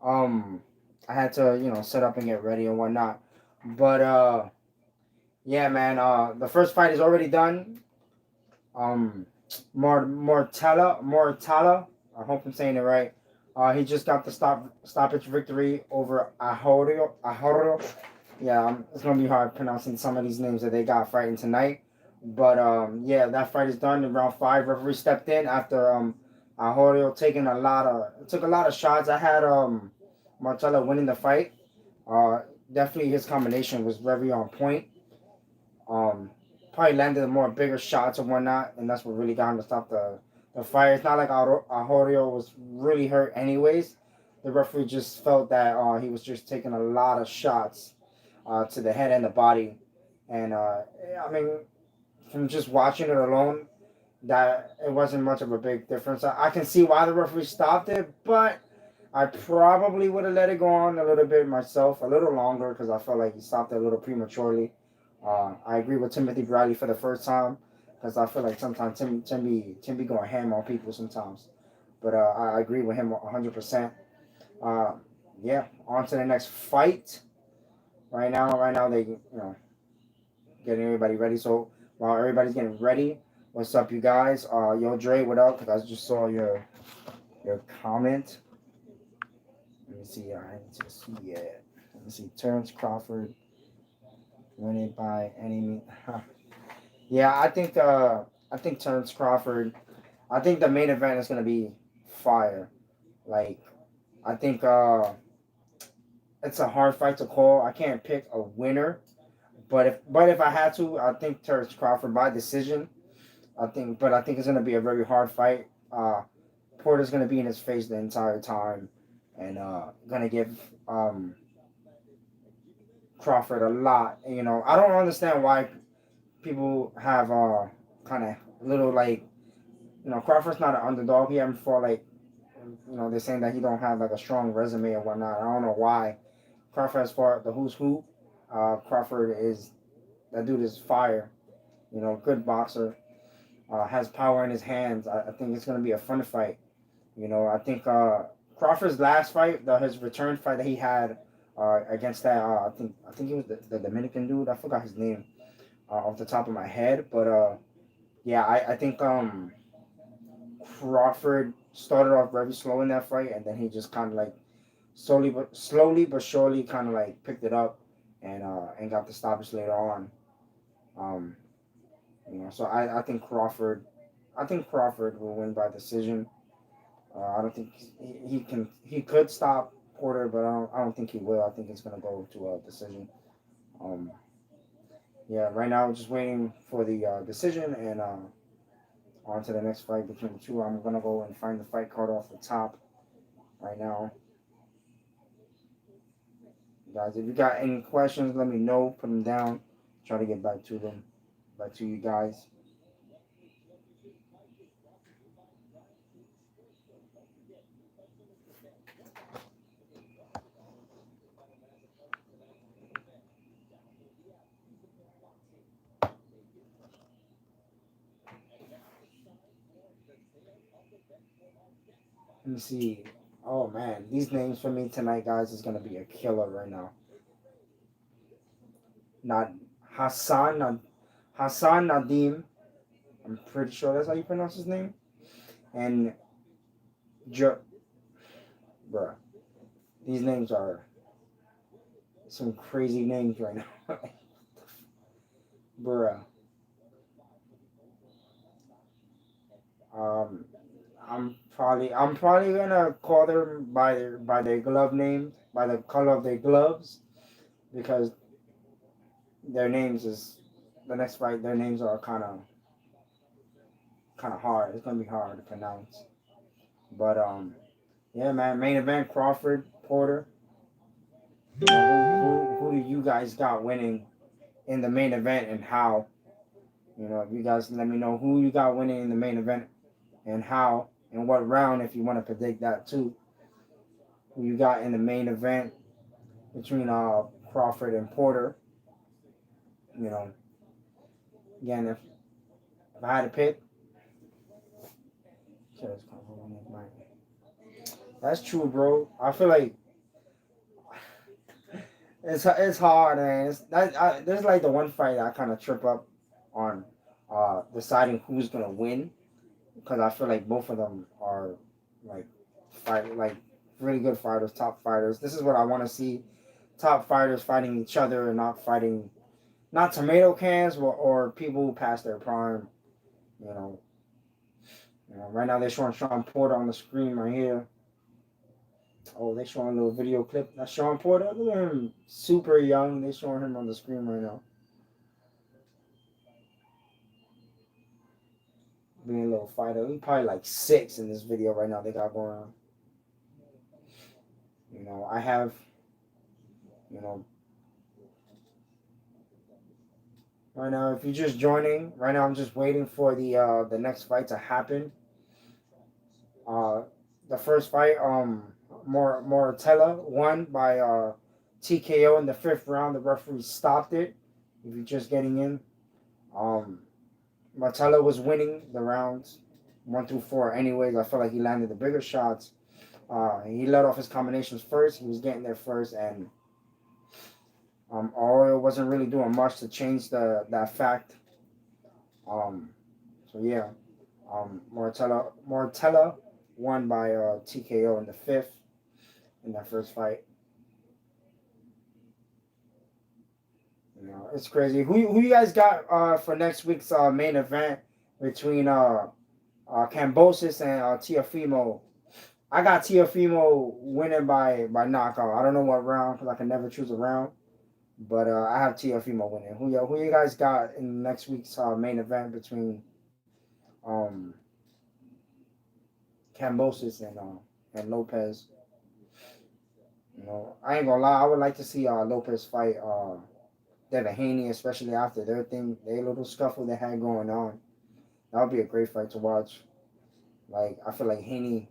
I had to, set up and get ready and whatnot. But yeah, man. The first fight is already done. Um, Mortala. I hope I'm saying it right. He just got the stoppage victory over Ahorio. Yeah, it's gonna be hard pronouncing some of these names that they got fighting tonight. But yeah, that fight is done in round five. Referee stepped in after Ahorio taking took a lot of shots. I had Marcelo winning the fight. Uh, Definitely his combination was very on point. Um, Probably landed more bigger shots and whatnot, and that's what really got him to stop the fight. It's not like Ahorio was really hurt anyways. The referee just felt that he was just taking a lot of shots to the head and the body, and I mean, from just watching it alone, that it wasn't much of a big difference. I can see why the referee stopped it, but I probably would have let it go on a little bit myself, a little longer, because I felt like he stopped it a little prematurely. I agree with Timothy Bradley for the first time, because I feel like sometimes Tim be going ham on people sometimes. But I agree with him 100%. Uh, yeah, on to the next fight. Right now they getting everybody ready. So while everybody's getting ready, what's up, you guys? Yo, Dre, what up? Because I just saw your comment. Let me see. I need to see it. Let me see. Terence Crawford winning by any means. Yeah, I think Terence Crawford. I think the main event is gonna be fire. Like I think it's a hard fight to call. I can't pick a winner, but if I had to, I think Terence Crawford by decision. I think it's gonna be a very hard fight. Porter's gonna be in his face the entire time, and gonna give Crawford a lot. I don't understand why people have kind of little like Crawford's not an underdog. He haven't fought like they're saying that he don't have like a strong resume or whatnot. I don't know why. Crawford has fought the who's who. Crawford is that dude is fire. Good boxer. Has power in his hands. I think it's gonna be a fun fight. I think Crawford's last fight, his return fight that he had against that I think it was the Dominican dude. I forgot his name off the top of my head, but yeah, I think Crawford started off very slow in that fight, and then he just kind of like slowly but surely kind of like picked it up and got the stoppage later on. Um, so I think Crawford will win by decision. I don't think he could stop Porter, but I don't think he will. I think it's gonna go to a decision. Um, yeah, right now we're just waiting for the decision and on to the next fight between the two. I'm gonna go and find the fight card off the top right now. Guys, if you got any questions, let me know. Put them down. Try to get back to you guys. Let me see. Oh man, these names for me tonight, guys, is gonna be a killer right now. Not Hassan, not Hassan Nadim. I'm pretty sure that's how you pronounce his name. And jo- bruh, these names are some crazy names right now. Bruh. Um, I'm probably gonna call them by their glove names, by the color of their gloves, because their names is the next fight. Their names are kind of hard. It's gonna be hard to pronounce. But yeah, man. Main event: Crawford, Porter. Who do you guys got winning in the main event and how? If you guys let me know who you got winning in the main event and how and what round if you want to predict that too. Who you got in the main event between Crawford and Porter? You know, again, if I had to pick, that's true, bro. I feel like It's hard, man. There's like the one fight that I kind of trip up on deciding who's gonna win because I feel like both of them are like like really good fighters, top fighters. This is what I want to see: top fighters fighting each other and not fighting not tomato cans or people who passed their prime. You know, right now they're showing Shawn Porter on the screen right here. Oh, they showing a little video clip. That's Shawn Porter. Look at him, super young. They showing him on the screen right now, being a little fighter. He's probably like 6 in this video right now. They got going on. I have, you know, right now. If you're just joining, right now I'm just waiting for the next fight to happen. Uh, the first fight, Moratella won by TKO in the 5th round. The referee stopped it. If you're just getting in, um, Martello was winning the rounds 1 through 4. Anyways, I felt like he landed the bigger shots. He let off his combinations first. He was getting there first, and Aurelio wasn't really doing much to change that fact. So yeah, Moratella won by TKO in the 5th in that first fight. It's crazy. Who you guys got for next week's main event between Cambosis and Tiafimo? I got Tiafimo winning by knockout. I don't know what round because I can never choose a round, but I have Tiafimo winning. Who you guys got in next week's main event between um, Cambosis and Lopez? I ain't gonna lie. I would like to see Lopez fight Devin Haney, especially after their little scuffle they had going on. That would be a great fight to watch. Like I feel like Haney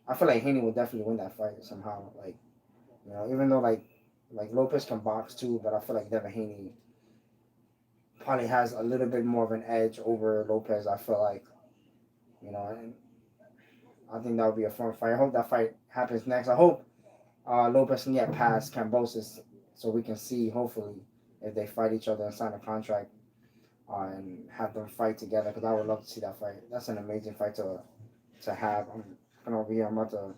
will definitely win that fight somehow. Like, even though like Lopez can box too, but I feel like Devin Haney probably has a little bit more of an edge over Lopez. I feel like, and I think that would be a fun fight. I hope that fight happens next. I hope Lopez can get past Cambosis so we can see hopefully if they fight each other and sign a contract and have them fight together because I would love to see that fight. That's an amazing fight to have. I'm over here. I'm about to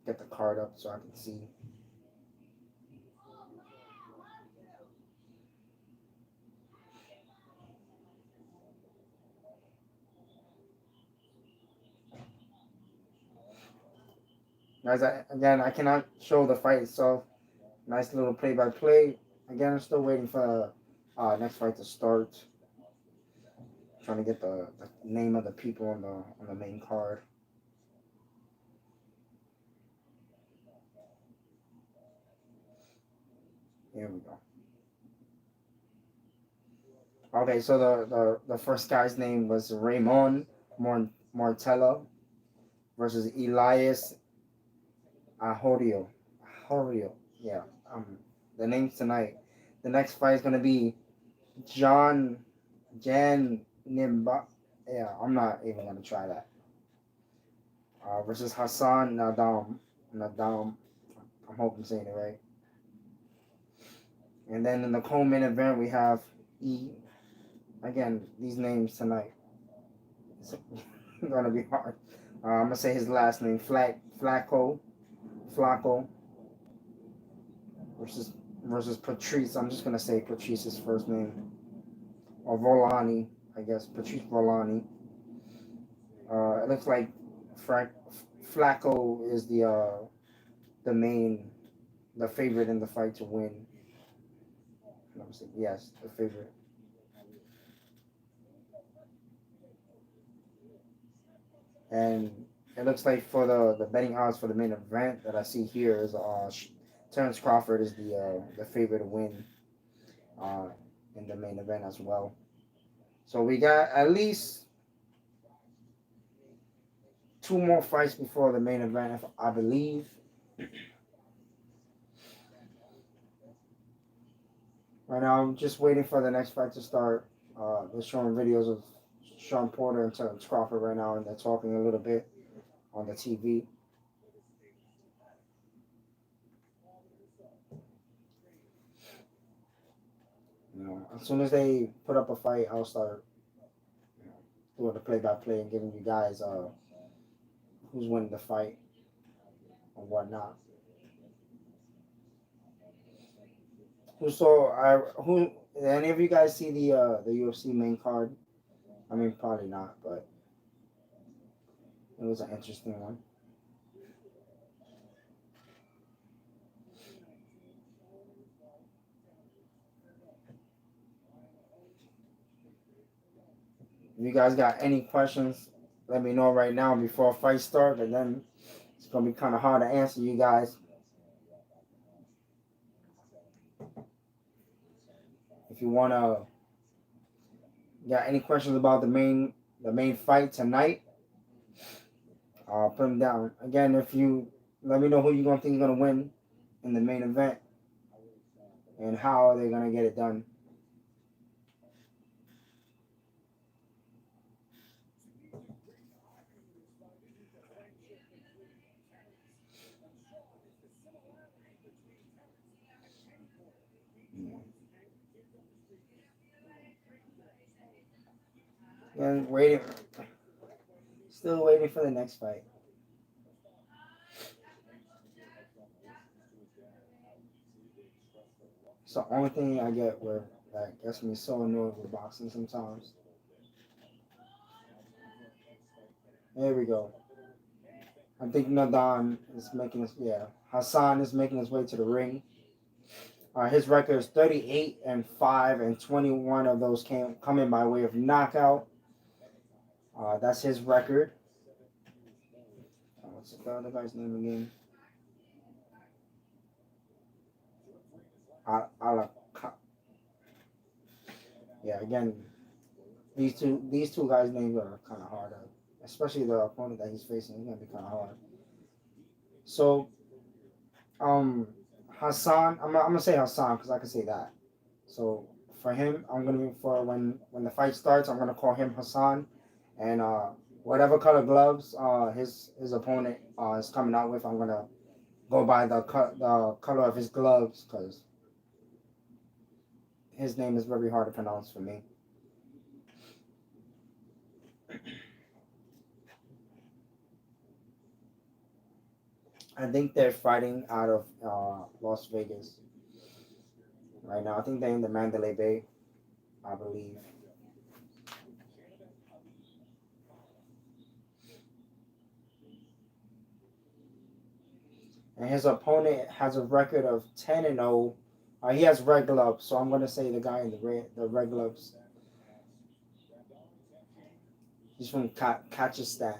get the card up so I can see. Guys, I cannot show the fight itself. Nice little play-by-play. Again, I'm still waiting for next fight to start. Trying to get the name of the people on the main card. Here we go. Okay, so the first guy's name was Raymond Mortello versus Elias Ahorio. Yeah. The names tonight. The next fight is gonna be Jan Nimba. Yeah, I'm not even gonna try that. Versus Hassan Nadam. I'm hoping I'm saying it right. And then in the co-main event we have again these names tonight. It's gonna be hard. I'm gonna say his last name Flacco versus Patrice. I'm just gonna say Patrice's first name or Volani, I guess Patrice Volani. It looks like Flacco is the favorite in the fight to win. Yes, the favorite. And it looks like for the betting odds for the main event that I see here is Terence Crawford is the favorite to win in the main event as well. So we got at least 2 more fights before the main event, I believe. Right now, I'm just waiting for the next fight to start. They're showing videos of Shawn Porter and Terence Crawford right now, and they're talking a little bit on the TV. as soon as they put up a fight, I'll start doing the play-by-play and giving you guys who's winning the fight and whatnot. Who did any of you guys see the UFC main card? I mean, probably not, but it was an interesting one. If you guys got any questions, let me know right now before fight start, and then it's gonna be kind of hard to answer you guys. If you wanna got any questions about the main fight tonight, put them down. Again, if you let me know who you gonna think is gonna win in the main event and how they're gonna get it done. And still waiting for the next fight. It's the only thing I get where that gets me so annoyed with boxing sometimes. There we go. I think Nadan is making his Hassan is making his way to the ring. His record is 38-5, and 21 of those coming by way of knockout. That's his record. What's the other guy's name again? Yeah, again, these two guys' names are kind of hard, especially the opponent that he's facing. It's gonna be kind of hard. So, Hassan, I'm gonna say Hassan because I can say that. So for him, I'm gonna for when the fight starts, I'm gonna call him Hassan, and whatever color gloves his opponent is coming out with, I'm gonna go by the color of his gloves because his name is very hard to pronounce for me. I think they're fighting out of Las Vegas right now. I think they're in the Mandalay Bay, I believe. And his opponent has a record of 10-0. He has red gloves, so I'm gonna say the guy in the red gloves. He's from Kyrgyzstan.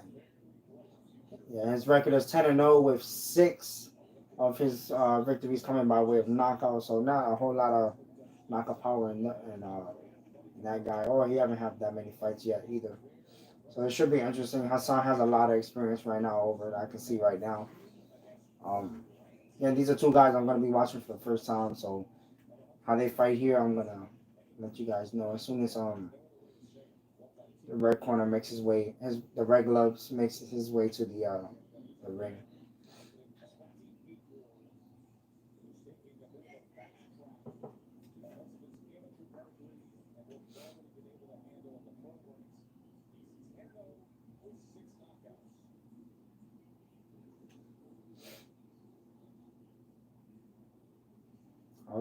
Yeah, his record is 10-0 with 6 of his victories coming by way of knockout. So not a whole lot of knockout power in that guy. Or he haven't had that many fights yet either. So it should be interesting. Hassan has a lot of experience right now over it. I can see right now. These are two guys I'm gonna be watching for the first time. So how they fight here, I'm gonna let you guys know as soon as the red corner makes his way, the red gloves makes his way to the ring.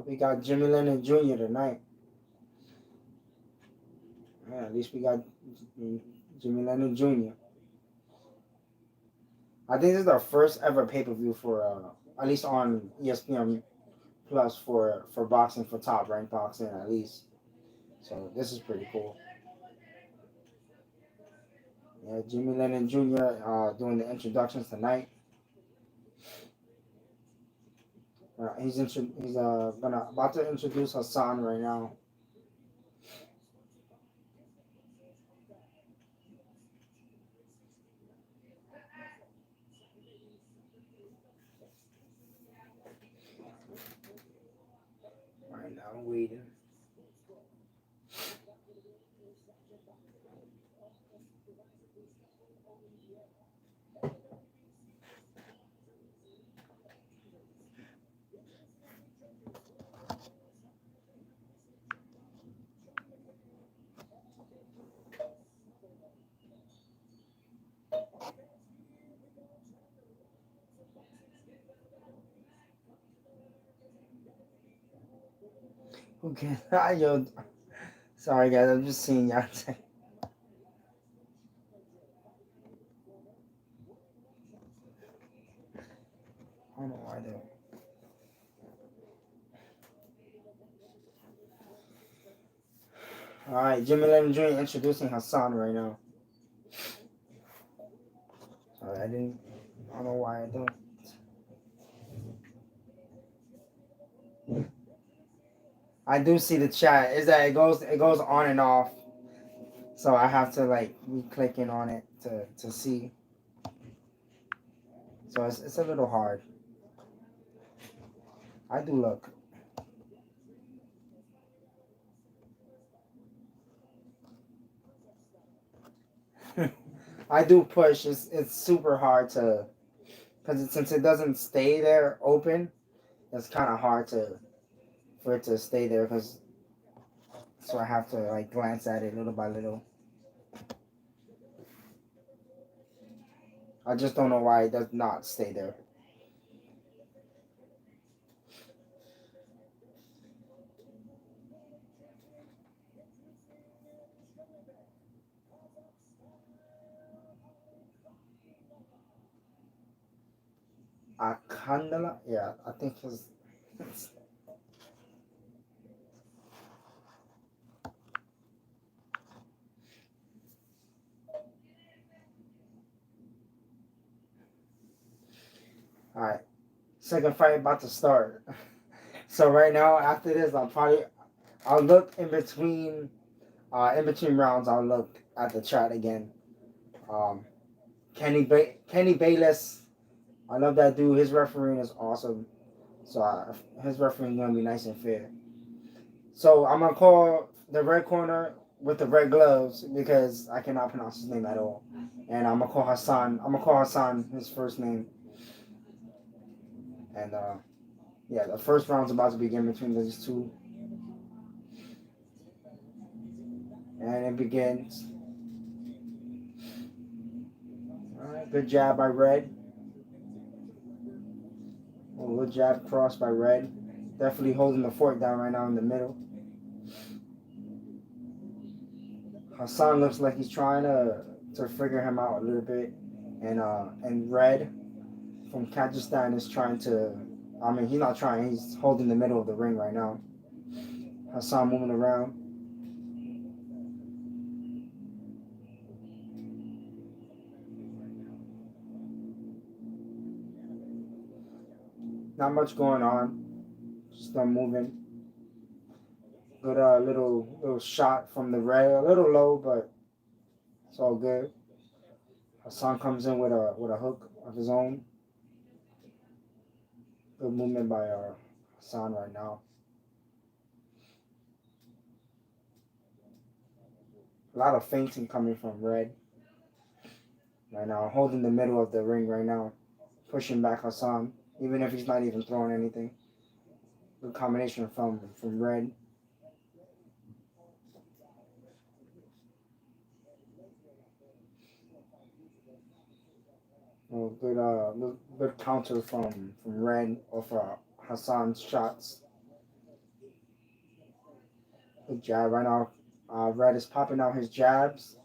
We got Jimmy Lennon Jr. tonight. Yeah, at least we got Jimmy Lennon Jr. I think this is our first ever pay-per-view for at least on ESPN Plus for boxing, for top ranked boxing at least. So this is pretty cool. Yeah, Jimmy Lennon Jr. Doing the introductions tonight. He's about to introduce Hassan right now. Right now, waiting. Who can? Yo, sorry guys, I'm just seeing y'all. I don't know why though. All right, Jimmy Lemon Jr. introducing Hassan right now. Sorry, I didn't. I don't know why I don't. I do see the chat. Is that it goes on and off, so I have to like be clicking on it to see. So it's a little hard. I do look. I do push. It's super hard to because since it doesn't stay there open, it's kind of hard to for it to stay there because so I have to like glance at it little by little. I just don't know why it does not stay there. Akandala, yeah, I think his. All right, second fight about to start. So right now, after this, I'll look in between rounds. I'll look at the chat again. Um, Kenny Bayless, I love that dude. His refereeing is awesome. So his refereeing gonna be nice and fair. So I'm gonna call the red corner with the red gloves because I cannot pronounce his name at all. And I'm gonna call Hassan. I'm gonna call Hassan his first name. And yeah, the first round's about to begin between these two. And it begins. Alright, good jab by Red. A little jab cross by Red. Definitely holding the fork down right now in the middle. Hassan looks like he's trying to figure him out a little bit. And Red from Kazakhstan is trying to. I mean, he's not trying. He's holding the middle of the ring right now. Hassan moving around. Not much going on. Just moving. Good little shot from the Red. A little low, but it's all good. Hassan comes in with a hook of his own. Good movement by Hassan right now. A lot of feinting coming from Red right now. Holding the middle of the ring right now. Pushing back Hassan, even if he's not even throwing anything. Good combination from Red. Good counter from Red off Hassan's shots. Good jab right now. Red is popping out his jabs.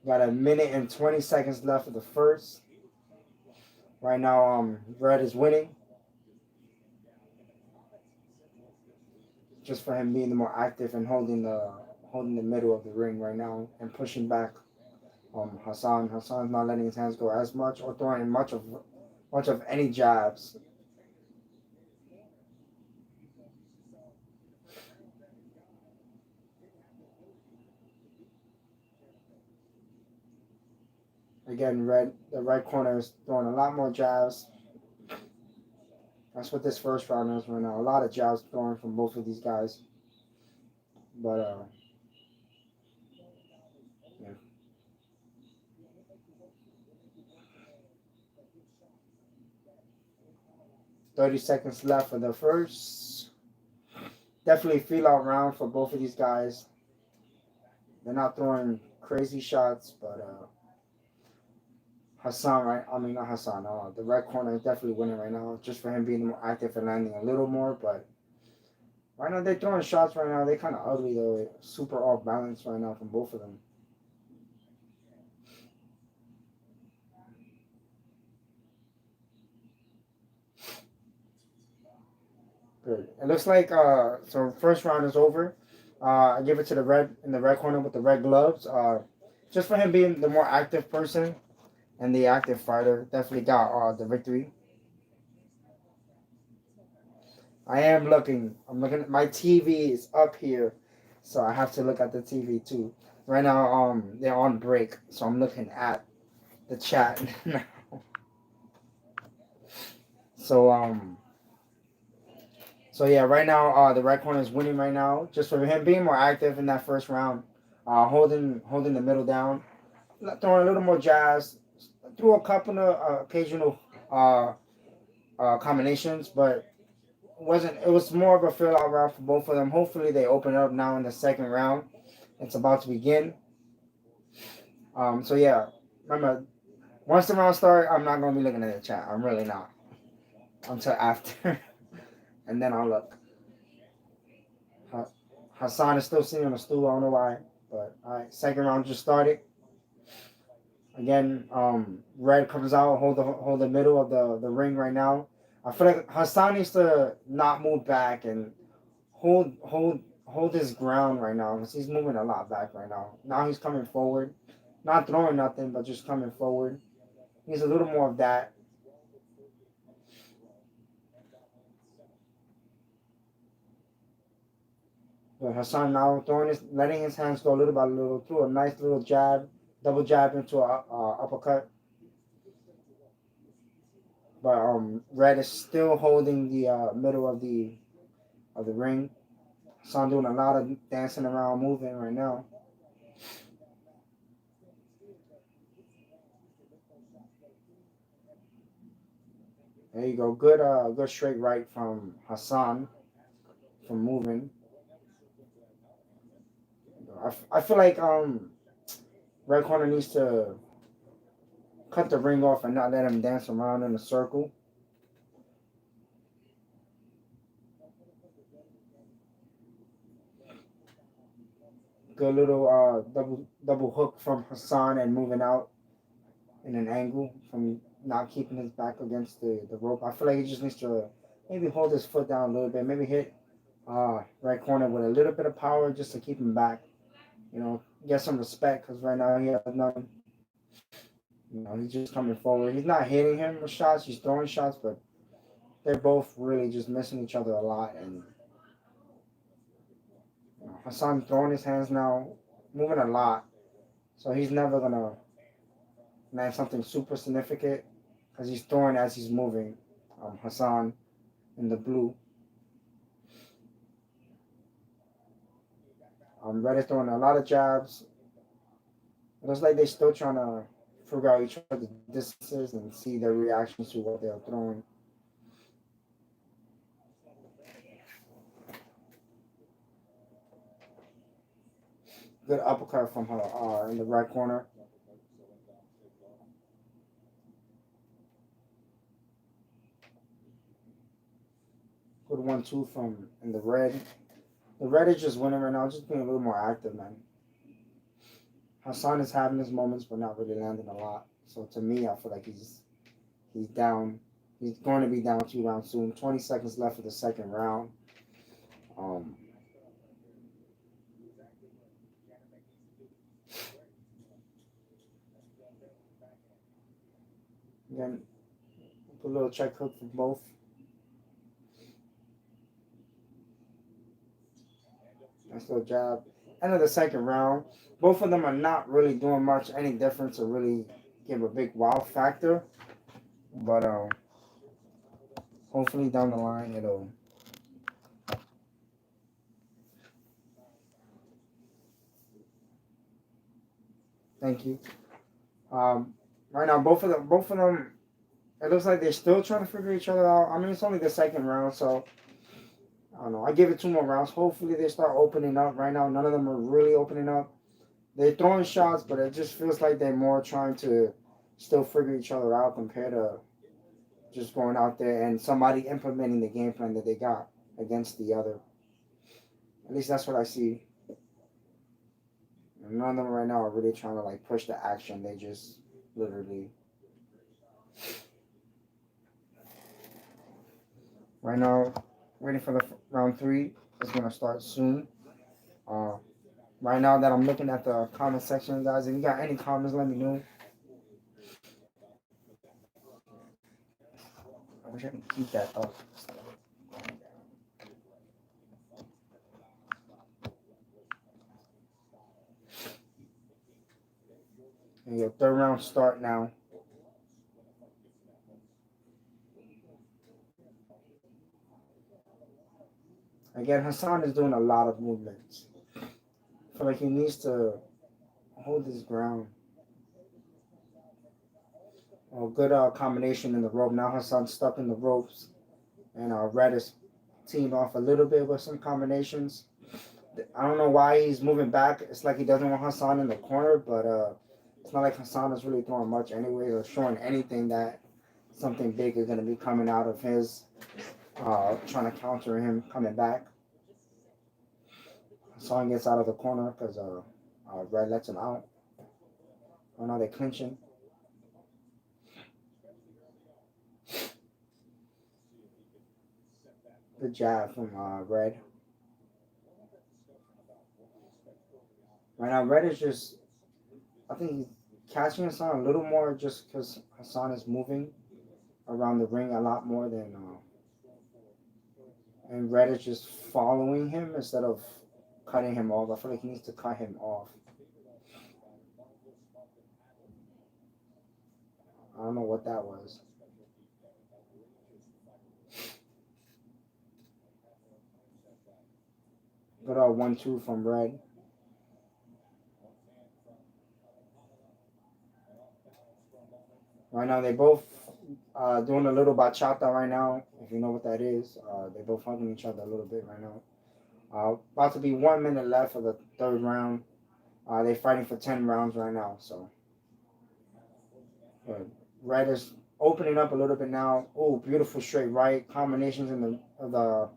Got a minute and 20 seconds left of the first. Right now, Red is winning. Just for him being the more active and holding the middle of the ring right now and pushing back Hassan. Hassan's not letting his hands go as much or throwing much of any jabs. Again, the red corner is throwing a lot more jabs. That's what this first round is right now. A lot of jabs throwing from both of these guys. But yeah. 30 seconds left for the first. Definitely feel out round for both of these guys. They're not throwing crazy shots, but Hassan, right? I mean, not Hassan. The red corner is definitely winning right now, just for him being more active and landing a little more. But right now, they're throwing shots right now. They're kind of ugly, though. Super off balance right now from both of them. Good. It looks like so first round is over. I give it to the red in the red corner with the red gloves. Just for him being the more active person and the active fighter, definitely got the victory. I am looking. I'm looking. At my TV is up here, so I have to look at the TV too. Right now, they're on break, so I'm looking at the chat now. So so yeah, right now, the red corner is winning right now, just for him being more active in that first round, holding the middle down, throwing a little more jabs, threw a couple of occasional combinations, but wasn't. It was more of a fill out round for both of them. Hopefully, they open up now in the second round. It's about to begin. So yeah, remember, once the round starts, I'm not gonna be looking at the chat. I'm really not until after, and then I'll look. Hassan is still sitting on the stool. I don't know why, but all right. Second round just started. Again, red comes out, hold the middle of the ring right now. I feel like Hassan needs to not move back and hold his ground right now because he's moving a lot back right now. Now he's coming forward, not throwing nothing, but just coming forward. He's a little more of that. But Hassan now letting his hands go little by little through a nice little jab, double jab into a uppercut. But Red is still holding the middle of the ring. Hassan doing a lot of dancing around, moving right now. There you go. Good straight right from Hassan from moving. I feel like Red Corner needs to cut the ring off and not let him dance around in a circle. Good little double hook from Hassan and moving out in an angle from not keeping his back against the rope. I feel like he just needs to maybe hold his foot down a little bit, maybe hit Red Corner with a little bit of power just to keep him back. Get some respect because right now he has none. He's just coming forward. He's not hitting him with shots. He's throwing shots, but they're both really just missing each other a lot. And Hassan throwing his hands now, moving a lot. So he's never gonna land something super significant because he's throwing as he's moving. Hassan in the blue. Red is throwing a lot of jabs. It looks like they're still trying to figure out each other's distances and see their reactions to what they're throwing. Good uppercut from her in the right corner. Good 1-2 from in the red. The red is just winning right now, just being a little more active, man. Hassan is having his moments, but not really landing a lot. So to me, I feel like he's down. He's going to be down 2 rounds soon. 20 seconds left for the second round. Again, a little check hook for both. Nice little jab. End of the second round. Both of them are not really doing much, any difference to really give a big wow factor. But hopefully down the line it'll. Thank you. Right now, both of them, it looks like they're still trying to figure each other out. I mean, it's only the second round, so I don't know. I give it 2 more rounds. Hopefully, they start opening up. Right now, none of them are really opening up. They're throwing shots, but it just feels like they're more trying to still figure each other out compared to just going out there and somebody implementing the game plan that they got against the other. At least that's what I see. None of them right now are really trying to like push the action. They just literally right now waiting for the round 3. It's gonna start soon. Uh, right now that I'm looking at the comment section, guys, if you got any comments, let me know. I wish I could keep that up. And your third round start now. Again, Hassan is doing a lot of movements. I feel like he needs to hold his ground. A good combination in the rope. Now Hassan's stuck in the ropes. And Red is teeing off a little bit with some combinations. I don't know why he's moving back. It's like he doesn't want Hassan in the corner, but it's not like Hassan is really throwing much anyway or showing anything that something big is going to be coming out of his trying to counter him coming back. Hassan gets out of the corner because Red lets him out. Oh no, they're clinching. Good jab from Red. Right now, Red is just, I think he's catching Hassan a little more just because Hassan is moving around the ring a lot more than, and Red is just following him instead of cutting him off. I feel like he needs to cut him off. I don't know what that was. Good 1-2 from Red. Right now, they both doing a little bachata right now. If you know what that is, they both hugging each other a little bit right now. About to be 1 minute left for the third round. They're fighting for 10 rounds right now. So, Red is opening up a little bit now. Oh, beautiful straight right combinations in the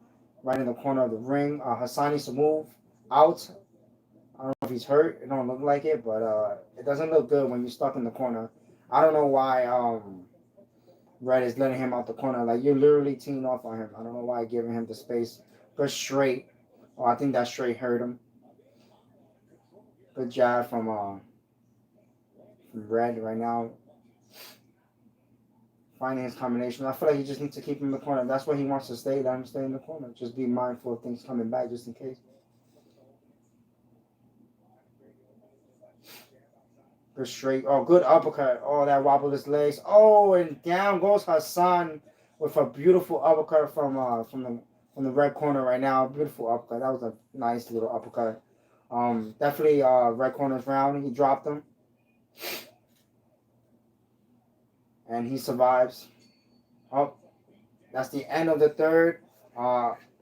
right in the corner of the ring. Hassan needs to move out. I don't know if he's hurt. It don't look like it, but it doesn't look good when you're stuck in the corner. I don't know why Red is letting him out the corner. Like, you're literally teeing off on him. I don't know why giving him the space. Good straight. Oh, I think that straight hurt him. Good jab from Red right now. Finding his combination. I feel like he just needs to keep him in the corner. If that's where he wants to stay, let him stay in the corner. Just be mindful of things coming back just in case. Good straight. Oh, good uppercut. Oh, that wobbled his legs. Oh, and down goes Hassan with a beautiful uppercut from the red corner right now. Beautiful uppercut. That was a nice little uppercut. Definitely red corner's round. He dropped him. And he survives. Oh, that's the end of the third.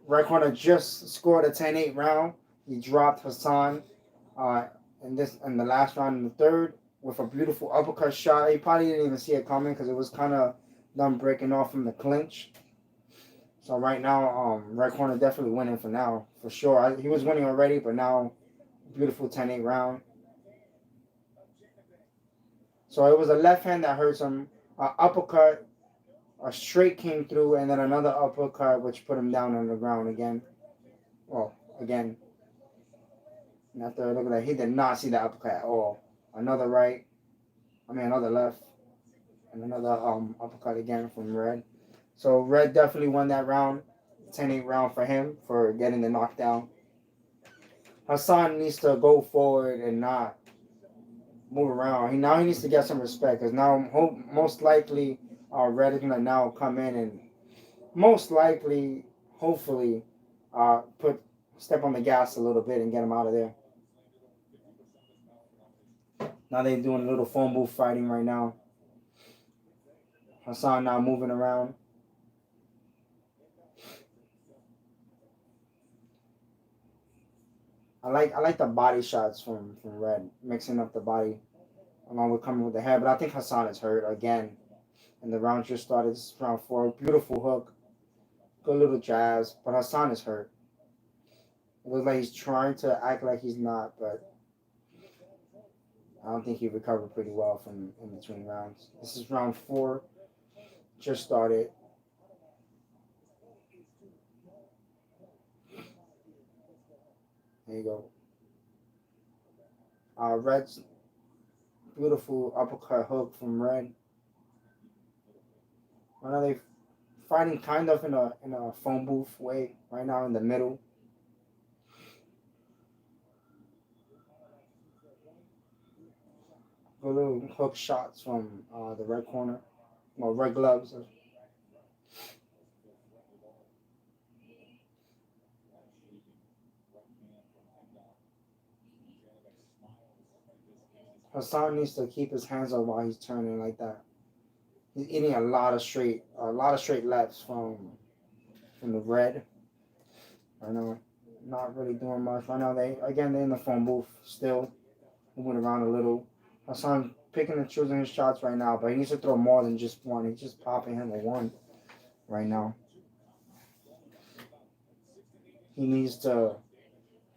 Red corner just scored a 10-8 round. He dropped Hassan in the last round in the third with a beautiful uppercut shot. He probably didn't even see it coming because it was kind of them breaking off from the clinch. So right now, red corner definitely winning for now, for sure. He was winning already, but now beautiful 10-8 round. So it was a left hand that hurts him. Uppercut, a straight came through, and then another uppercut which put him down on the ground again. Well, again. After look at that, he did not see that uppercut at all. Another another left, and another uppercut again from Red. So Red definitely won that round, 10-8 round for him for getting the knockdown. Hassan needs to go forward and not move around. He needs to get some respect because now most likely Red is gonna now come in and most likely, hopefully, step on the gas a little bit and get him out of there. Now they're doing a little phone booth fighting right now. Hassan now moving around. I like the body shots from Red, mixing up the body. along with coming with the head. But I think Hassan is hurt again. And the round just started. This is round 4. Beautiful hook. Good little jabs. But Hassan is hurt. It looks like he's trying to act like he's not, but I don't think he recovered pretty well from in between rounds. This is round 4. Just started. There you go. Red's beautiful uppercut hook from Red. Right now they fighting kind of in a phone booth way right now in the middle. Good little hook shots from the red corner. Well, red gloves. Hassan needs to keep his hands up while he's turning like that. He's eating a lot of straight lefts from the red. I know, not really doing much right now. They're in the phone booth still, moving around a little. Hassan picking and choosing his shots right now, but he needs to throw more than just one. He's just popping him with one right now. He needs to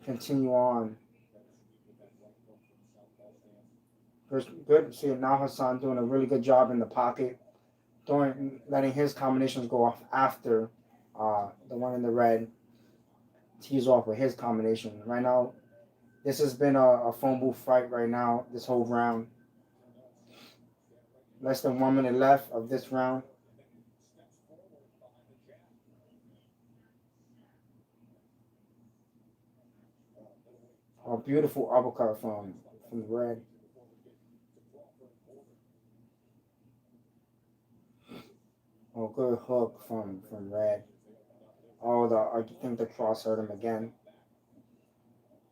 continue on. Good. See now Hassan doing a really good job in the pocket, letting his combinations go off after the one in the red tees off with his combination. Right now, this has been a phone booth fight right now, this whole round. Less than 1 minute left of this round. A beautiful uppercut from the red. Oh, good hook from red. Oh, I think the cross hurt him again.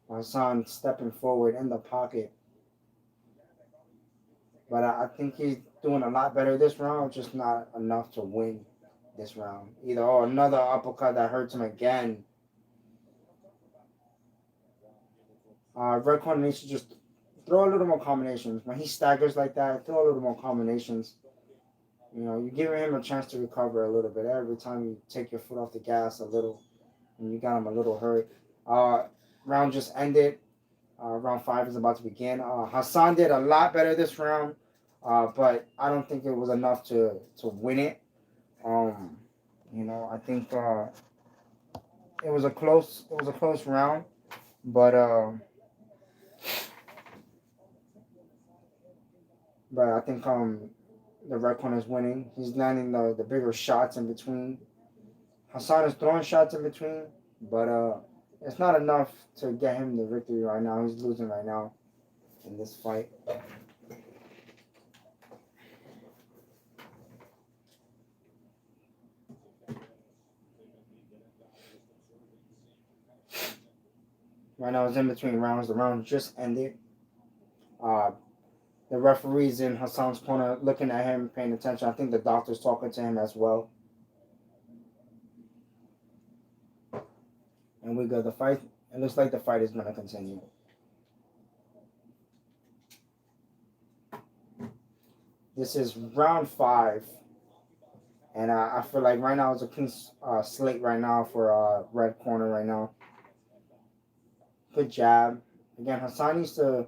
Hassan stepping forward in the pocket. But I think he's doing a lot better this round, just not enough to win this round. Either another uppercut that hurts him again. Red corner needs to just throw a little more combinations. When he staggers like that, throw a little more combinations. You're giving him a chance to recover a little bit. Every time you take your foot off the gas a little, and you got him a little hurt. Round just ended. Round 5 is about to begin. Hassan did a lot better this round, but I don't think it was enough to win it. I think it was a close round, but I think the red corner is winning. He's landing the bigger shots in between. Hassan is throwing shots in between, but it's not enough to get him the victory right now. He's losing right now in this fight. Right now it's in between rounds. The round just ended. The referee's in Hassan's corner looking at him, paying attention. I think the doctor's talking to him as well. And we go. The fight, it looks like the fight is going to continue. This is round 5. And I feel like right now it's a clean slate right now for red corner right now. Good jab. Again, Hassan needs to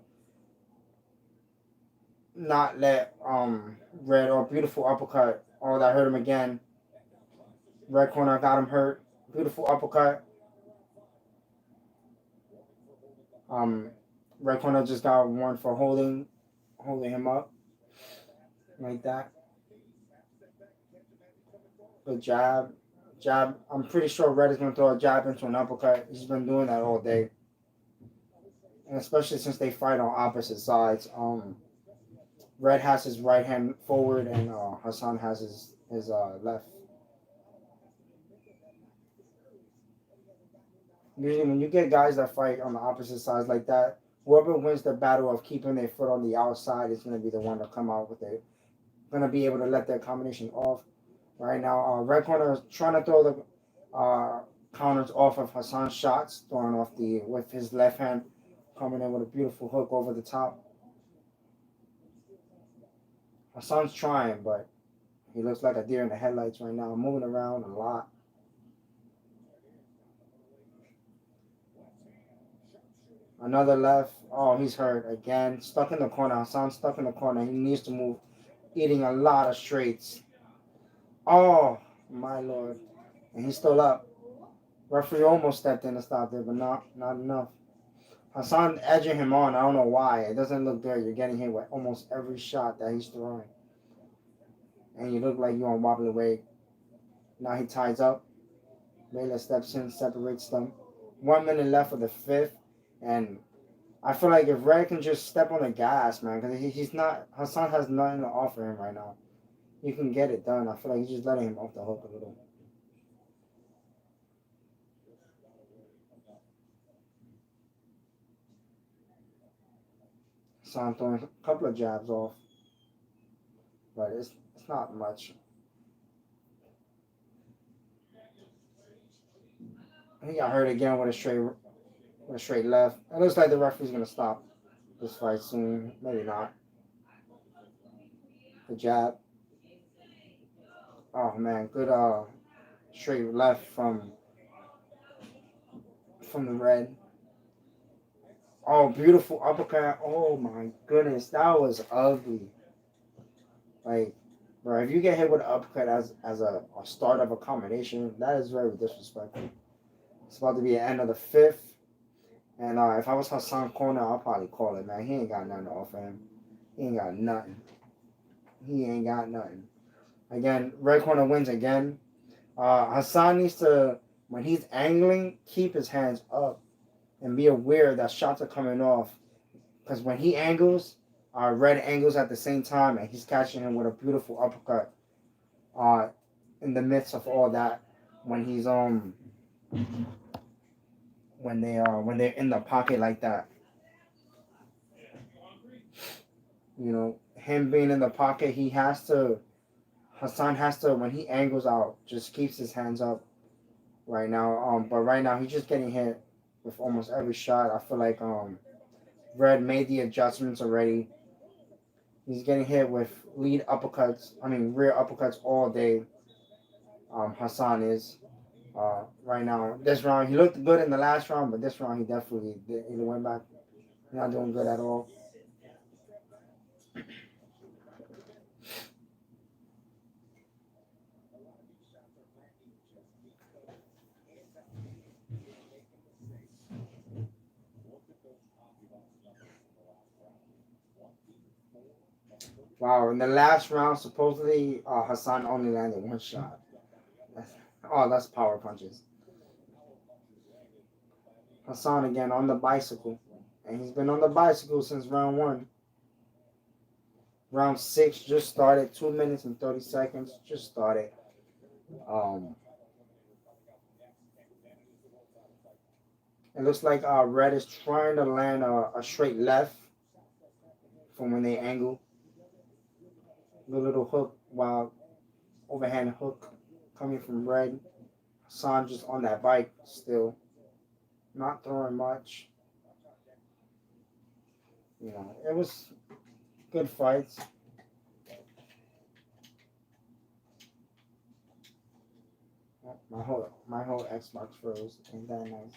not let red or beautiful uppercut. Oh, that hurt him again. Red corner got him hurt. Beautiful uppercut. Red corner just got one for holding him up like that. Good jab. I'm pretty sure Red is going to throw a jab into an uppercut. He's been doing that all day. And especially since they fight on opposite sides. Red has his right hand forward and Hassan has his left. Usually when you get guys that fight on the opposite sides like that, whoever wins the battle of keeping their foot on the outside is going to be the one to come out with it. Going to be able to let their combination off. Right now, red corner is trying to throw the counters off of Hassan's shots, throwing off with his left hand, coming in with a beautiful hook over the top. Hassan's trying, but he looks like a deer in the headlights right now, moving around a lot. Another left. Oh, he's hurt again. Stuck in the corner. Hassan's stuck in the corner. He needs to move. Eating a lot of straights. Oh, my lord. And he's still up. Referee almost stepped in to stop there, but not enough. Hassan edging him on. I don't know why. It doesn't look good. You're getting hit with almost every shot that he's throwing. And you look like you're on wobbly weight. Now he ties up. Baylor steps in, separates them. 1 minute left of the fifth. And I feel like if Red can just step on the gas, man, because he's not, Hassan has nothing to offer him right now. You can get it done. I feel like he's just letting him off the hook a little. Hassan throwing a couple of jabs off, but it's not much. He got hurt again with a straight left. It looks like the referee's gonna stop this fight soon. Maybe not. The jab. Oh man, good straight left from the Red. Oh, beautiful uppercut. Oh my goodness, that was ugly. Like, bro, if you get hit with an uppercut as a start of a combination, that is very disrespectful. It's about to be the end of the fifth. And if I was Hassan corner, I'll probably call it, man. He ain't got nothing to offer him. He ain't got nothing. He ain't got nothing. Again, red corner wins again. Hassan needs to, when he's angling, keep his hands up and be aware that shots are coming off. Because when he angles, red angles at the same time, and he's catching him with a beautiful uppercut. In the midst of all that, when he's when they're in the pocket like that, you know, him being in the pocket, Hassan has to, when he angles out, just keeps his hands up right now. But right now he's just getting hit with almost every shot. I feel like Red made the adjustments already. He's getting hit with rear uppercuts all day. Hassan is right now. This round, he looked good in the last round, but this round he definitely went back. Not doing good at all. Wow, in the last round, supposedly Hassan only landed one shot. That's power punches. Hassan again on the bicycle. And he's been on the bicycle since round one. Round six just started. 2 minutes and 30 seconds just started. It looks like Red is trying to land a straight left from when they angle. The little hook, overhand hook coming from Red. Hassan just on that bike still. Not throwing much. You know, it was good fights. My whole Xbox froze. Ain't that nice?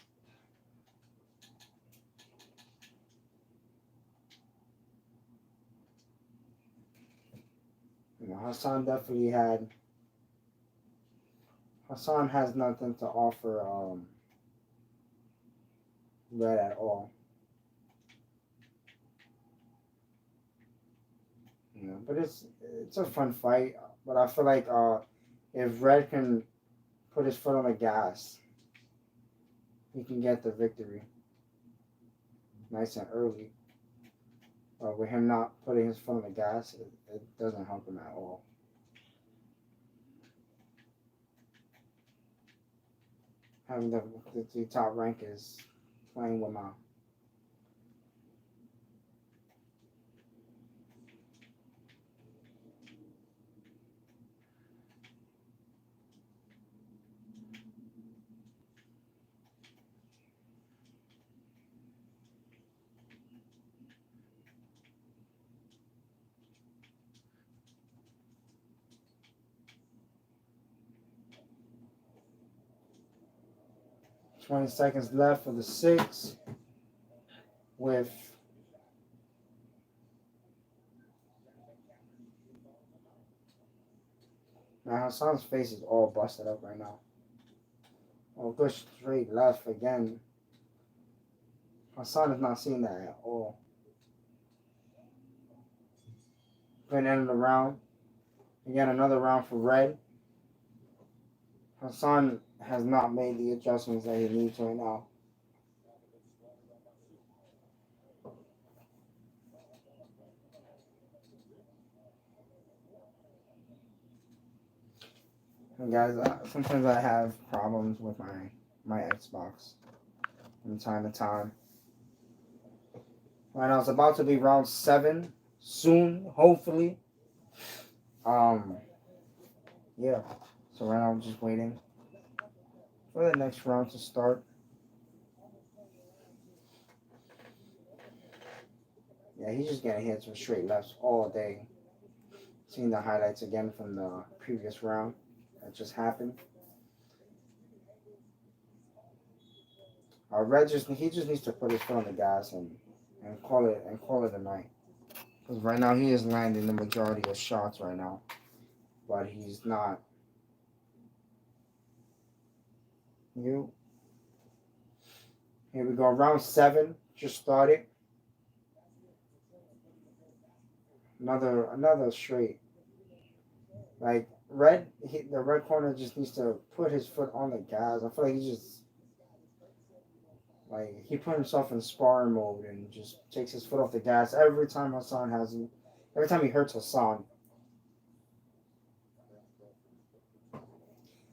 You know, Hassan has nothing to offer Red at all. You know, but it's a fun fight. But I feel like if Red can put his foot on the gas, he can get the victory nice and early. With him not putting his foot on the gas, it doesn't help him at all. Having the top rank is playing with my. 20 seconds left for the 6 with now Hassan's face is all busted up right now. Oh, good straight left again. Hassan is not seeing that at all. Good end of the round. Again, another round for red. Hassan has not made the adjustments that he needs right now. And guys, sometimes I have problems with my Xbox from time to time. Right now, it's about to be round 7 soon, hopefully. Yeah. So right now I'm just waiting for the next round to start. Yeah, he's just getting hits with straight lefts all day. Seeing the highlights again from the previous round that just happened. He just needs to put his foot on the gas and call it a night. Because right now he is landing the majority of shots right now, but he's not. Here we go. Round 7 just started. Another straight. Like the red corner just needs to put his foot on the gas. I feel like he put himself in sparring mode and just takes his foot off the gas every time every time he hurts Hassan.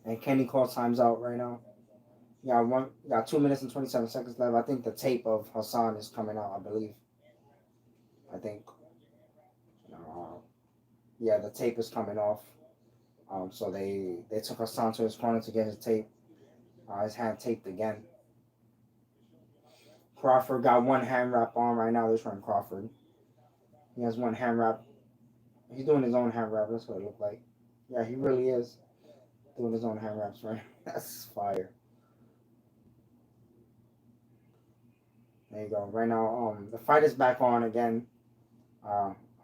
And Kenny calls times out right now. Got 2 minutes and 27 seconds left. I think the tape of Hassan is coming out, I believe. I think. Yeah, the tape is coming off. So they took Hassan to his corner to get his tape. His hand taped again. Crawford got one hand wrap on right now. This one, Crawford. He has one hand wrap. He's doing his own hand wrap. That's what it looked like. Yeah, he really is doing his own hand wraps, right? That's fire. There you go. Right now, the fight is back on again.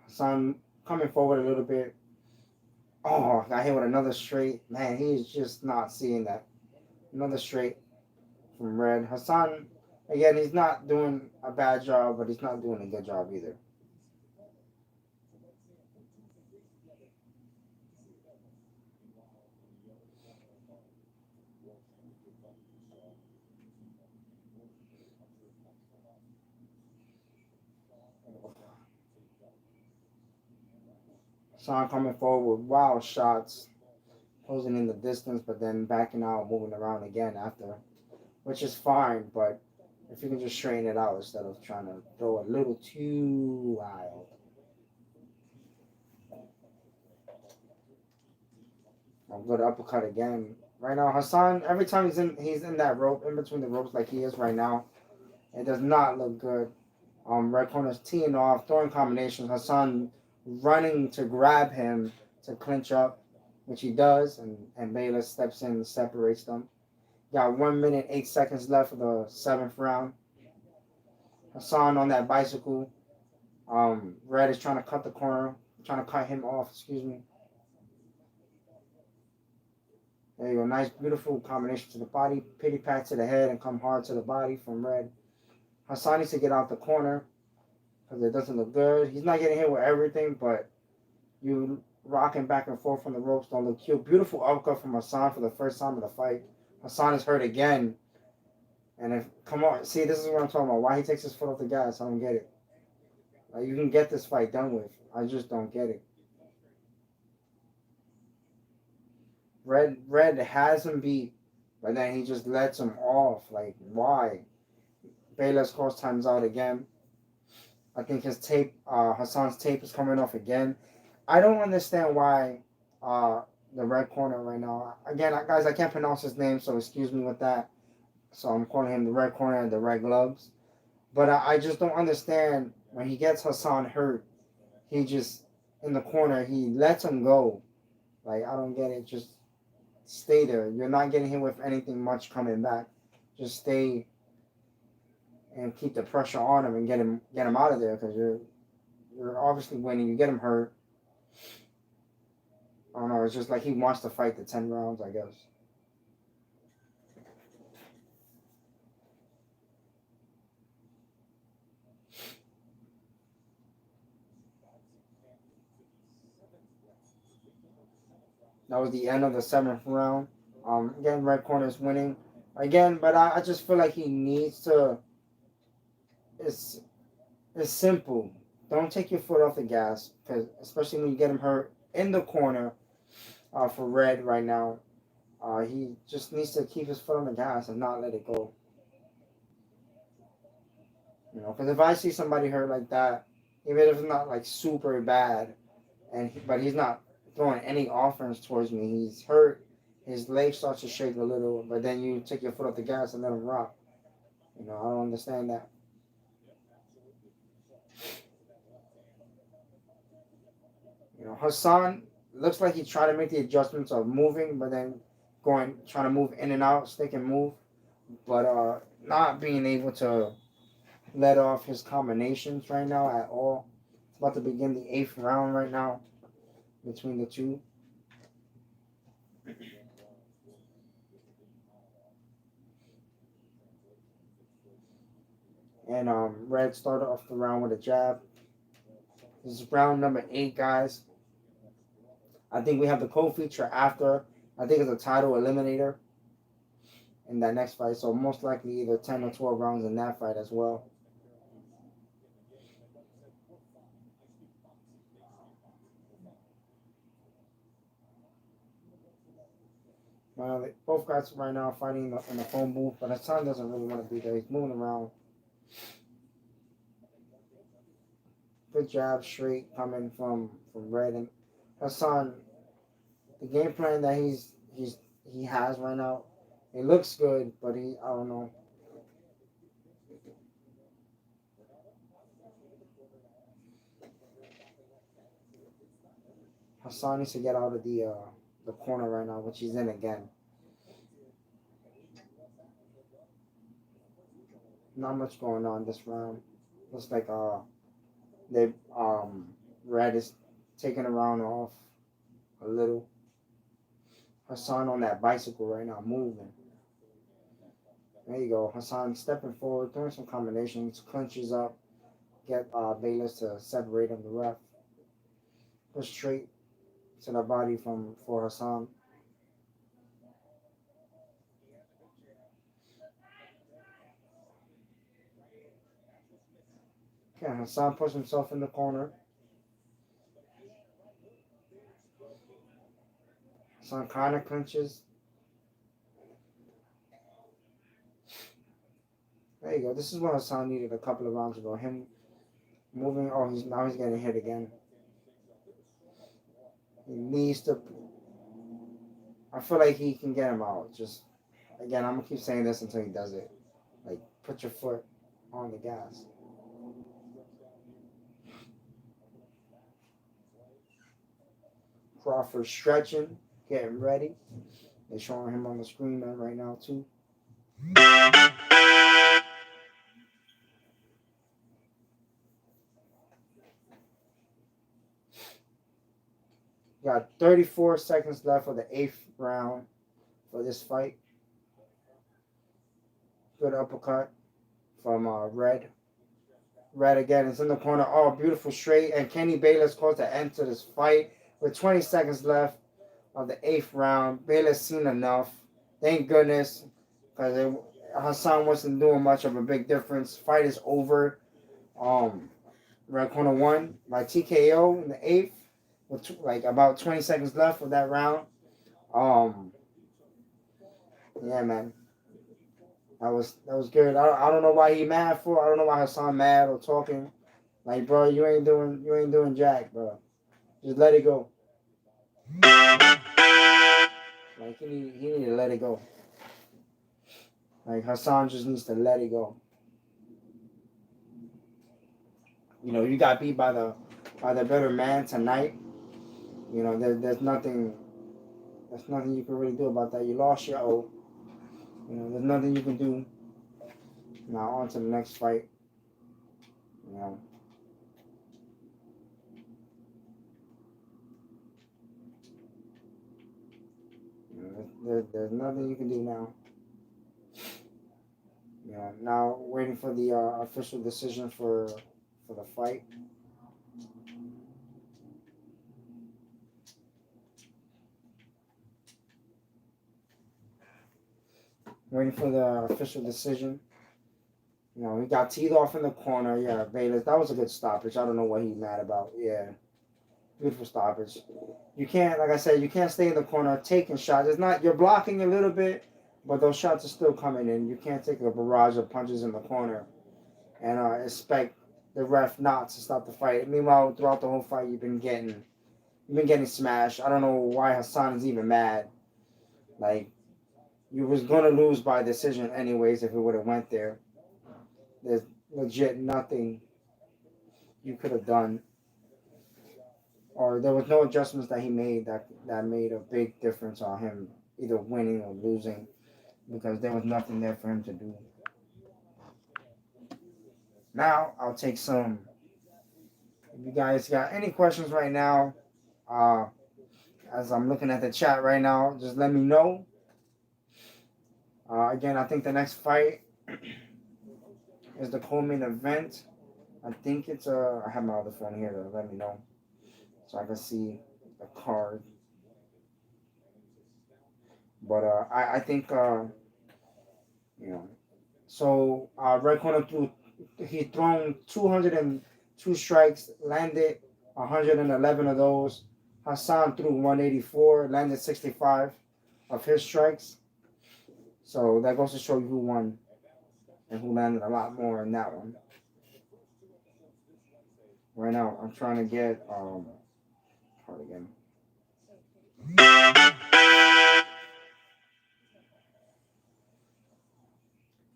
Hassan coming forward a little bit. Oh, got hit with another straight. Man, he is just not seeing that. Another straight from red. Hassan, again, he's not doing a bad job, but he's not doing a good job either. Shawn coming forward with wild shots, closing in the distance, but then backing out, moving around again after, which is fine, but if you can just straighten it out instead of trying to throw a little too wild. A good uppercut again. Right now, Hassan, every time he's in that rope, in between the ropes like he is right now, it does not look good. Red corner's teeing off, throwing combinations. Hassan running to grab him to clinch up, which he does, and Bayless steps in and separates them. Got 1 minute, 8 seconds left for the 7th round. Hassan on that bicycle. Red is trying to cut the corner, trying to cut him off, excuse me. There you go, nice, beautiful combination to the body, pity pat to the head, and come hard to the body from Red. Hassan needs to get out the corner because it doesn't look good. He's not getting hit with everything, but you rocking back and forth from the ropes don't look cute. Beautiful uppercut from Hassan for the first time of the fight. Hassan is hurt again. And come on, see, this is what I'm talking about. Why he takes his foot off the gas, I don't get it. Like, you can get this fight done with. I just don't get it. Red has him beat, but then he just lets him off. Like, why? Bayless calls times out again. I think his tape, Hassan's tape is coming off again. I don't understand why the red corner right now. Again, guys, I can't pronounce his name, so excuse me with that. So I'm calling him the red corner and the red gloves. But I just don't understand when he gets Hassan hurt. He just, in the corner, he lets him go. Like, I don't get it. Just stay there. You're not getting hit with anything much coming back. just stay and keep the pressure on him and get him out of there, because you're obviously winning. You get him hurt. I don't know. It's just like he wants to fight the 10 rounds, I guess. That was the end of the 7th round. Again, red corner is winning again, but I just feel like he needs to. It's it's simple. Don't take your foot off the gas, because especially when you get him hurt in the corner for red right now, he just needs to keep his foot on the gas and not let it go. You know, because if I see somebody hurt like that, even if it's not like super bad, but he's not throwing any offense towards me, he's hurt. His leg starts to shake a little, but then you take your foot off the gas and let him rock. You know, I don't understand that. You know, Hassan looks like he tried to make the adjustments of moving, but then trying to move in and out, stick and move, but not being able to let off his combinations right now at all. It's about to begin the 8th round right now between the two. And Red started off the round with a jab. This is round number 8, guys. I think we have the co-feature after. I think it's a title eliminator in that next fight. So most likely either 10 or 12 rounds in that fight as well. Both guys right now fighting in the phone booth, but Hassan doesn't really want to be there. He's moving around. Good jab, straight coming from Red, and Hassan. The game plan that he has right now, it looks good, but I don't know. Hassan needs to get out of the corner right now, which he's in again. Not much going on this round. Looks like they Red is taking a round off a little. Hassan on that bicycle right now, moving. There you go. Hassan stepping forward, doing some combinations, clinches up, get Bayless to separate him, the ref. Push straight to the body for Hassan. Okay, Hassan puts himself in the corner. Hassan kind of clinches. There you go. This is what Hassan needed a couple of rounds ago. Him moving. Oh, now he's getting hit again. He needs to. I feel like he can get him out. Just again, I'm gonna keep saying this until he does it. Like, put your foot on the gas. Crawford stretching, getting ready. They're showing him on the screen right now too. Got 34 seconds left for the 8th round for this fight. Good uppercut from Red. Red again is in the corner. Oh, beautiful straight. And Kenny Bayless calls the end to this fight with 20 seconds left of the 8th round. Bayless seen enough. Thank goodness, because Hassan wasn't doing much of a big difference. Fight is over. Red corner won by TKO in the 8th with like about 20 seconds left of that round. Yeah, man. That was good. I don't know why he mad for. I don't know why Hassan mad or talking. Like, bro, you ain't doing jack, bro. Just let it go. Like, he need to let it go. Like, Hassan just needs to let it go. You know, you got beat by the better man tonight. You know, there's nothing you can really do about that. You lost your O. You know, there's nothing you can do. Now on to the next fight. You know. There's nothing you can do now. You know, now waiting for the official decision for the fight. Waiting for the official decision. You know, he got teed off in the corner. Yeah, Bayless. That was a good stoppage. I don't know what he's mad about. Yeah, beautiful stoppage. You can't, like I said, you can't stay in the corner taking shots. It's not, you're blocking a little bit, but those shots are still coming in. You can't take a barrage of punches in the corner and expect the ref not to stop the fight. Meanwhile, throughout the whole fight, you've been getting smashed. I don't know why Hassan is even mad. Like, you was gonna lose by decision anyways if it would have went there. There's legit nothing you could have done, or there was no adjustments that he made that made a big difference on him either winning or losing, because there was nothing there for him to do. Now I'll take some. If you guys got any questions right now, uh, as I'm looking at the chat right now, just let me know. Again, I think the next fight is the co-main event. I think it's I have my other phone here to let me know, so I can see the card. But I think you know. So Red Corner he thrown 202 strikes, landed 111 of those. Hassan threw 184, landed 65 of his strikes. So that goes to show you who won and who landed a lot more in that one. Right now, I'm trying to get card again.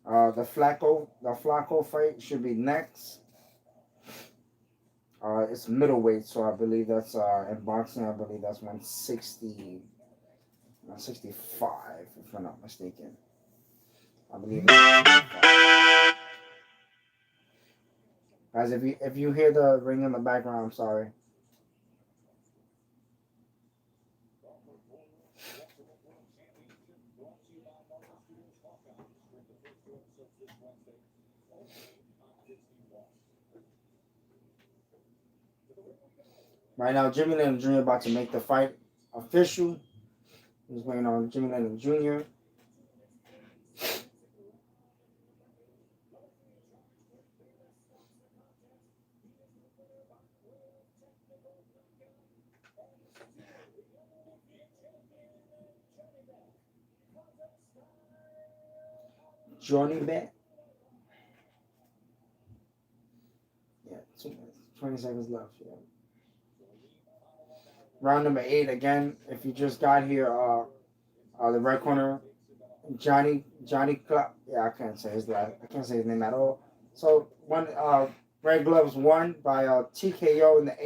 The Flacco fight should be next. It's middleweight, so I believe that's in boxing. I believe that's 160, 165, if I'm not mistaken. I believe it's 165. Guys, if you hear the ring in the background, I'm sorry. Right now, Jimmy Lennon Jr. about to make the fight official. He's waiting on Jimmy Lennon Jr. Johnny Bet. Yeah, 2 minutes, 20 seconds left. Yeah. Round number 8 again. If you just got here, the red corner, Johnny yeah, I can't say his name at all. So one Red Gloves won by TKO in the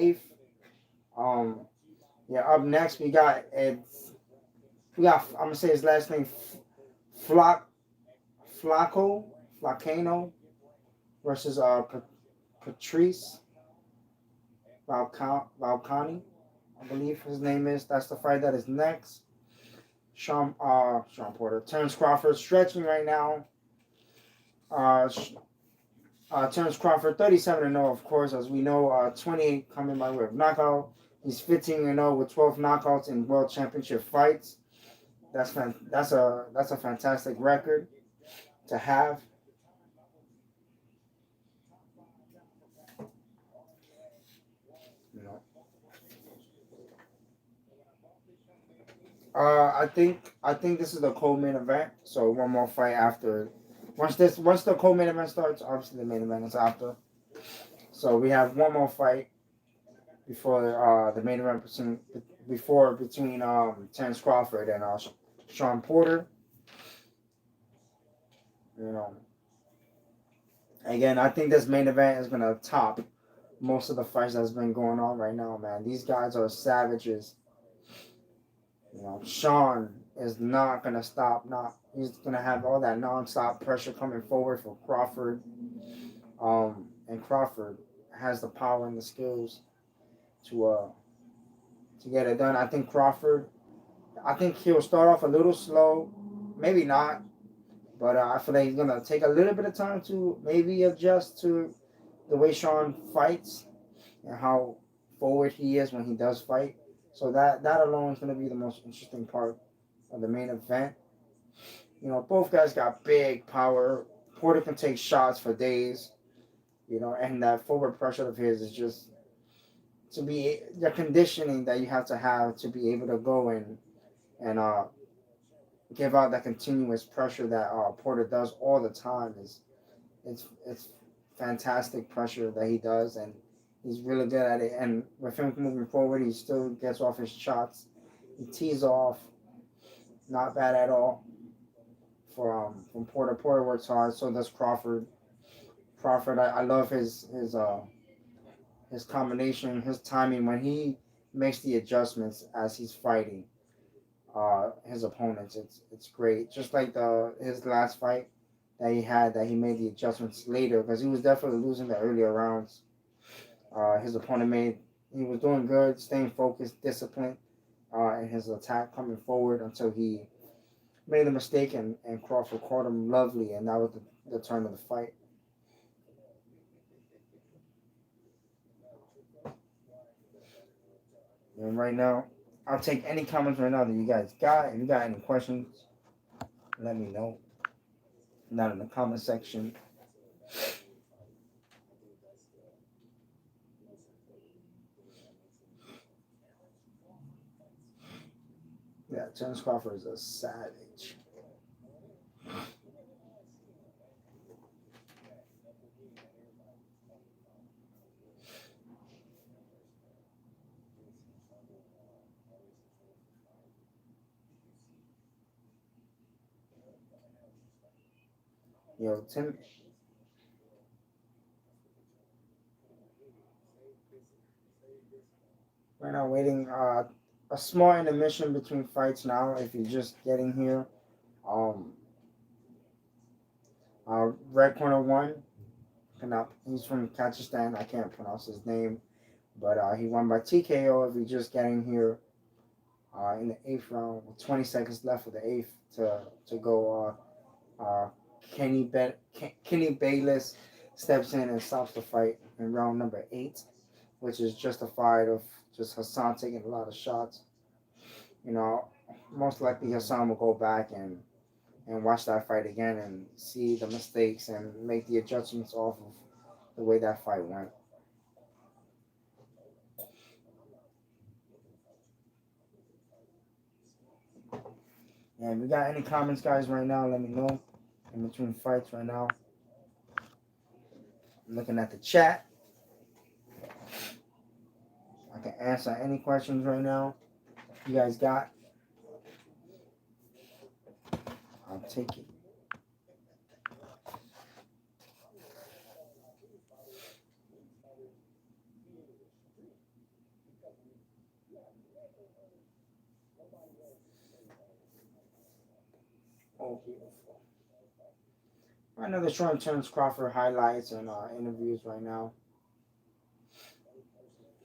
8th. Yeah, up next we got I'm gonna say his last name, Flacano versus Patrice Valcani, I believe his name is. That's the fight that is next. Shawn Porter. Terence Crawford stretching right now. Terence Crawford 37-0, of course, as we know. 28 coming by way of knockout. He's 15-0 with 12 knockouts in world championship fights. That's a fantastic record to have. You know. I think this is the co-main event. So one more fight after. Once the co-main event starts, obviously the main event is after. So we have one more fight before the main event between Terence Crawford and Shawn Porter. You know. Again, I think this main event is gonna top most of the fights that's been going on right now, man. These guys are savages. You know, Shawn is not gonna stop. He's gonna have all that non-stop pressure coming forward for Crawford. And Crawford has the power and the skills to get it done. I think Crawford. I think he'll start off a little slow, maybe not, but I feel like he's gonna take a little bit of time to maybe adjust to the way Shawn fights and how forward he is when he does fight. So that alone is gonna be the most interesting part of the main event. You know, both guys got big power. Porter can take shots for days. You know, and that forward pressure of his is just to be the conditioning that you have to be able to go and give out that continuous pressure that Porter does all the time. It's fantastic pressure that he does, and he's really good at it. And with him moving forward, he still gets off his shots. He tees off, not bad at all. From Porter. Porter works hard. So does Crawford. Crawford, I love his combination, his timing when he makes the adjustments as he's fighting his opponents. It's great. Just like his last fight that he had, that he made the adjustments later because he was definitely losing the earlier rounds. His opponent he was doing good, staying focused, disciplined in his attack coming forward until he made a mistake and Crawford caught him lovely, and that was the turn of the fight. And right now, I'll take any comments right now that you guys got. If you got any questions, let me know. Not in the comment section. Yeah, Terence Crawford is a savage. Yo, Tim. Right now, waiting a small intermission between fights now. If you're just getting here, um, Red Corner One. He's from Kazakhstan. I can't pronounce his name, but he won by TKO. If you're just getting here, in the eighth round, with 20 seconds left of the eighth to go. Kenny Bayless steps in and stops the fight in round number 8, which is justified of just Hassan taking a lot of shots. You know, most likely Hassan will go back and watch that fight again and see the mistakes and make the adjustments off of the way that fight went. And if you got any comments, guys, right now, let me know. In between fights right now. I'm looking at the chat. I can answer any questions right now you guys got. I'll take it. Oh, beautiful. Right now, they're showing Terence Crawford highlights and interviews right now.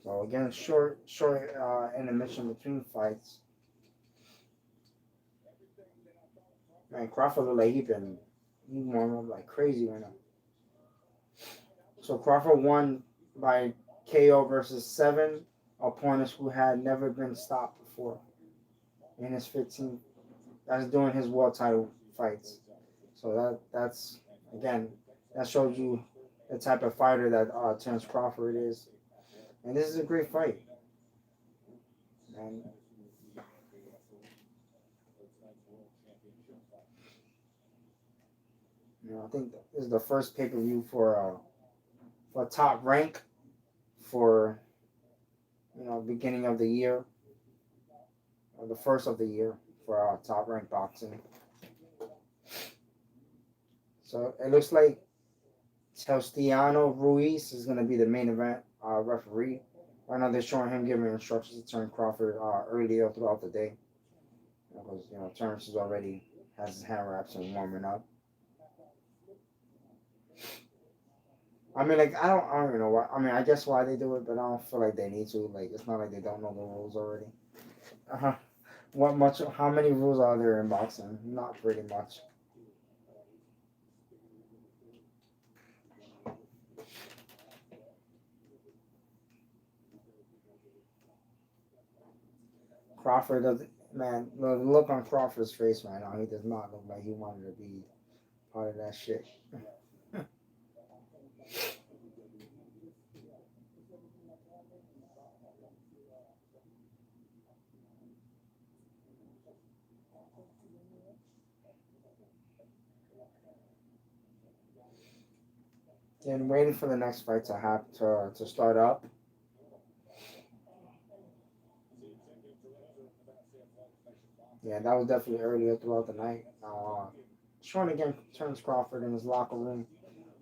So again, short intermission between fights. Man, Crawford look like he warming up like crazy right now. So Crawford won by KO versus 7 opponents who had never been stopped before in his 15. That's doing his world title fights. So that's again, that shows you the type of fighter that Terence Crawford is. And this is a great fight. And I think this is the first pay-per-view for Top Rank for beginning of the year, or the first of the year for Top Rank Boxing. So it looks like Celestiano Ruiz is going to be the main event referee. Right now they're showing him giving instructions to Terence Crawford earlier throughout the day because Terence is already has his hand wraps and warming up. I mean, like I don't even know why. I mean, I guess why they do it, but I don't feel like they need to. Like, it's not like they don't know the rules already. Uh-huh. What much? How many rules are there in boxing? Not pretty much. Crawford doesn't. Man, the look on Crawford's face right now, he does not look like he wanted to be part of that shit. And waiting for the next fight to have to start up. Yeah, that was definitely earlier throughout the night. Shawn again Terence Crawford in his locker room,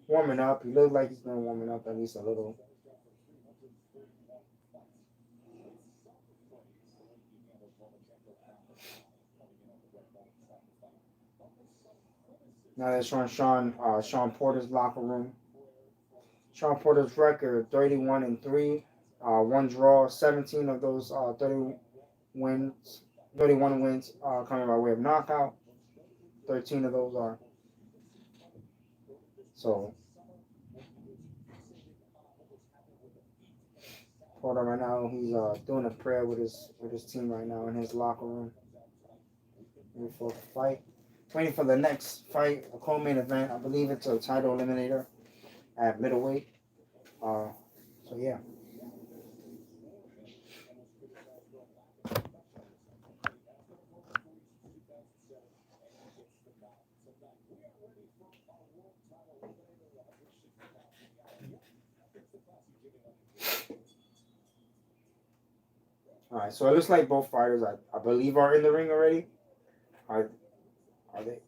warming up. He looked like he's been warming up at least a little. Now they're showing Shawn Porter's locker room. Shawn Porter's record 31-3, one draw, 17 of those wins, 31 wins coming by way of knockout. 13 of those are so. Porter right now he's doing a prayer with his team right now in his locker room before the fight. Waiting for the next fight, a co-main event. I believe it's a title eliminator at middleweight. Uh, so yeah. All right. So it looks like both fighters, I believe, are in the ring already. Are are they?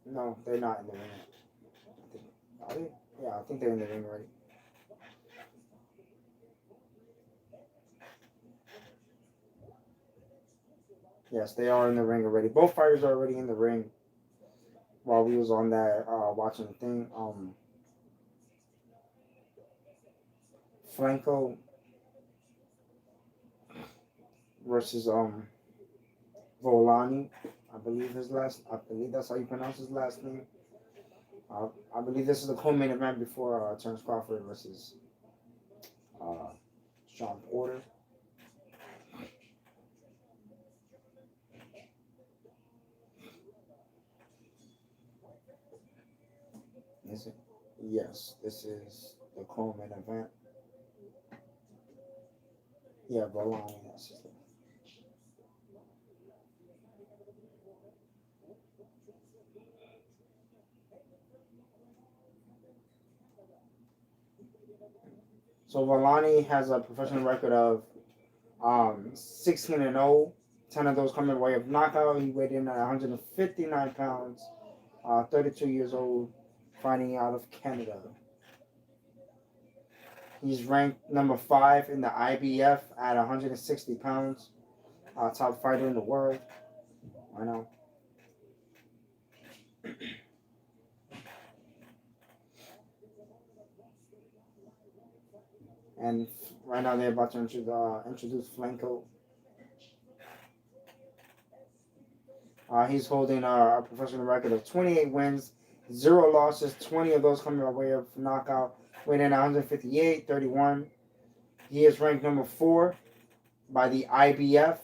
No, they're not in the ring. Are they? Yeah, I think they're in the ring already. Yes, they are in the ring already. Both fighters are already in the ring. While we was on that watching the thing, Franco versus Volani. I believe that's how you pronounce his last name. I believe this is the co-main event before Terence Crawford versus uh, Shawn Porter. Is it? Yes, this is the co-main event. Yeah, Volani. That's his name. So Volani has a professional record of 16-0. 10 of those coming by way of knockout. He weighed in at 159 pounds. 32 years old, fighting out of Canada. He's ranked number 5 in the IBF at 160 pounds. Top fighter in the world. I know. And right now they're about to introduce Flanko. He's holding a professional record of 28 wins, 0 losses, 20 of those coming by way of knockout. Weighing in 158, 31. He is ranked number 4 by the IBF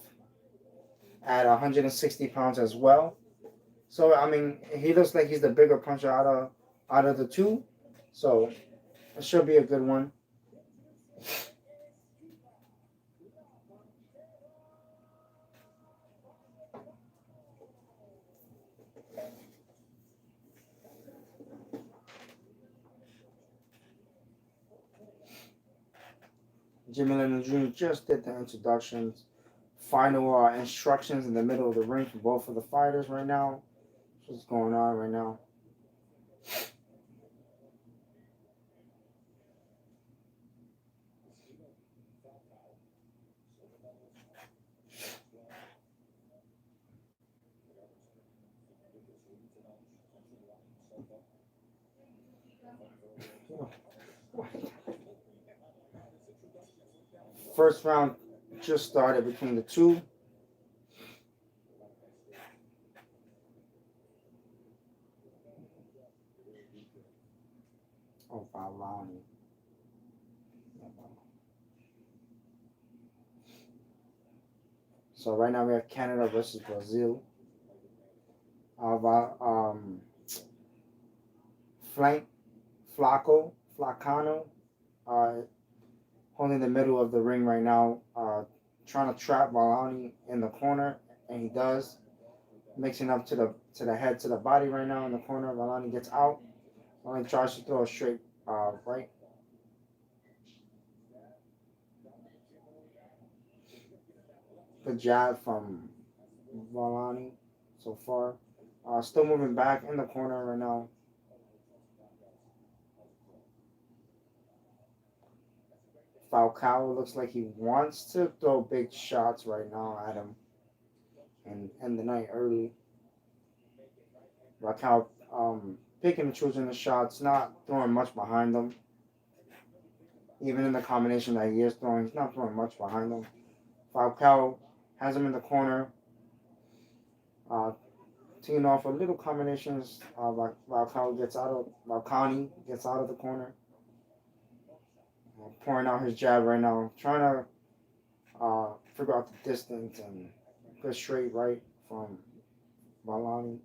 at 160 pounds as well. So I mean, he looks like he's the bigger puncher out of the two. So it should be a good one. Jimmy Lennon Jr. just did the introductions, final instructions in the middle of the ring for both of the fighters right now. What's going on right now? First round just started between the two. Oh, Valani. So right now we have Canada versus Brazil. Um, Flank Flacano, uh, holding the middle of the ring right now, trying to trap Valani in the corner, and he does, mixing up to the head to the body right now in the corner. Valani gets out. Valani tries to throw a straight right. Good jab from Valani so far. Still moving back in the corner right now. Falcao looks like he wants to throw big shots right now at him and end the night early. Falcao picking and choosing the shots, not throwing much behind them. Even in the combination that he is throwing, he's not throwing much behind them. Falcao has him in the corner, teeing off a little combinations. Falcao gets out of Valcani gets out of the corner, pouring out his jab right now, trying to figure out the distance and go straight right from Valani.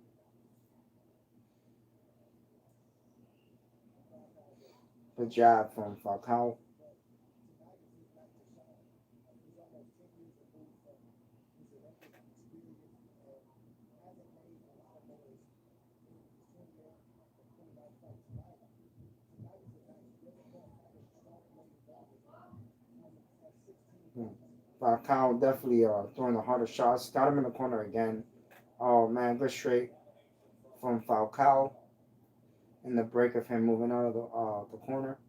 The jab from Falcao. Falcao definitely throwing the harder shots. Got him in the corner again. Oh man, good straight from Falcao. In the break of him moving out of the corner.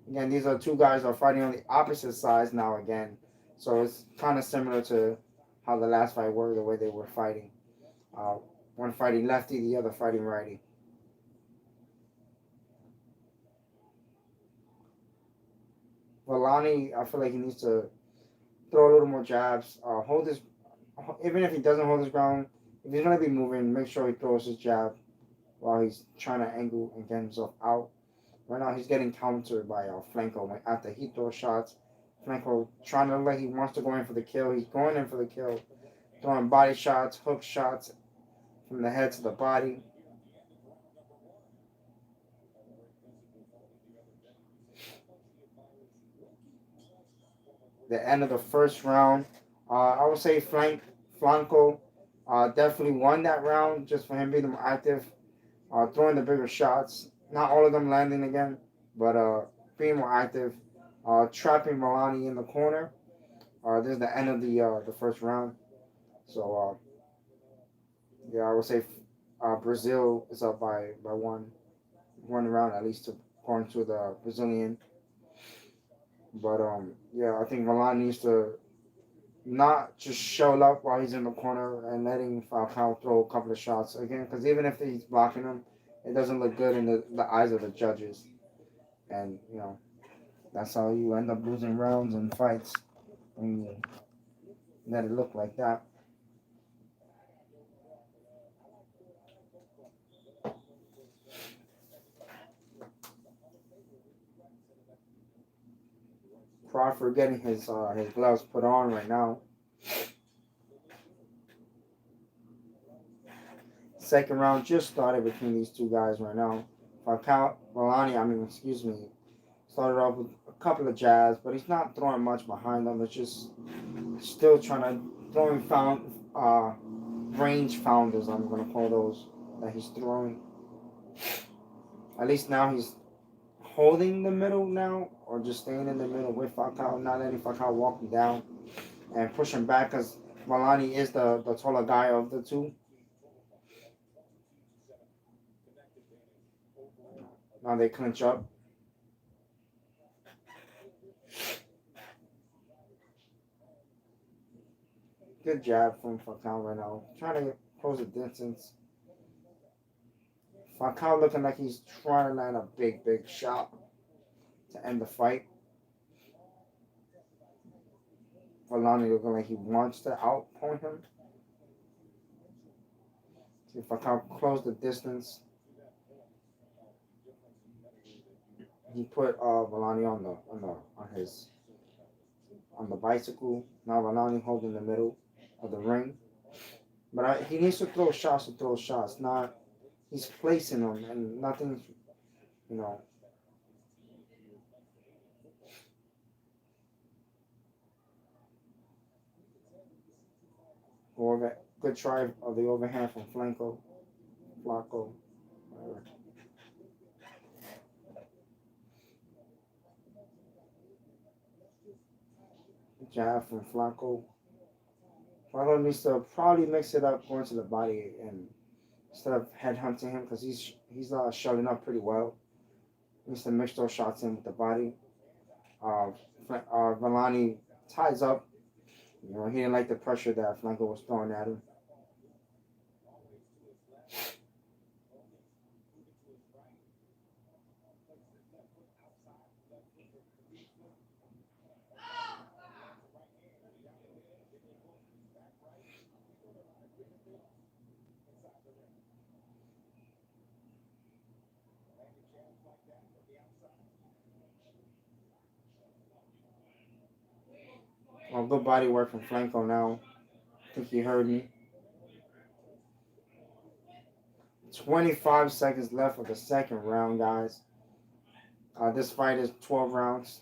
Again, these are two guys are fighting on the opposite sides now again. So it's kind of similar to how the last fight were, the way they were fighting. Uh, one fighting lefty, the other fighting righty. Valani, I feel like he needs to throw a little more jabs. Hold his, even if he doesn't hold his ground, if he's gonna be moving, make sure he throws his jab while he's trying to angle and get himself out. Right now, he's getting countered by Flanco after he throws shots. Flanco trying to look like he wants to go in for the kill. He's going in for the kill, throwing body shots, hook shots from the head to the body. The end of the first round, I would say Flanco definitely won that round just for him being more active, throwing the bigger shots. Not all of them landing again, but being more active, trapping Milani in the corner. This is the end of the first round. So yeah, I would say Brazil is up by one round at least according to the Brazilian. But yeah, I think Milan needs to not just show up while he's in the corner and letting Falcao throw a couple of shots again. Because even if he's blocking him, it doesn't look good in the eyes of the judges. And that's how you end up losing rounds and fights when you let it look like that. Crawford getting his gloves put on right now. Second round just started between these two guys right now. Excuse me, started off with a couple of jabs, but he's not throwing much behind them. It's just still trying to throwing range founders. I'm gonna call those that he's throwing. At least now he's holding the middle now, or just staying in the middle with Falcao, not letting Falcao walk him down and push him back because Malani is the taller guy of the two. Now they clinch up. Good jab from Falcao right now. Trying to close the distance. Falcao looking like he's trying to land a big shot to end the fight. Volani looking like he wants to outpoint him. See if Falcao close the distance. He put Volani on the bicycle. Now Volani holding the middle of the ring. But he needs to throw shots to throw shots. Not he's placing them and nothing's, you know. Good try of the overhand from Flacco. Whatever. Jab from Flacco. Flacco needs to probably mix it up, going to the body, and instead of headhunting him, because he's shutting up pretty well. He needs to mix those shots in with the body. Volani ties up. You know, he didn't like the pressure that Flacco was throwing at him. Good body work from Flacco now. I think he heard me. 25 seconds left of the second round, guys. This fight is 12 rounds.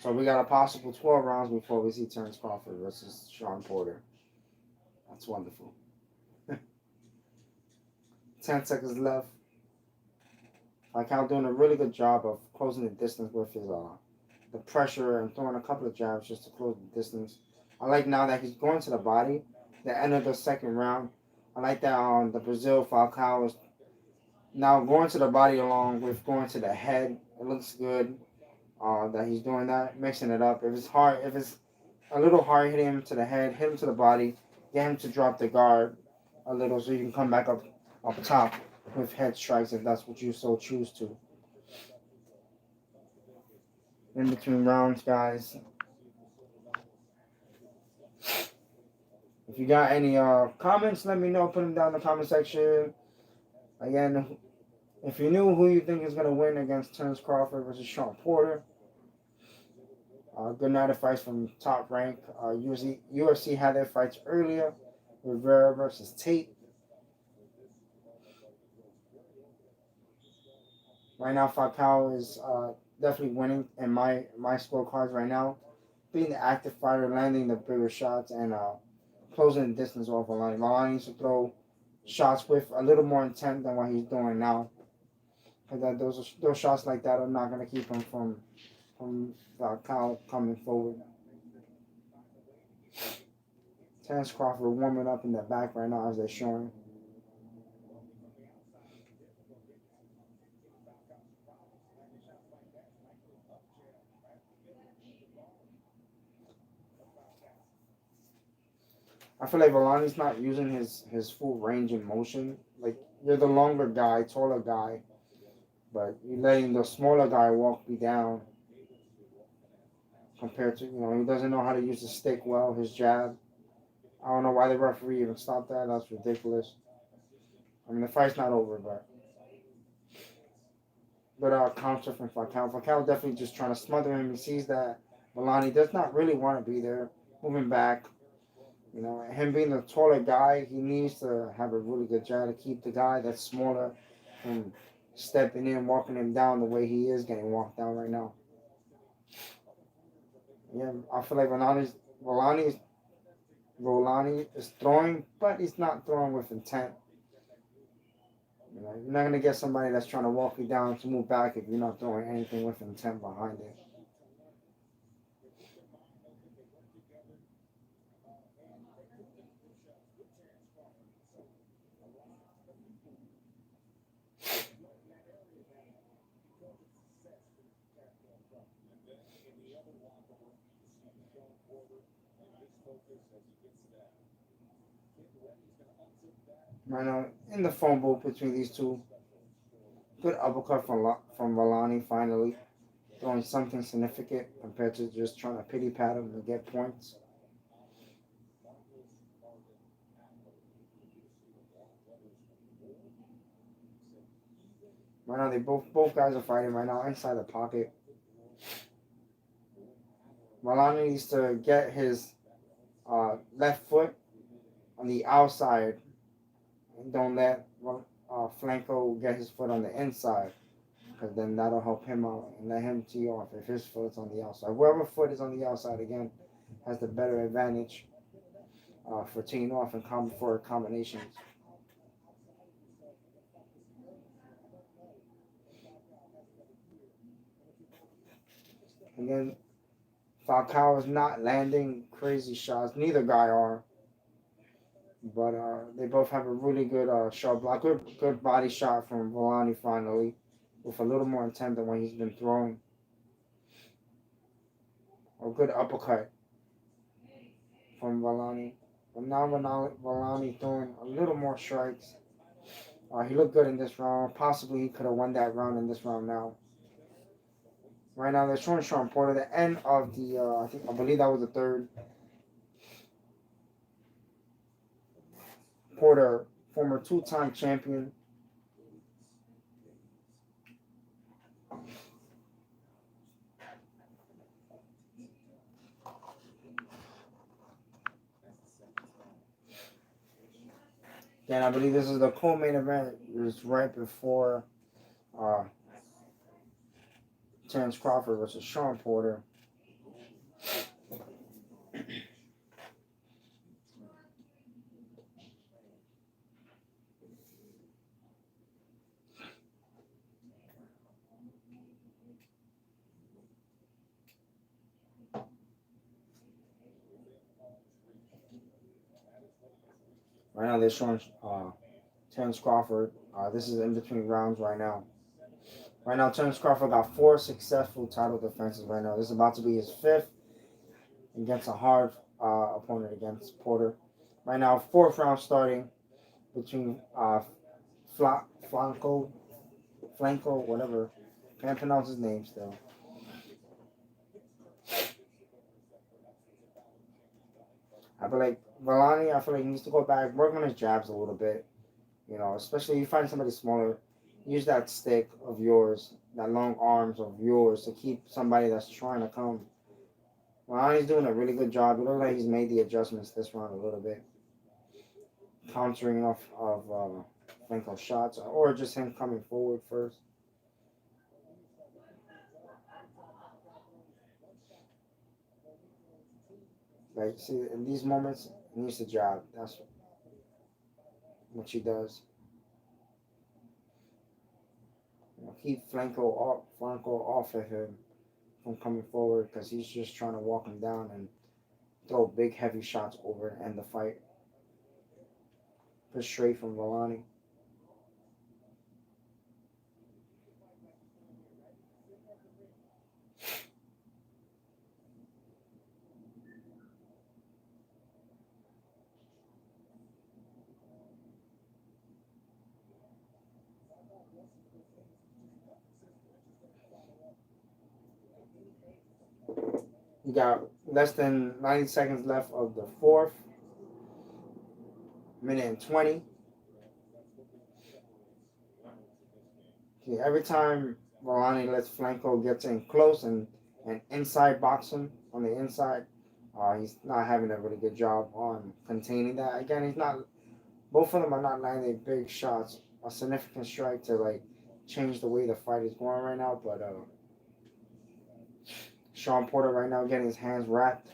So we got a possible 12 rounds before we see Terence Crawford versus Shawn Porter. That's wonderful. 10 seconds left. Falcao doing a really good job of closing the distance with his the pressure and throwing a couple of jabs just to close the distance. I like now that he's going to the body. The end of the second round. I like that the Brazil Falcao is now going to the body along with going to the head. It looks good that he's doing that, mixing it up. If it's a little hard, hit him to the head, hit him to the body, get him to drop the guard a little so you can come back up top with head strikes if that's what you so choose to. In between rounds, guys. If you got any comments, let me know. Put them down in the comment section. Again, if you knew who you think is going to win against Terence Crawford versus Shawn Porter, good night of fights from Top Rank. UFC had their fights earlier. Rivera versus Tate. Right now, Falcao is definitely winning in my scorecards right now. Being the active fighter, landing the bigger shots, and closing the distance off Volani. Volani needs to throw shots with a little more intent than what he's doing now. Because those shots like that are not going to keep him from Falcao coming forward. Terence Crawford warming up in the back right now as they're showing. I feel like Volani's not using his full range in motion. Like, you're the longer guy, taller guy, but you're letting the smaller guy walk you down compared to, he doesn't know how to use the stick well, his jab. I don't know why the referee even stopped that. That's ridiculous. I mean, the fight's not over, but counter from Falcao. Falcao definitely just trying to smother him. He sees that Volani does not really want to be there, moving back. Him being the taller guy, he needs to have a really good jab to keep the guy that's smaller from stepping in, walking him down the way he is getting walked down right now. Yeah, I feel like Volani is throwing, but he's not throwing with intent. You're not going to get somebody that's trying to walk you down to move back if you're not throwing anything with intent behind it. Right now, in the phone booth between these two. Good uppercut from Vellani finally. Doing something significant compared to just trying to pity pat him and get points. Right now, they both guys are fighting right now inside the pocket. Vellani needs to get his left foot on the outside and don't let Flanco get his foot on the inside, because then that'll help him out and let him tee off if his foot's on the outside. Whoever foot is on the outside again has the better advantage for teeing off and for combinations. Again, Falcao is not landing crazy shots. Neither guy are. But they both have a really good shot block. Good body shot from Vellani finally, with a little more intent than when he's been thrown. A good uppercut from Vellani. But now Vellani throwing a little more strikes. He looked good in this round. Possibly he could have won that round in this round now. Right now they're showing Shawn Porter the end of the I believe that was the third. Porter, former two-time champion. And I believe this is the co-main event. It was right before uh, Terence Crawford versus Shawn Porter. Right now they're showing Terence Crawford. This is in between rounds right now. Right now Terence Crawford got 4 successful title defenses right now. This is about to be his 5th against a hard opponent against Porter. Right now, 4th round starting between Flanco, whatever. Can't pronounce his name still. I feel like Vellani, he needs to go back, work on his jabs a little bit. You know, especially if you find somebody smaller, use that stick of yours, that long arms of yours to keep somebody that's trying to come. Vellani's doing a really good job. It looks like he's made the adjustments this round a little bit. Countering off of Flanco's shots, or just him coming forward first. Like, see, in these moments, he needs to jab. That's what she does. You know, keep Flanco off of him from coming forward, because he's just trying to walk him down and throw big, heavy shots over and end the fight. Just straight from Vellani. You got less than 90 seconds left of the 4th. Minute and 20. Okay, every time Vellani lets Flanco get in close and inside box him on the inside, he's not having a really good job on containing that. Again, both of them are not landing big shots, a significant strike to like change the way the fight is going right now. But Shawn Porter right now getting his hands wrapped.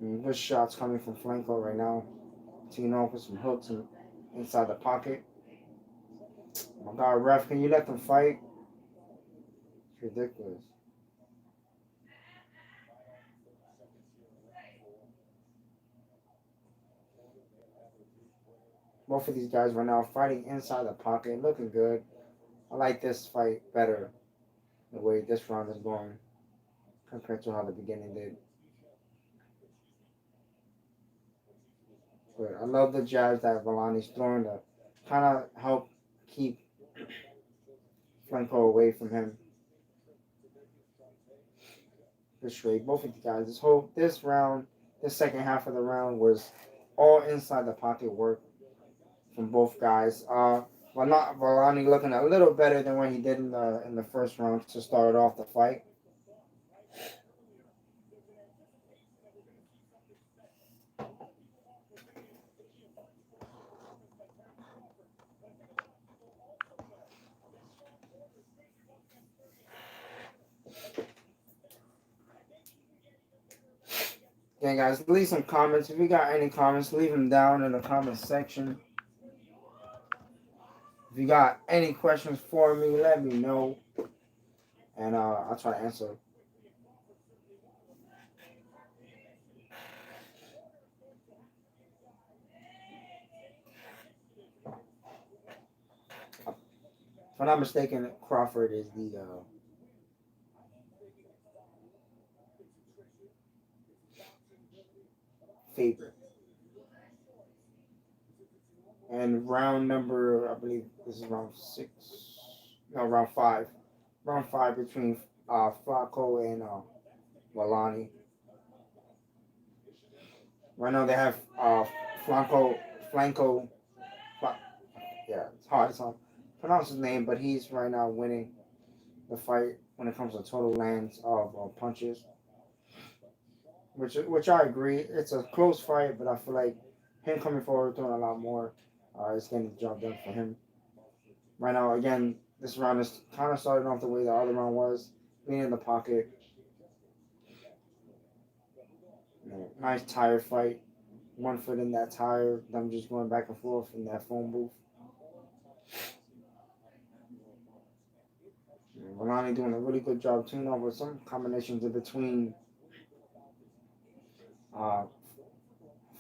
And good shots coming from Flanco right now. Tino with some hooks inside the pocket. Oh my God, ref, can you let them fight? It's ridiculous. Both of these guys right now fighting inside the pocket, looking good. I like this fight better, the way this round is going, compared to how the beginning did. But I love the jabs that Volani's throwing to kind of help keep Franco away from him. Straight. Both of the guys. This round, the second half of the round was all inside the pocket work from both guys. Well, not Volani looking a little better than what he did in the first round to start off the fight. Okay, guys, leave some comments. If you got any comments, leave them down in the comment section. If you got any questions for me, let me know, and I'll try to answer. If I'm not mistaken, Crawford is the favorite. And round number, I believe this is round 6. No, round 5. Round 5 between Flacco and Volani. Right now they have Flanco. Yeah, it's hard to pronounce his name, but he's right now winning the fight when it comes to total lands of punches. Which I agree. It's a close fight, but I feel like him coming forward doing a lot more is getting the job done for him. Right now, again, this round is kind of starting off the way the other round was, being in the pocket. Nice tire fight. One foot in that tire, them just going back and forth in that phone booth. Volani doing a really good job tuning up with some combinations in between uh,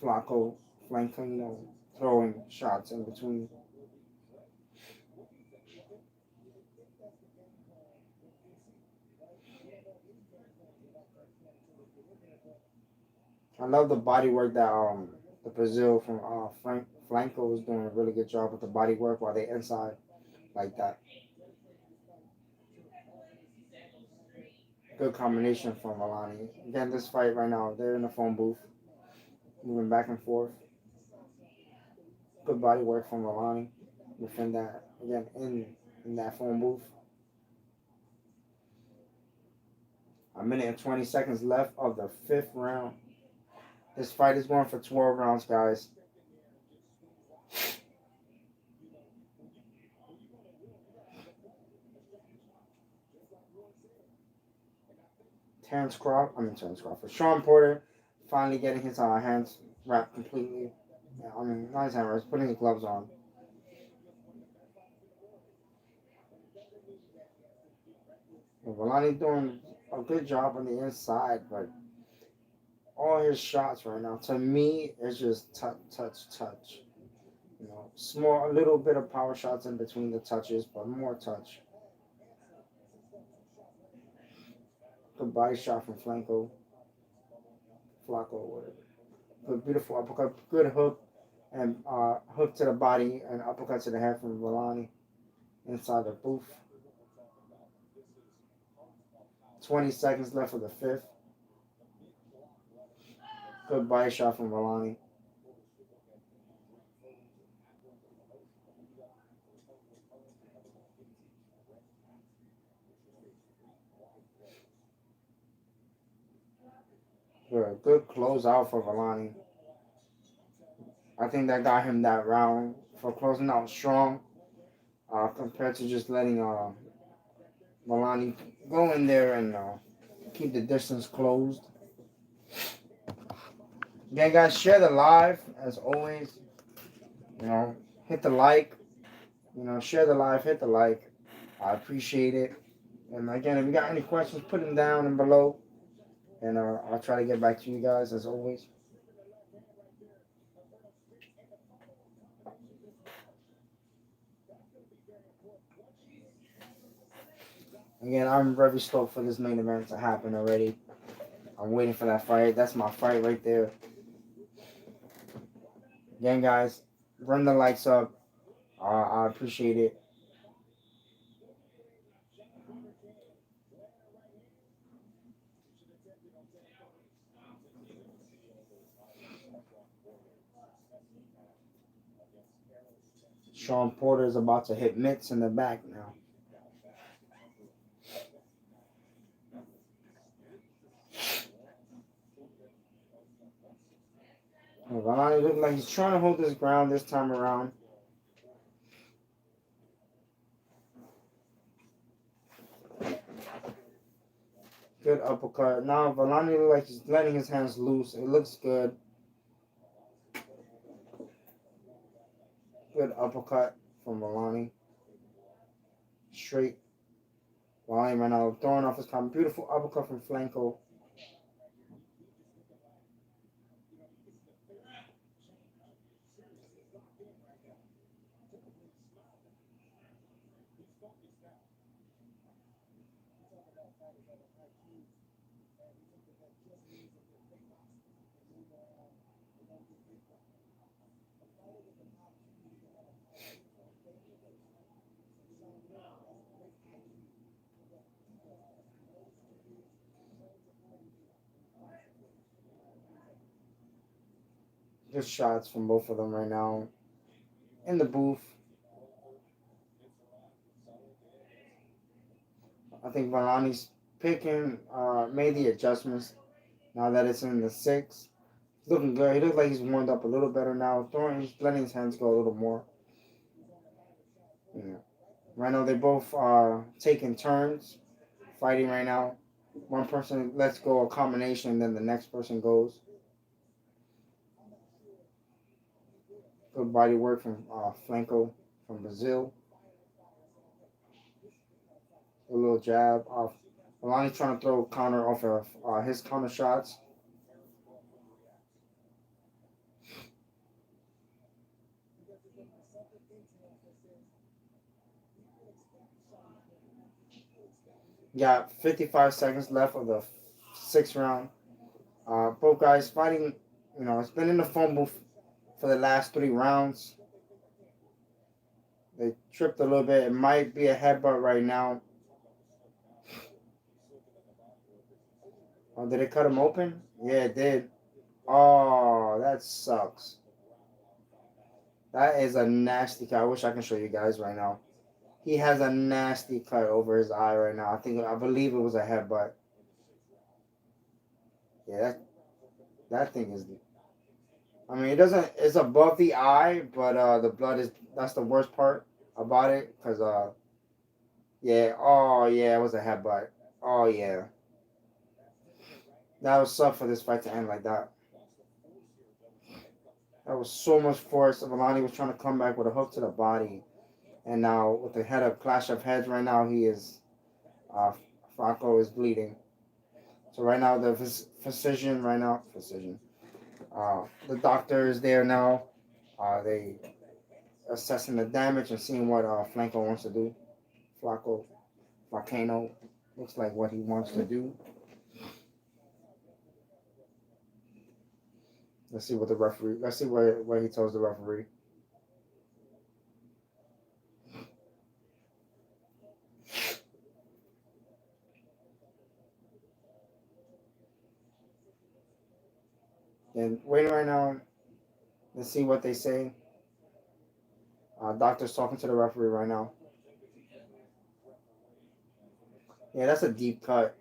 Flacco flanking, throwing shots in between. I love the body work that the Brazil from Flanco was doing a really good job with the body work while they inside like that. Good combination from Volani. Again, this fight right now, they're in the phone booth, moving back and forth. Good body work from Volani within that, again, in that phone booth. A minute and 20 seconds left of the 5th round. This fight is going for 12 rounds, guys. Terence Crawford. Shawn Porter finally getting his hands wrapped completely. Yeah, not his hands wrapped, putting his gloves on. Volani doing a good job on the inside, but all his shots right now, to me, it's just touch. Small, a little bit of power shots in between the touches, but more touch. Good body shot from Flacco, whatever. Good, beautiful uppercut, good hook, and hook to the body and uppercut to the head from Volani inside the booth. 20 seconds left of the 5th. Good body shot from Volani. Good close out for Volani. I think that got him that round for closing out strong compared to just letting Volani go in there and keep the distance closed. Again, guys, share the live as always. Hit the like. Share the live, hit the like. I appreciate it. And again, if you got any questions, put them down and below. And I'll try to get back to you guys as always. Again, I'm very stoked for this main event to happen already. I'm waiting for that fight. That's my fight right there. Again, guys, run the likes up. I appreciate it. Shawn Porter is about to hit mitts in the back now. Vellani looks like he's trying to hold his ground this time around. Good uppercut. Now Vellani looks like he's letting his hands loose. It looks good. Good uppercut from Vellani. Straight. Vellani right now throwing off his comment. Beautiful uppercut from Flanco. Good shots from both of them right now. In the booth. I think Vellani's picking, made the adjustments now that it's in the 6. He's looking good. He looks like he's warmed up a little better now. He's letting his hands go a little more. Yeah. Right now, they both are taking turns fighting right now. One person lets go a combination, and then the next person goes. Good body work from Flanco from Brazil. A little jab off. Vellani's trying to throw a counter off of his counter shots. Got 55 seconds left of the 6th round. Both guys fighting, it's been in the phone booth for the last 3 rounds. They tripped a little bit. It might be a headbutt right now. Oh, did it cut him open? Yeah, it did. Oh, that sucks. That is a nasty cut. I wish I can show you guys right now. He has a nasty cut over his eye right now. I believe it was a headbutt. Yeah, that thing is. I mean, it's above the eye, but the blood that's the worst part about it, because yeah, oh yeah, it was a headbutt. Oh yeah, that was tough for this fight to end like that. That was so much force. Vellani was trying to come back with a hook to the body, and now with the clash of heads right now, he is, Franco is bleeding. So right now the physician, the doctor is there now. They assessing the damage and seeing what Flanco wants to do. Flacano looks like what he wants to do. Let's see what the referee. Let's see what he tells the referee. And waiting right now. Let's see what they say. Doctor's talking to the referee right now. Yeah, that's a deep cut.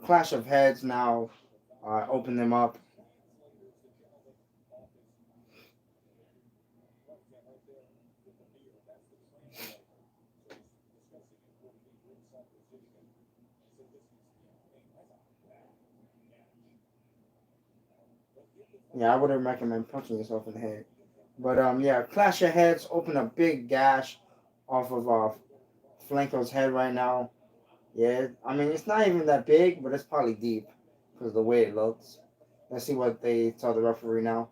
Clash of heads now. Open them up. Yeah, I wouldn't recommend punching yourself in the head. But yeah, clash of heads, open a big gash off of Flanco's head right now. Yeah, I mean it's not even that big, but it's probably deep because of the way it looks. Let's see what they tell the referee now.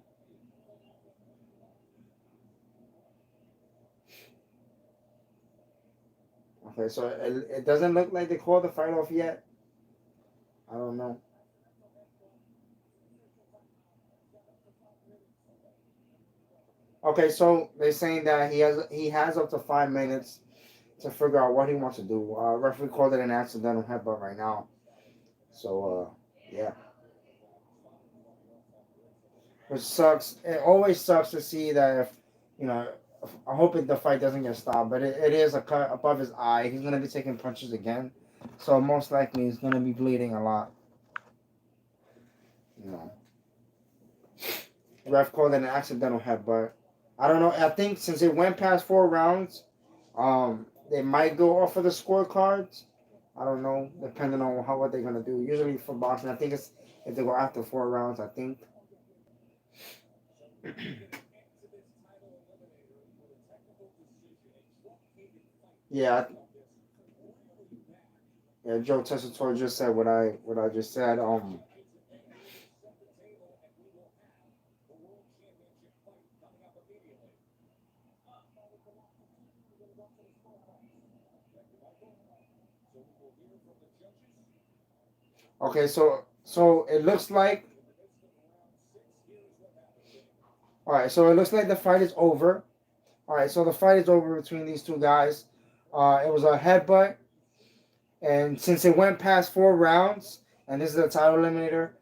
Okay, so it doesn't look like they called the fight off yet. I don't know. Okay, so they're saying that he has up to 5 minutes to figure out what he wants to do. Referee called it an accidental headbutt right now. So yeah, which sucks. It always sucks to see that if you know. I hope the fight doesn't get stopped, but it is a cut above his eye. He's gonna be taking punches again, so most likely he's gonna be bleeding a lot. You know, ref called it an accidental headbutt. I don't know. I think since it went past 4 rounds, they might go off of the scorecards. I don't know, depending on what they're gonna do. Usually for boxing, I think it's if they go after 4 rounds. I think. Yeah, yeah. Joe Tessitore just said what I just said. Okay, so it looks like all right. So it looks like the fight is over. All right, so the fight is over between these two guys. It was a headbutt. And since it went past 4 rounds, and this is the title eliminator,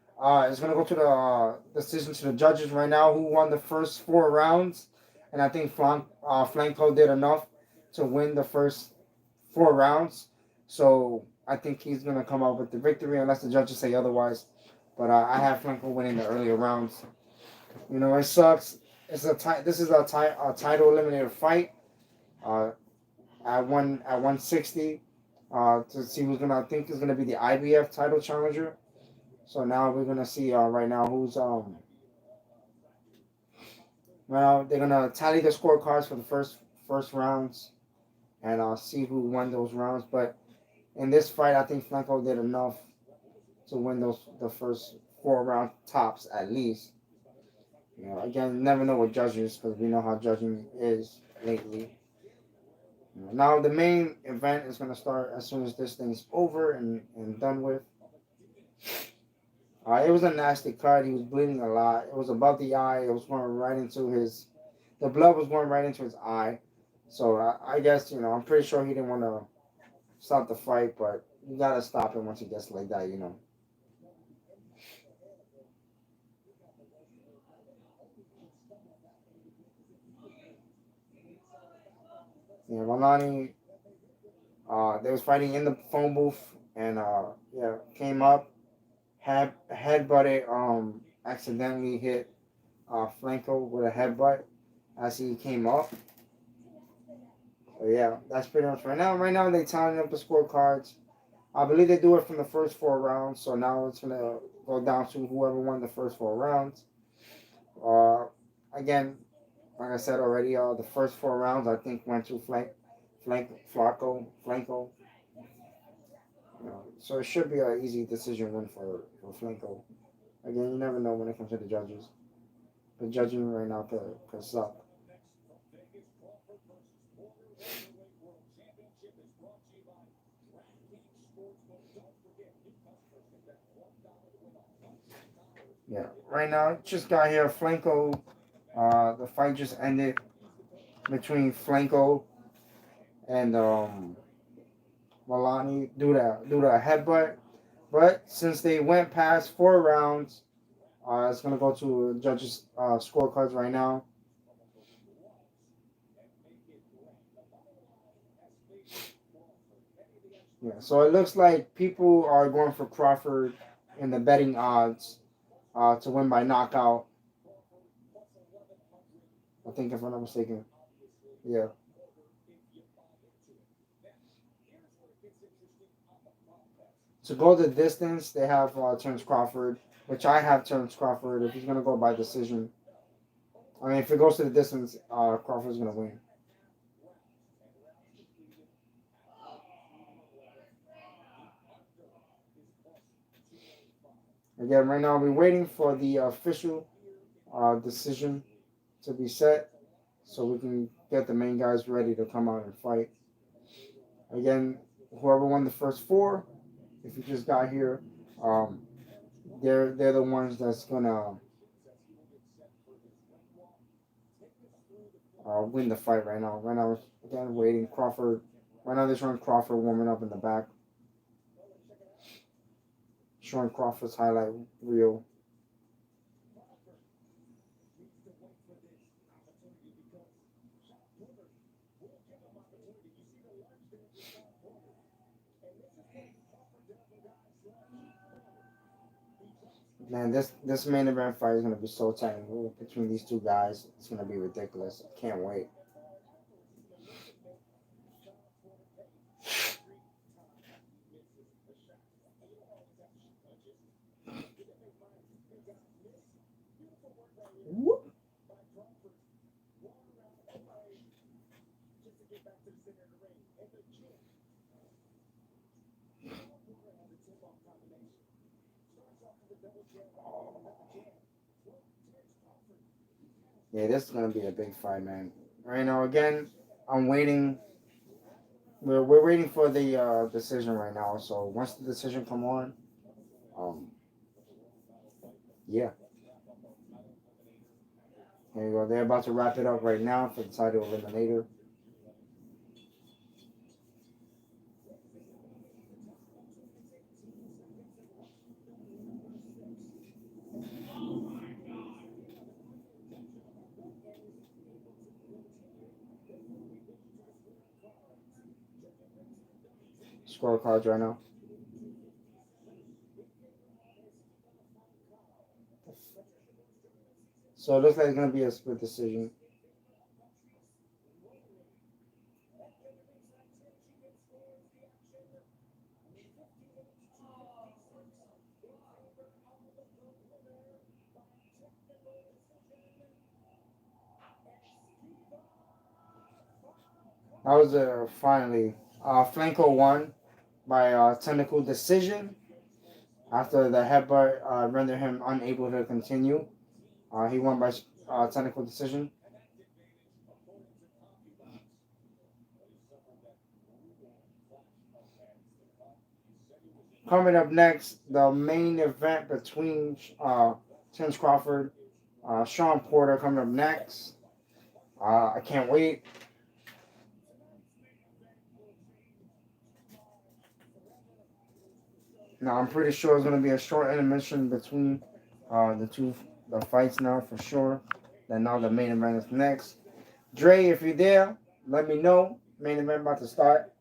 it's gonna go to the decision to the judges right now. Who won the first 4 rounds? And I think Flanco did enough to win the first 4 rounds. So I think he's gonna come out with the victory unless the judges say otherwise. But I have Flanco winning the earlier rounds. You know, it sucks. This is a title eliminator fight. Uh, at 160. To see who's gonna I think is gonna be the IBF title challenger. So now we're gonna see right now who's well they're gonna tally the scorecards for the first rounds and see who won those rounds. But in this fight, I think Flanco did enough to win the first 4 round tops at least. You know, again, never know with judges because we know how judging is lately. Now the main event is gonna start as soon as this thing's over and done with. It was a nasty cut. He was bleeding a lot. It was above the eye. It was going right into his. The blood was going right into his eye. So I guess I'm pretty sure he didn't want to stop the fight, but you gotta stop him once he gets like that. Yeah, Rolani. They was fighting in the phone booth, and yeah, came up, had headbutted, accidentally hit Flanco with a headbutt as he came up. So yeah, that's pretty much right now. Right now they tallying up the scorecards. I believe they do it from the first 4 rounds. So now it's gonna go down to whoever won the first 4 rounds. Uh, again, like I said already, the first 4 rounds I think went to Flanco. So it should be an easy decision win for Flanco. Again, you never know when it comes to the judges. But judging right now could suck. Yeah, right now just got here Flanco. The fight just ended between Flanco and Milani due to a headbutt. But since they went past 4 rounds, it's gonna go to judges' scorecards right now. Yeah, so it looks like people are going for Crawford in the betting odds to win by knockout. I think if I'm not mistaken. Yeah. To go the distance, they have Terence Crawford, which I have Terence Crawford. If he's gonna go by decision, I mean, if it goes to the distance, Crawford's gonna win. Again, right now we're waiting for the official decision to be set, so we can get the main guys ready to come out and fight. Again, whoever won the first four, if you just got here, um, they're the ones that's gonna win the fight right now. Right now, again, waiting Crawford. Right now, they're showing Crawford warming up in the back, showing Crawford's highlight reel. Man, this main event fight is gonna be so technical between these two guys. It's gonna be ridiculous. Can't wait. Whoop. Yeah, this is gonna be a big fight, man. Right now, again, I'm waiting. We're waiting for the decision right now. So once the decision come on, um, yeah, here you go. They're about to wrap it up right now for the title eliminator. Scorecards right now. So it looks like it's gonna be a split decision. That was finally Flanco won by technical decision after the headbutt rendered him unable to continue. He won by technical decision. Coming up next, the main event between Terence Crawford, Shawn Porter coming up next. I can't wait. Now I'm pretty sure it's going to be a short intermission between the fights now for sure. Then now the main event is next. Dre, if you're there, let me know. Main event about to start.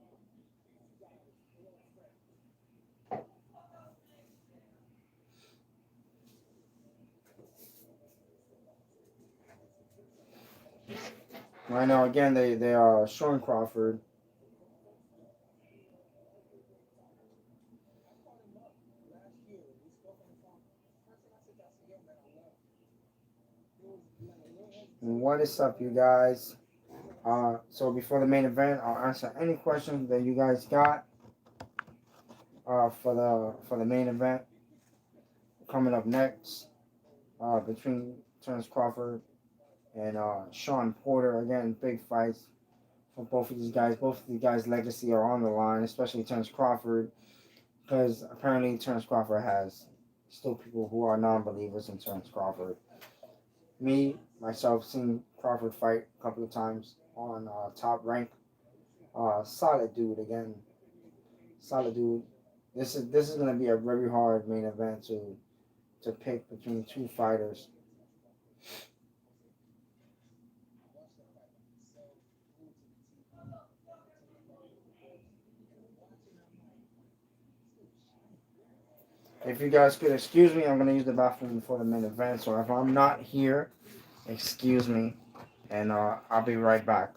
Right now, again, they are Shawn Crawford. What is up, you guys? So before the main event, I'll answer any questions that you guys got for the main event coming up next between Terence Crawford and Shawn Porter. Again, big fights for both of these guys. Both of these guys' legacy are on the line, especially Terence Crawford, because apparently Terence Crawford has still people who are non-believers in Terence Crawford. Me, myself, seen Crawford fight a couple of times on Top Rank. Solid dude again. Solid dude. This is gonna be a very hard main event to pick between two fighters. If you guys could excuse me, I'm gonna use the bathroom before the main event. So if I'm not here, excuse me, and I'll be right back.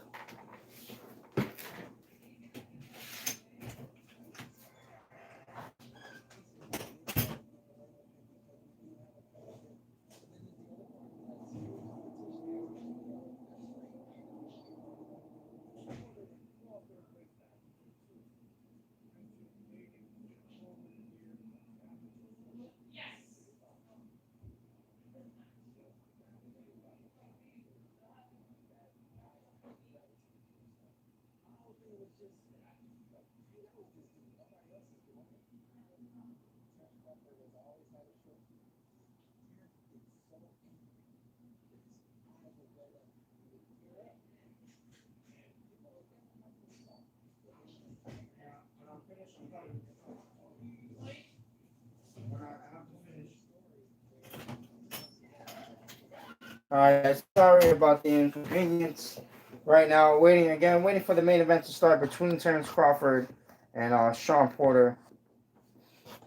Alright, sorry about the inconvenience. Right now, waiting for the main event to start between Terence Crawford and Shawn Porter.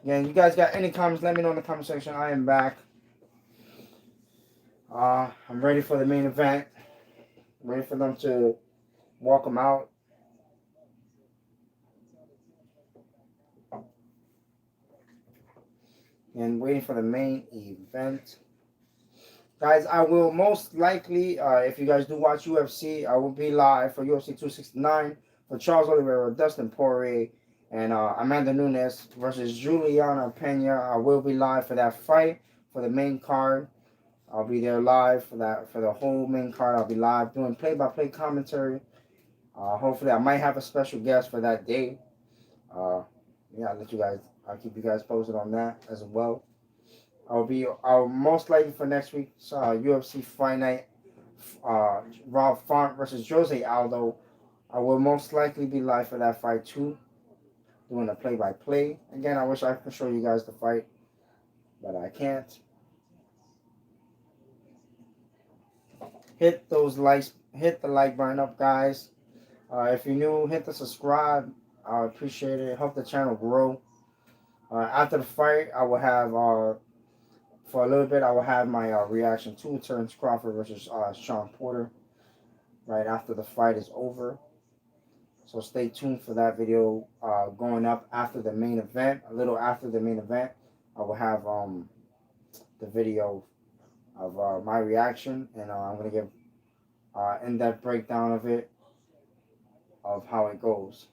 Again, you guys got any comments? Let me know in the comment section. I am back. I'm ready for the main event. I'm ready for them to walk them out. And waiting for the main event. Guys, I will most likely, if you guys do watch UFC, I will be live for UFC 269 for Charles Oliveira, Dustin Poirier, and Amanda Nunes versus Juliana Pena. I will be live for that fight for the main card. I'll be there live for the whole main card. I'll be live doing play-by-play commentary. Hopefully, I might have a special guest for that day. Yeah, I'll keep you guys posted on that as well. I'll most likely for next week's UFC Fight Night, Rob Font versus Jose Aldo. I will most likely be live for that fight too, doing a play-by-play. Again, I wish I could show you guys the fight, but I can't. Hit those likes, hit the like button up, guys. If you're new, hit the subscribe. I appreciate it. Help the channel grow. After the fight, I will have for a little bit, I will have my reaction to Terence Crawford versus Shawn Porter right after the fight is over. So stay tuned for that video going up after the main event. A little after the main event, I will have the video of my reaction, and I'm going to give in-depth breakdown of it, of how it goes.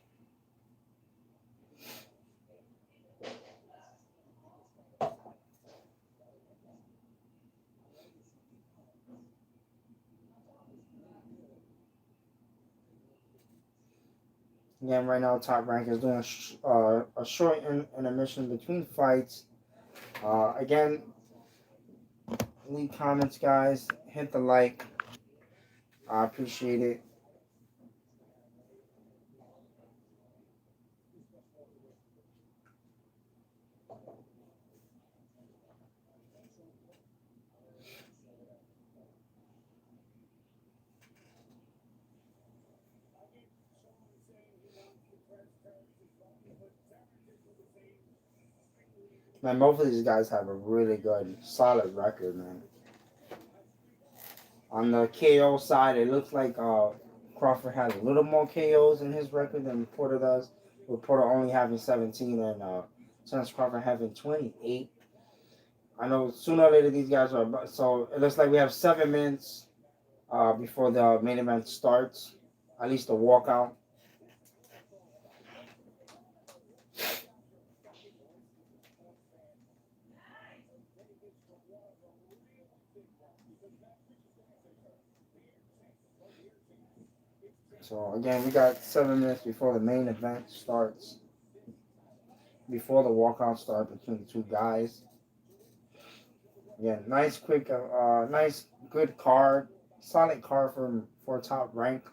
Again, right now, Top Rank is doing a short intermission between fights. Again, leave comments, guys. Hit the like. I appreciate it. Man, both of these guys have a really good, solid record, man. On the KO side, it looks like Crawford has a little more KOs in his record than Porter does, with Porter only having 17 and Terence Crawford having 28. I know sooner or later these guys are, so it looks like we have 7 minutes before the main event starts, at least the walkout. So again, we got 7 minutes before the main event starts, before the walkout starts between the two guys. Again, nice, quick, nice, good card, solid card for Top Rank.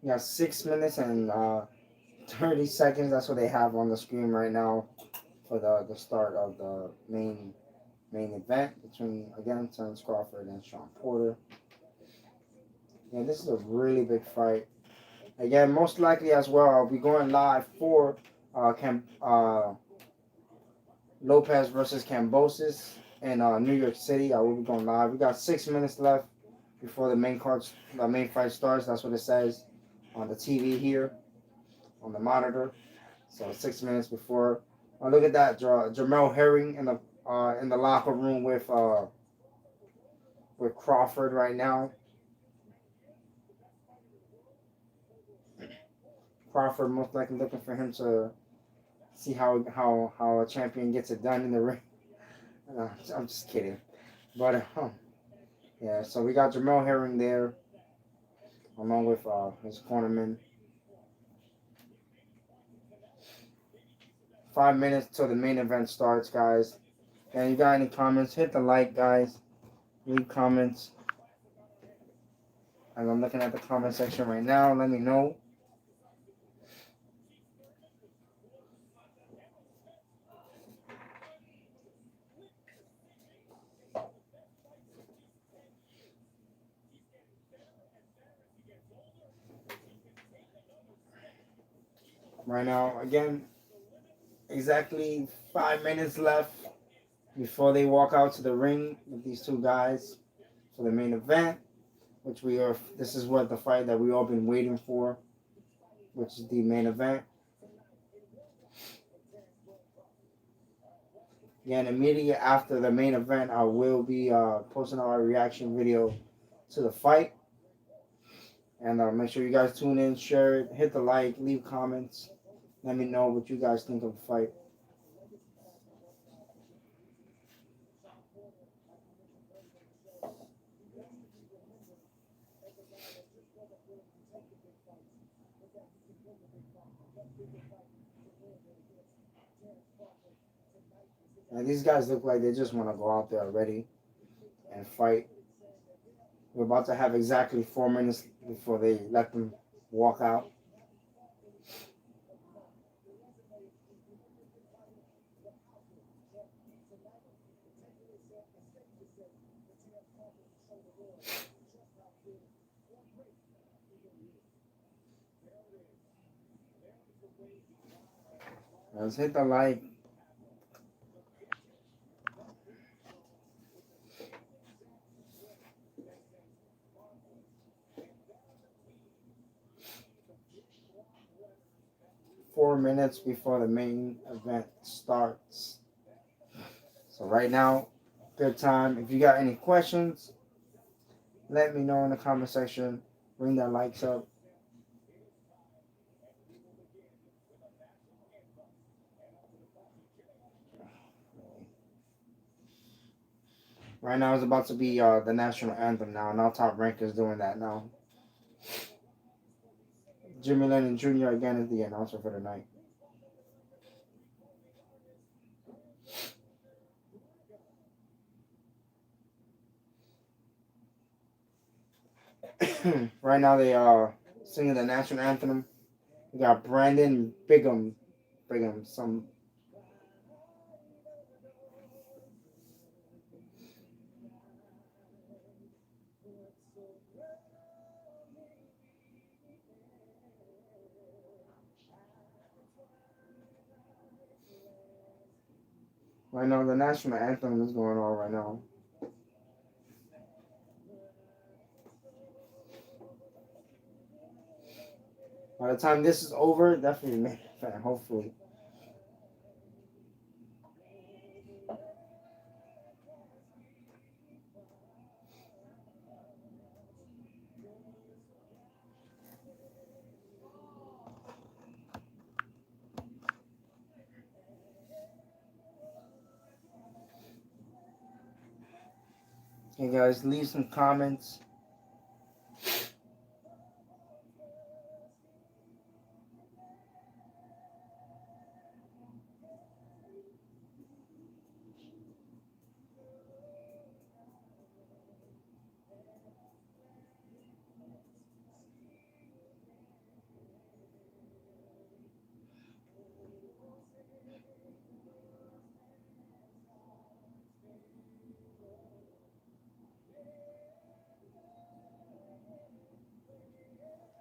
We got 6 minutes and 30 seconds. That's what they have on the screen right now for the start of the main event between, again, Terence Crawford and Shawn Porter. Yeah, this is a really big fight. Again, most likely as well, I'll be going live for Lopez versus Kambosos in New York City. I will be going live. We got 6 minutes left before the main fight starts. That's what it says on the TV here, on the monitor. So 6 minutes before Oh, look at that, Jamel Herring in the locker room with Crawford right now. Crawford most likely looking for him to see how a champion gets it done in the ring. I'm just kidding, but yeah. So we got Jamel Herring there, along with his cornerman. 5 minutes till the main event starts, guys. And you got any comments? Hit the like, guys. Leave comments. As I'm looking at the comment section right now, let me know. Right now, again, exactly 5 minutes left before they walk out to the ring with these two guys for the main event, which we are. This is what the fight that we all been waiting for, which is the main event. Again, immediately after the main event, I will be posting our reaction video to the fight. And make sure you guys tune in, share it, hit the like, leave comments. Let me know what you guys think of the fight. And these guys look like they just want to go out there already and fight. We're about to have exactly 4 minutes before they let them walk out. Let's hit the like. Four minutes before the main event starts. So right now, good time. If you got any questions, let me know in the comment section. Bring that likes up. Right now it's about to be the national anthem now. Now Top Rank is doing that now. Jimmy Lennon Jr. again is the announcer for the night. Right now they are singing the national anthem. We got Brandon Bigham, some. Right now the national anthem is going on right now. By the time this is over, definitely main event, hopefully. Hey guys, leave some comments.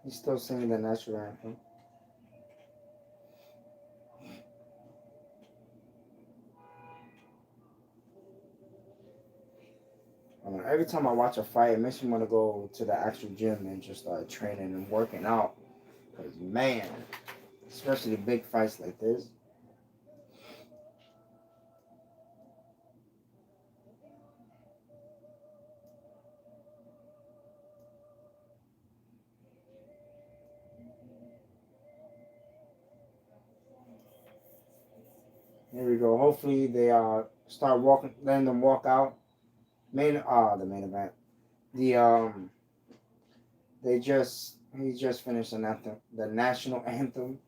He's still singing the national anthem. Every time I watch a fight, it makes me want to go to the actual gym and just start training and working out. Because, man, especially big fights like this. Here we go. Hopefully they start walking, letting them walk out. The main event. The he just finished an anthem, the national anthem.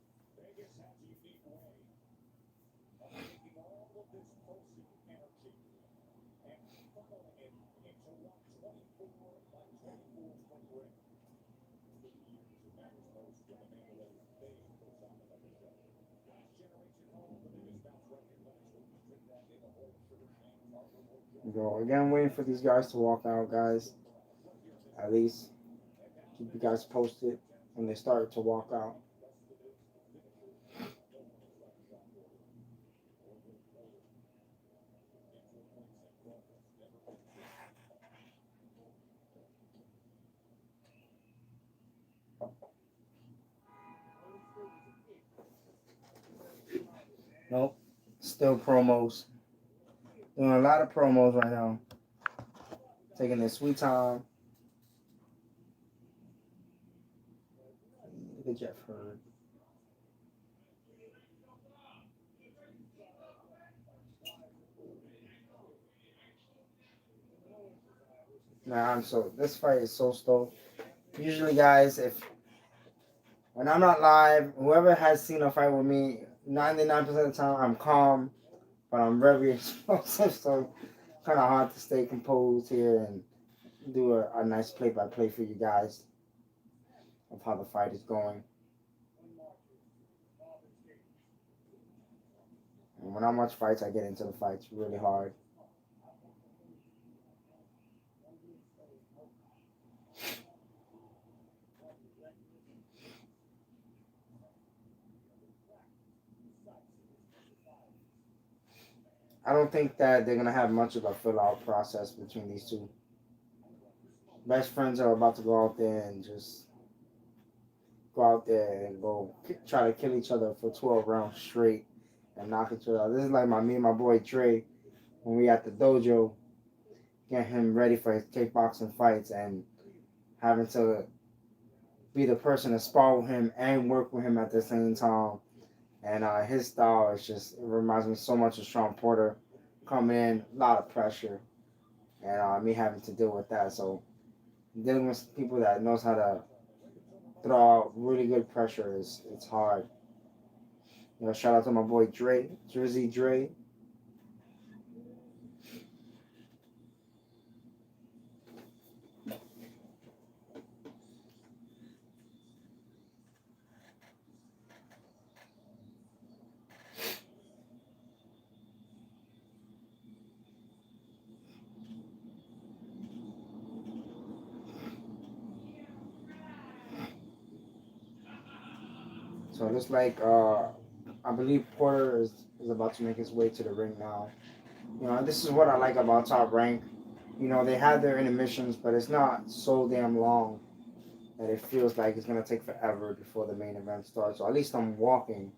Go again, waiting for these guys to walk out, guys. At least keep you guys posted when they start to walk out. Nope, still promos. Doing a lot of promos right now. Taking their sweet time. Look at Jeff Hurd. Nah, this fight is so stoked. Usually, guys, when I'm not live, whoever has seen a fight with me, 99% of the time I'm calm, but I'm very explosive, so kind of hard to stay composed here and do a nice play-by-play for you guys of how the fight is going. And when I watch fights, I get into the fights really hard. I don't think that they're going to have much of a fill-out process between these two. Best friends are about to go out there and just try to kill each other for 12 rounds straight and knock each other out. This is like me and my boy Dre when we at the dojo, getting him ready for his kickboxing fights and having to be the person to spar with him and work with him at the same time. And his style it reminds me so much of Shawn Porter coming in, a lot of pressure, and me having to deal with that. So dealing with people that knows how to throw out really good pressure it's hard. Shout out to my boy Dre, Drizzy Dre. So it looks like I believe Porter is about to make his way to the ring now. This is what I like about Top Rank. They have their intermissions, but it's not so damn long that it feels like it's going to take forever before the main event starts. So at least I'm walking.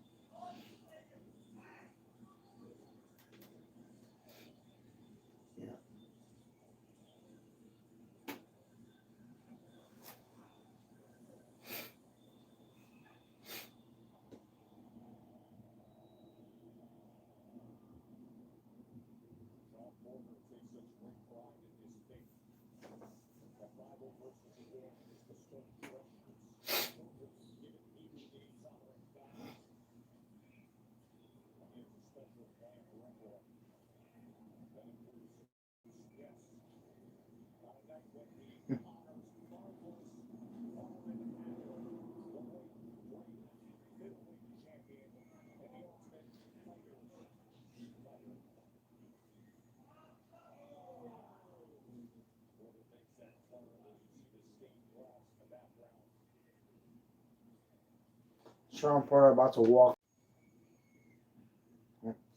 Shawn Porter about to walk.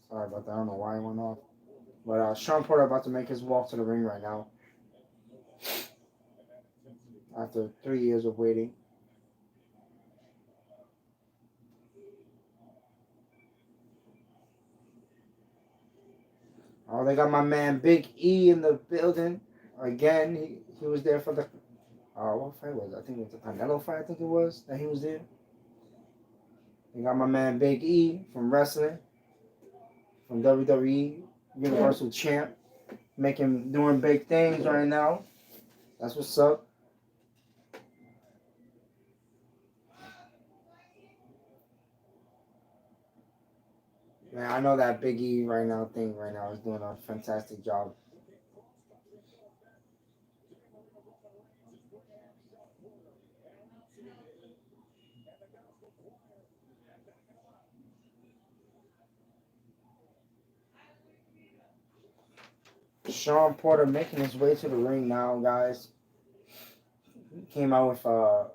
Sorry about that. I don't know why it went off. But Shawn Porter about to make his walk to the ring right now. After 3 years of waiting. Oh, they got my man Big E in the building. Again, he was there for the... what fight was it? I think it was the Canelo fight, I think it was, that he was there. They got my man Big E from wrestling. from WWE, Universal Champ, doing big things right now. That's what's up. Man, I know that Big E right now is doing a fantastic job. Shawn Porter making his way to the ring now, guys. Came out with the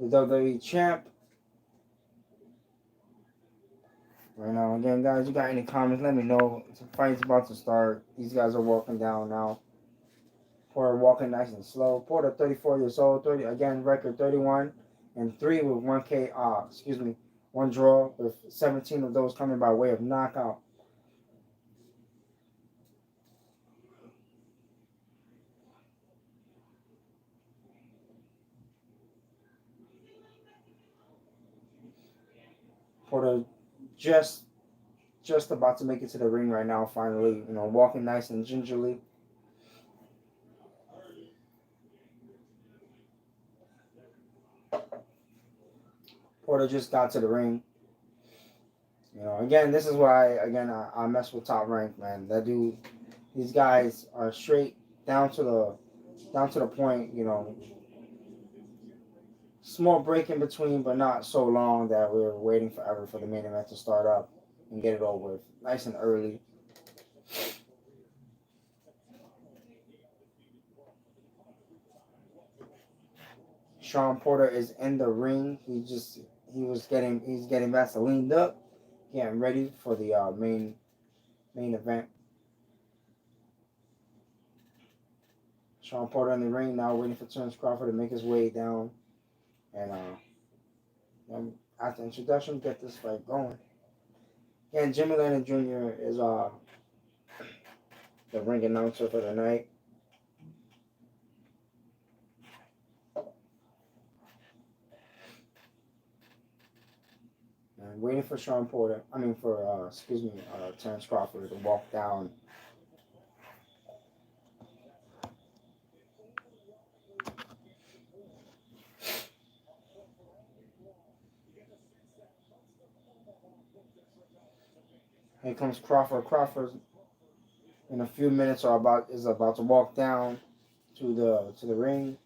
WWE champ. Right now, again, guys, you got any comments? Let me know. The fight's about to start. These guys are walking down now. Porter walking nice and slow. Porter, 34 years old. 30 again, record 31-3 with 1K. One draw with 17 of those coming by way of knockout. Porter just about to make it to the ring right now. Finally, walking nice and gingerly. Porter just got to the ring. Again, this is why I mess with Top Rank, man. That dude, these guys are straight down to the point. Small break in between, but not so long that we're waiting forever for the main event to start up and get it over with. Nice and early. Shawn Porter is in the ring. He's getting Vaselined up, getting ready for the main event. Shawn Porter in the ring now, waiting for Terence Crawford to make his way down, and after introduction, get this fight going. And Jimmy Lennon Jr. is the ring announcer for the night. And waiting for Terence Crawford to walk down. Here comes Crawford. Crawford, in a few minutes, is about to walk down to the ring.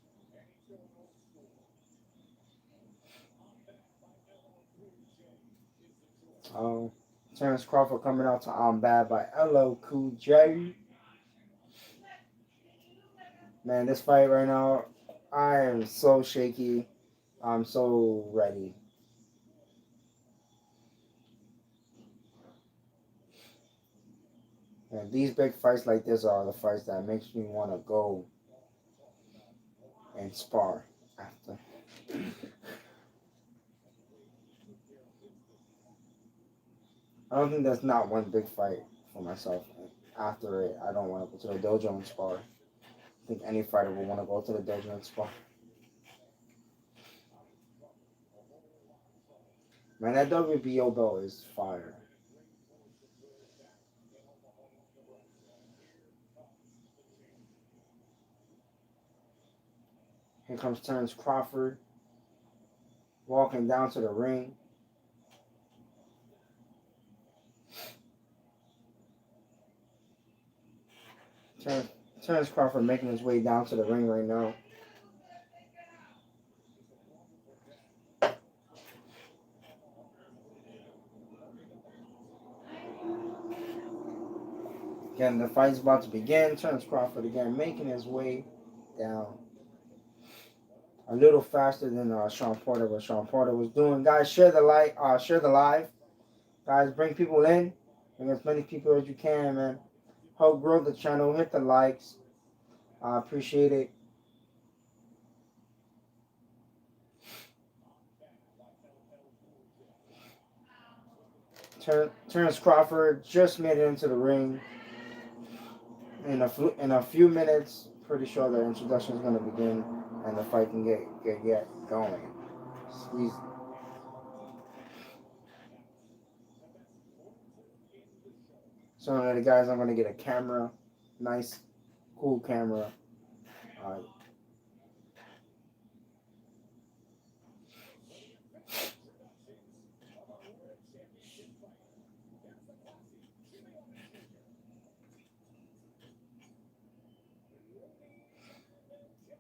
Terence Crawford coming out to I'm Bad by LL Cool J. Man, this fight right now, I am so shaky. I'm so ready. And these big fights like this are the fights that makes me want to go and spar after. I don't think that's not one big fight for myself. After it, I don't want to go to the dojo and spar. I think any fighter will want to go to the dojo and spar. Man, that WBO belt is fire. Here comes Terence Crawford walking down to the ring. Terence Crawford making his way down to the ring right now. Again, the fight's about to begin. Terence Crawford again making his way down. A little faster than Shawn Porter, what Shawn Porter was doing. Guys, share the live. Guys, bring people in. Bring as many people as you can, man. Help grow the channel. Hit the likes. I appreciate it. Terence Crawford just made it into the ring. In a few minutes, pretty sure the introduction is going to begin and the fight can get going. So the guys, I'm gonna get a camera, nice, cool camera.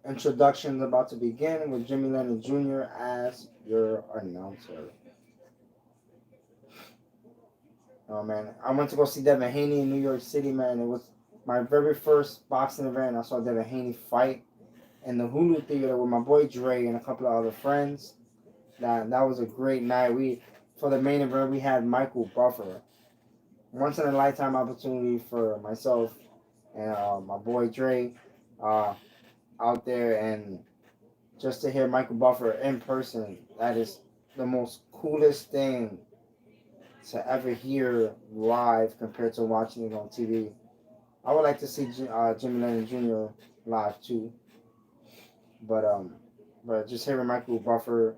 Introduction is about to begin with Jimmy Lennon Jr. as your announcer. Oh man, I went to go see Devin Haney in New York City, man. It was my very first boxing event. I saw Devin Haney fight in the Hulu Theater with my boy Dre and a couple of other friends. That was a great night. For the main event we had Michael Buffer. Once in a lifetime opportunity for myself and my boy Dre out there, and just to hear Michael Buffer in person, that is the most coolest thing to ever hear live compared to watching it on TV. I would like to see Jimmy Lennon Jr. live too, but just hearing Michael Buffer,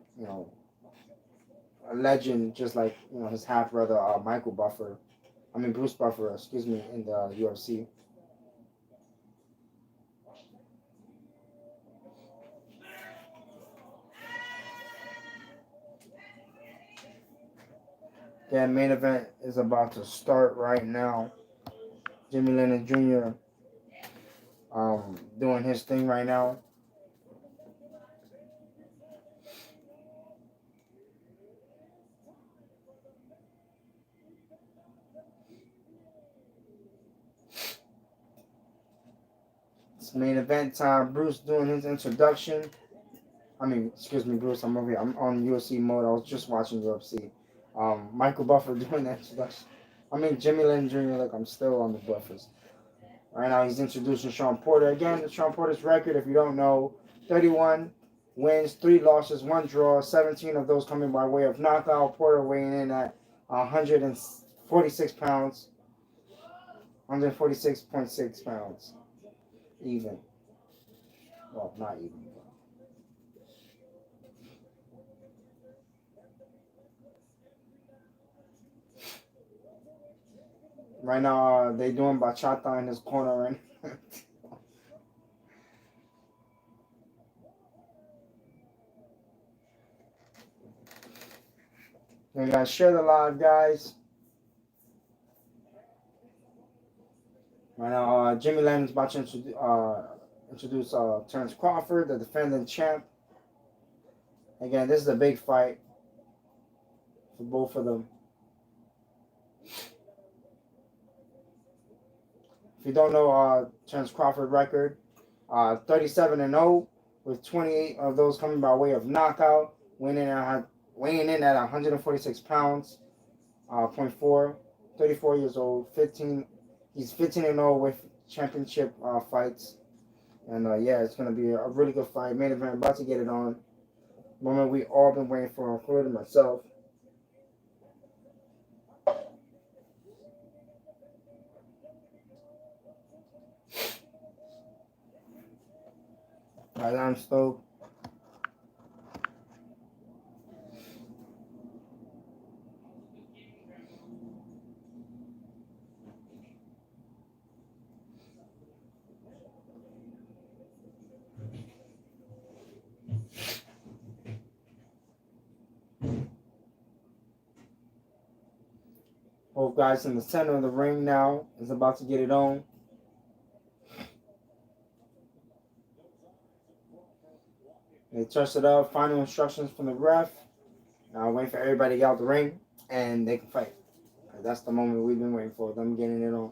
a legend, just like his half brother Bruce Buffer, excuse me, in the UFC. That main event is about to start right now. Jimmy Lennon Jr. Doing his thing right now. It's main event time. Bruce doing his introduction. Excuse me, Bruce. I'm over here. I'm on UFC mode. I was just watching UFC. Michael Buffer doing the introduction. Jimmy Lynn Jr. Look, I'm still on the Buffers. Right now, he's introducing Shawn Porter. Again, Shawn Porter's record, if you don't know, 31 wins, 3 losses, 1 draw, 17 of those coming by way of knockout. Porter weighing in at 146 pounds, 146.6 pounds. Even. Well, not even. Right now, they doing bachata in his corner right now. You guys share the live, guys. Right now, Jimmy Lennon's about to introduce Terence Crawford, the defending champ. Again, this is a big fight for both of them. If you don't know Terence Crawford record, 37-0 with 28 of those coming by way of knockout, weighing in at 146 pounds, 0.4, 34 years old, 15. He's 15-0 with championship fights, and it's gonna be a really good fight. Main event, about to get it on. Moment we all been waiting for, including myself. Right, I'm stoked. Both guys in the center of the ring now is about to get it on. They touch it up. Final instructions from the ref. Now waiting for everybody to get out the ring and they can fight. That's the moment we've been waiting for. Them getting it on.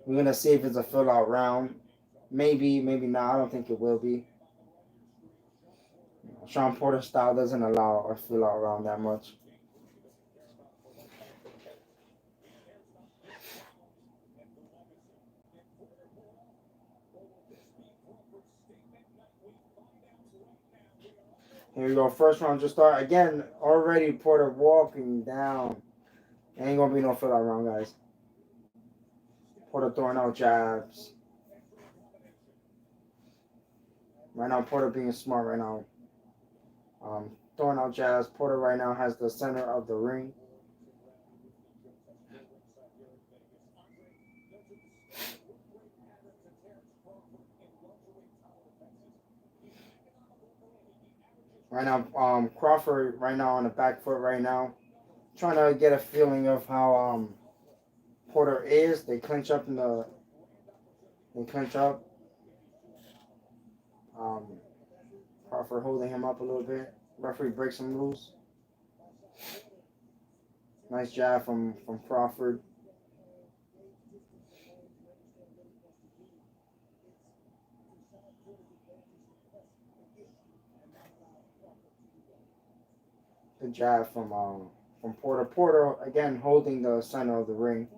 We're gonna see if it's a fill-out round. Maybe, maybe not. I don't think it will be. Shawn Porter style doesn't allow a fill-out round that much. Here we go. First round just start. Again, already Porter walking down. Ain't gonna be no fill-out round, guys. Porter throwing out jabs. Right now, Porter being smart right now. Throwing out jabs. Porter right now has the center of the ring. Right now, Crawford right now on the back foot right now, trying to get a feeling of how Porter is. They clinch up. Um, Crawford holding him up a little bit. Referee breaks him loose. Nice jab from Crawford. Good jab from Porter. Porter again holding the center of the ring,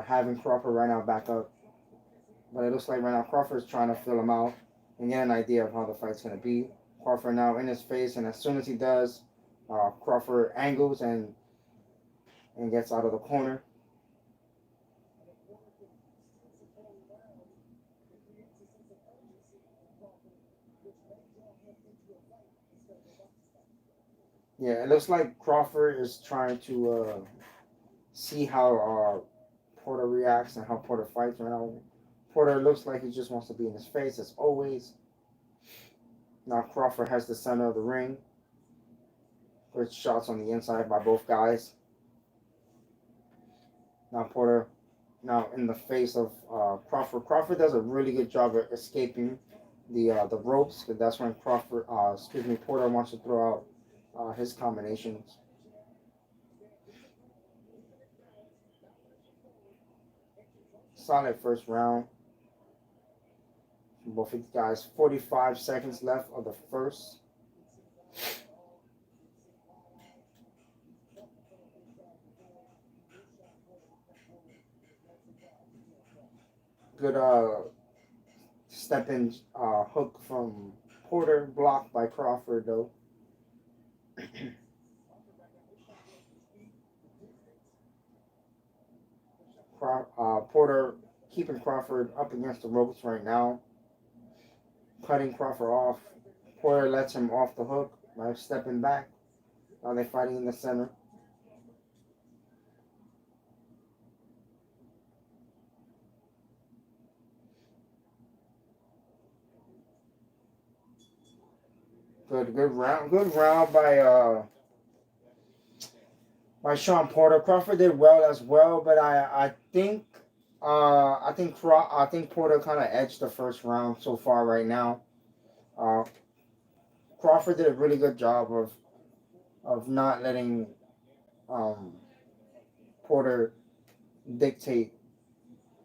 having Crawford right now back up. But it looks like right now Crawford's trying to fill him out and get an idea of how the fight's gonna be. Crawford now in his face, and as soon as he does, Crawford angles and gets out of the corner. Yeah, it looks like Crawford is trying to see how Porter reacts and how Porter fights right now. Porter looks like he just wants to be in his face as always. Now Crawford has the center of the ring. Good shots on the inside by both guys. Now Porter, now in the face of Crawford. Crawford does a really good job of escaping the ropes. But that's when Porter wants to throw out his combinations. Solid first round. Both of these guys, 45 seconds left of the first. Good step in hook from Porter, blocked by Crawford though. Porter keeping Crawford up against the ropes right now, cutting Crawford off. Porter lets him off the hook by stepping back. Now they're fighting in the center. Good round by Shawn Porter. Crawford did well as well, but I think Porter kind of edged the first round so far right now. Uh, Crawford did a really good job of not letting um, Porter dictate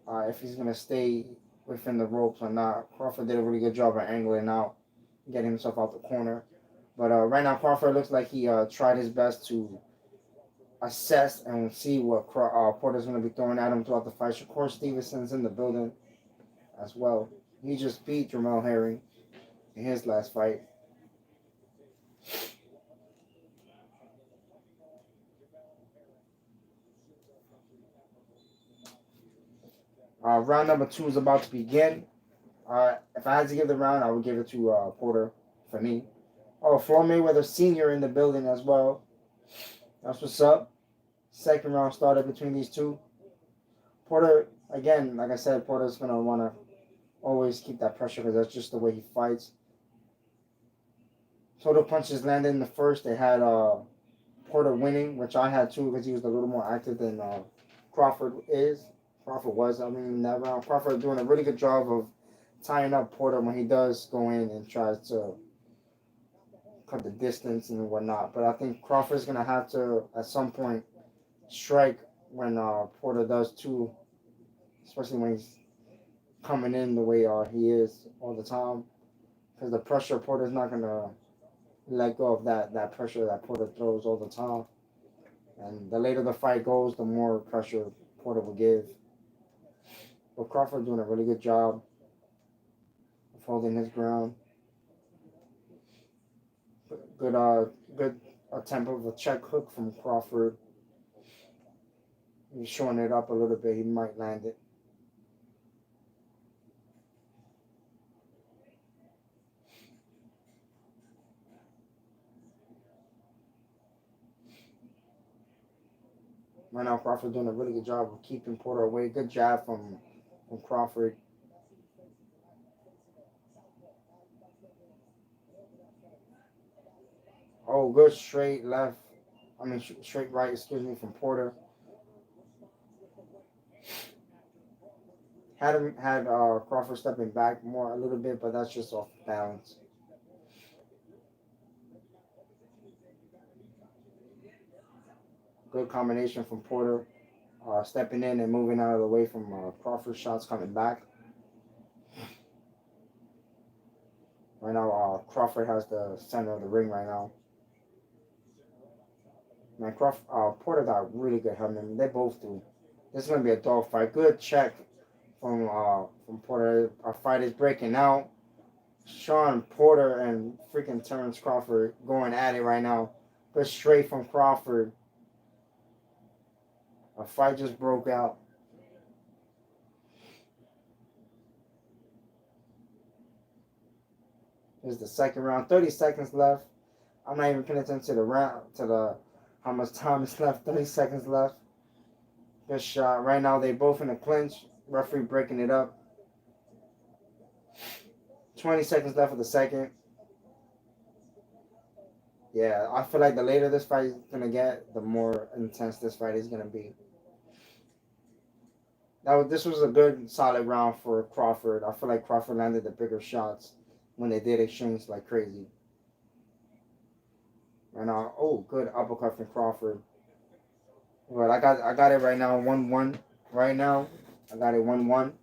if he's gonna stay within the ropes or not. Crawford did a really good job of angling out, getting himself out the corner. But right now, Crawford looks like he tried his best to assess and see what Porter's going to be throwing at him throughout the fight. Shakur Stevenson's in the building as well. He just beat Jamel Herring in his last fight. Round number 2 is about to begin. If I had to give the round, I would give it to Porter for me. Oh, Floyd Mayweather Sr. in the building as well. That's what's up. Second round started between these two. Porter, again, like I said, Porter's going to want to always keep that pressure because that's just the way he fights. Total punches landed in the first. They had Porter winning, which I had too because he was a little more active than Crawford was. I mean, in that round, Crawford doing a really good job of tying up Porter when he does go in and tries to cut the distance and whatnot. But I think Crawford's going to have to, at some point, strike when Porter does too, especially when he's coming in the way he is all the time. Because the pressure, Porter's not going to let go of that pressure that Porter throws all the time. And the later the fight goes, the more pressure Porter will give. But Crawford doing a really good job of holding his ground. Good attempt of a check hook from Crawford. He's showing it up a little bit. He might land it. Right now, Crawford doing a really good job of keeping Porter away. Good jab from Crawford. Oh, good straight left. I mean, straight right, excuse me, from Porter. Had Crawford stepping back more a little bit, but that's just off balance. Good combination from Porter, stepping in and moving out of the way from Crawford's shots coming back. Right now, Crawford has the center of the ring right now. Man, Porter got really good helmet. They both do. This is gonna be a dog fight. Good check from Porter. Our fight is breaking out. Shawn, Porter, and freaking Terence Crawford going at it right now. But straight from Crawford. A fight just broke out. Here's the second round. 30 seconds left. I'm not even paying attention to the round, how much time is left. 30 seconds left. Good shot. Right now they both in a clinch. Referee breaking it up. 20 seconds left of the second. Yeah, I feel like the later this fight is gonna get, the more intense this fight is gonna be. This was a good, solid round for Crawford. I feel like Crawford landed the bigger shots when they did exchange like crazy. And oh, good uppercut from Crawford. But I got it right now, 1-1. Right now, I got it 1-1.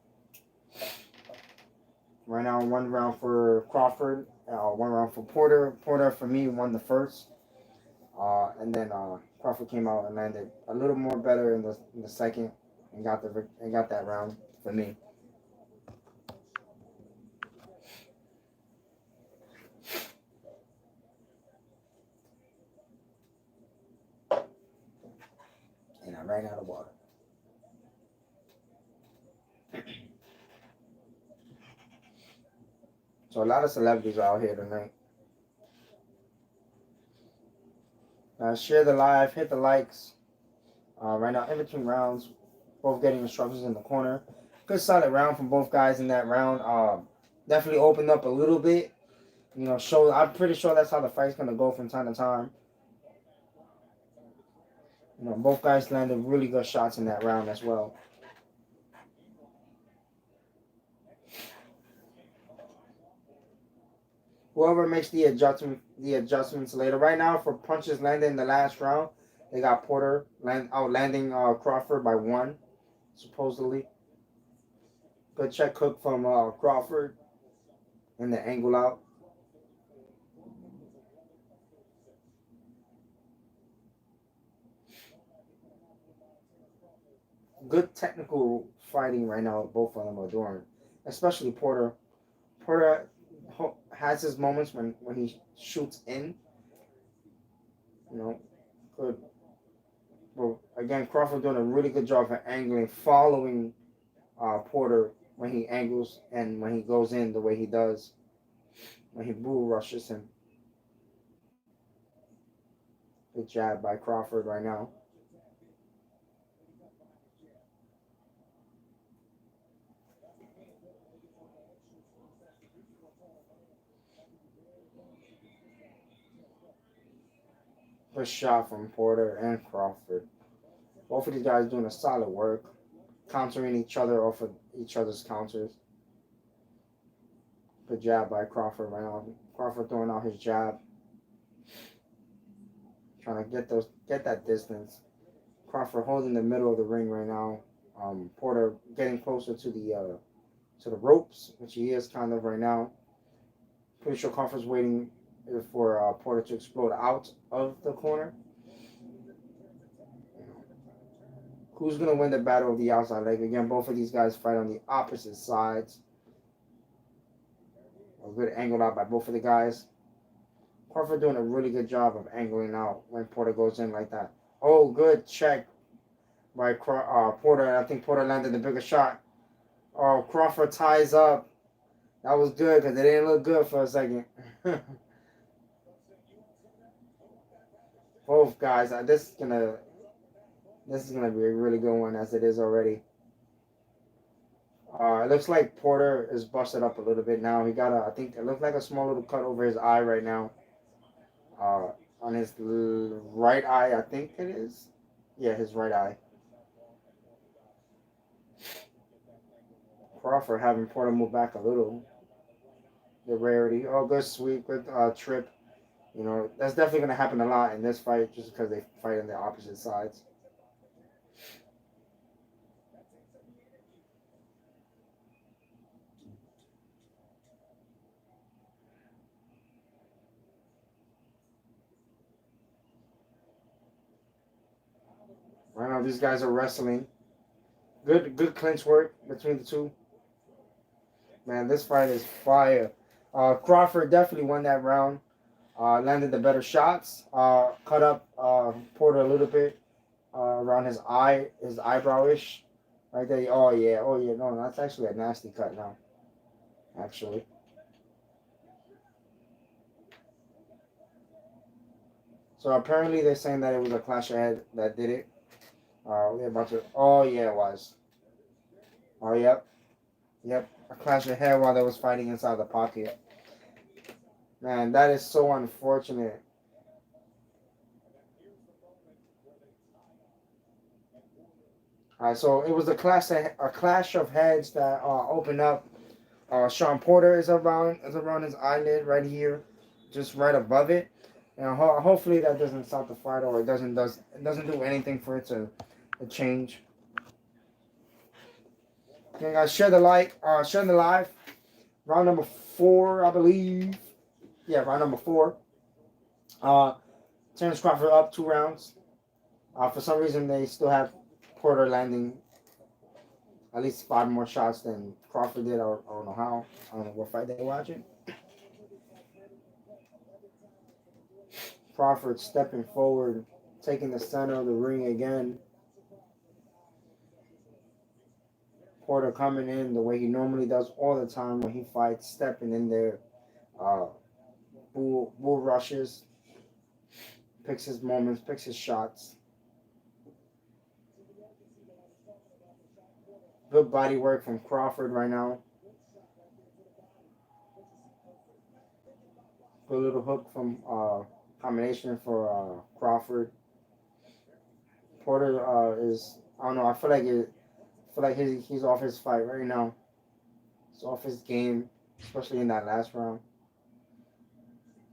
Right now, one round for Crawford, one round for Porter. Porter for me won the first, and then Crawford came out and landed a little more better in the second, and got that round for me. And I ran out of water. So a lot of celebrities are out here tonight. Share the live, hit the likes. Right now, in between rounds, both getting instructions in the corner. Good solid round from both guys in that round. Definitely opened up a little bit. You know, I'm pretty sure that's how the fight's gonna go from time to time. You know, both guys landed really good shots in that round as well. Whoever makes the adjustments later. Right now, for punches landed in the last round, they got Porter outlanding Crawford by 1, supposedly. Good check hook from Crawford in the angle out. Good technical fighting right now. Both of them are doing, especially Porter. Porter has his moments when he shoots in. You know, good. But again, Crawford doing a really good job of angling, following Porter when he angles and when he goes in the way he does, when he bull rushes him. Good jab by Crawford right now. Good shot from Porter and Crawford. Both of these guys doing a solid work, countering each other off of each other's counters. Good jab by Crawford right now. Crawford throwing out his jab, trying to get that distance. Crawford holding the middle of the ring right now. Porter getting closer to the ropes, which he is kind of right now. Pretty sure Crawford's waiting for Porter to explode out of the corner. Who's going to win the battle of the outside leg? Again, both of these guys fight on the opposite sides. A good angle out by both of the guys. Crawford doing a really good job of angling out when Porter goes in like that. Oh, good check by Porter. I think Porter landed the bigger shot. Oh, Crawford ties up. That was good because it didn't look good for a second. Both guys, this is gonna. This is gonna be a really good one as it is already. It looks like Porter is busted up a little bit now. He got I think it looks like a small little cut over his eye right now. Uh, on his right eye, I think it is. Yeah, his right eye. Crawford having Porter move back a little. The rarity. Oh, good sweep, good trip. You know, that's definitely going to happen a lot in this fight just because they fight on the opposite sides. Right now, these guys are wrestling. Good clinch work between the two. Man, this fight is fire. Crawford definitely won that round. Landed the better shots. Cut up Porter a little bit around his eyebrowish, right there. Oh yeah. No, that's actually a nasty cut now. Actually, so apparently they're saying that it was a clash ahead that did it. We're about to. Oh yeah, it was. Oh yep. A clash ahead while they was fighting inside the pocket. Man, that is so unfortunate. So it was a clash of heads that opened up. Shawn Porter is around his eyelid right here, just right above it. And hopefully that doesn't stop the fight or it doesn't do anything for it to change. Okay, guys, share the live. Round number 4, I believe. Yeah, round number 4. Uh, Terence Crawford up 2 rounds. For some reason, they still have Porter landing at least 5 more shots than Crawford did. I don't know how. I don't know what fight they're watching. Crawford stepping forward, taking the center of the ring again. Porter coming in the way he normally does all the time when he fights, stepping in there, uh, bull rushes, picks his moments, picks his shots. Good body work from Crawford right now. Good little hook from combination for Crawford. Porter is I don't know. I feel like he's off his fight right now. He's off his game, especially in that last round.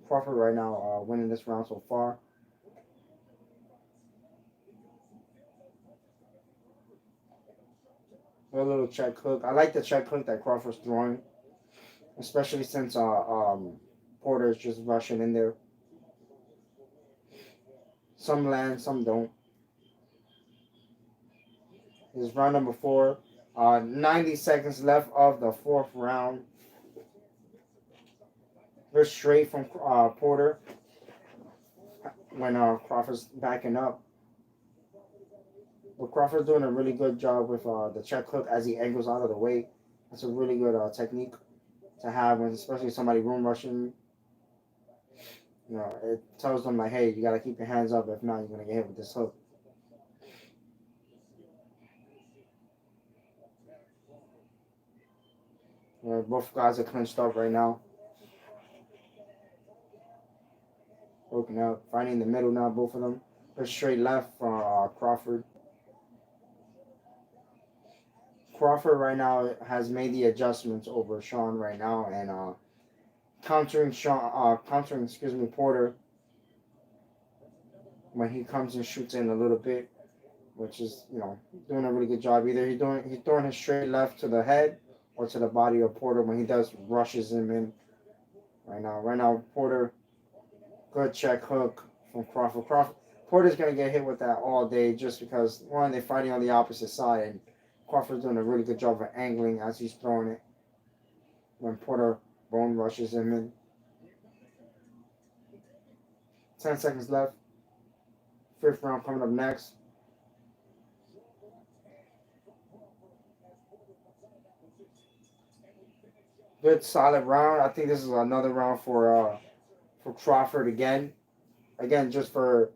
Crawford right now winning this round so far. A little check hook. I like the check hook that Crawford's throwing, especially since Porter is just rushing in there. Some land, some don't. This is round number 4. 90 seconds left of the 4th round. Good straight from Porter when Crawford's backing up. But Crawford's doing a really good job with the check hook as he angles out of the way. That's a really good technique to have when, especially somebody room rushing. You know, it tells them like, hey, you gotta keep your hands up. If not, you're gonna get hit with this hook. Both guys are clinched up right now. Broken up, fighting in the middle now, both of them. Good straight left from Crawford. Crawford right now has made the adjustments over Shawn right now and countering Porter when he comes and shoots in a little bit, which is doing a really good job. Either he's throwing his straight left to the head or to the body of Porter when he does rushes him in. Right now Porter, good check hook from Crawford. Porter's gonna get hit with that all day just because one, they're fighting on the opposite side and Crawford's doing a really good job of angling as he's throwing it when Porter bone rushes him in. 10 seconds left. 5th round coming up next. Good solid round. I think this is another round for Crawford again. Again, just for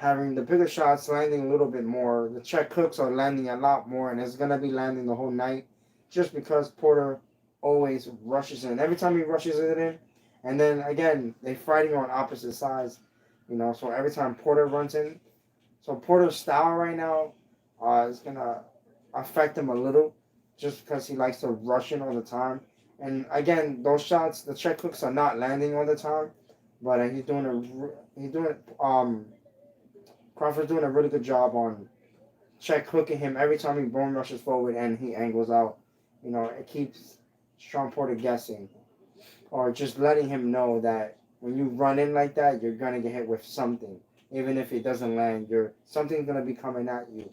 having the bigger shots landing a little bit more. The check hooks are landing a lot more, and it's gonna be landing the whole night, just because Porter always rushes in. Every time he rushes it in, and then again they fighting on opposite sides, you know. So every time Porter runs in, so Porter's style right now is gonna affect him a little, just because he likes to rush in all the time. And again, those shots, the check hooks are not landing all the time, but he's doing Crawford's doing a really good job on check hooking him every time he bone rushes forward and he angles out. You know, it keeps Shawn Porter guessing, or just letting him know that when you run in like that, you're gonna get hit with something. Even if it doesn't land, something's gonna be coming at you.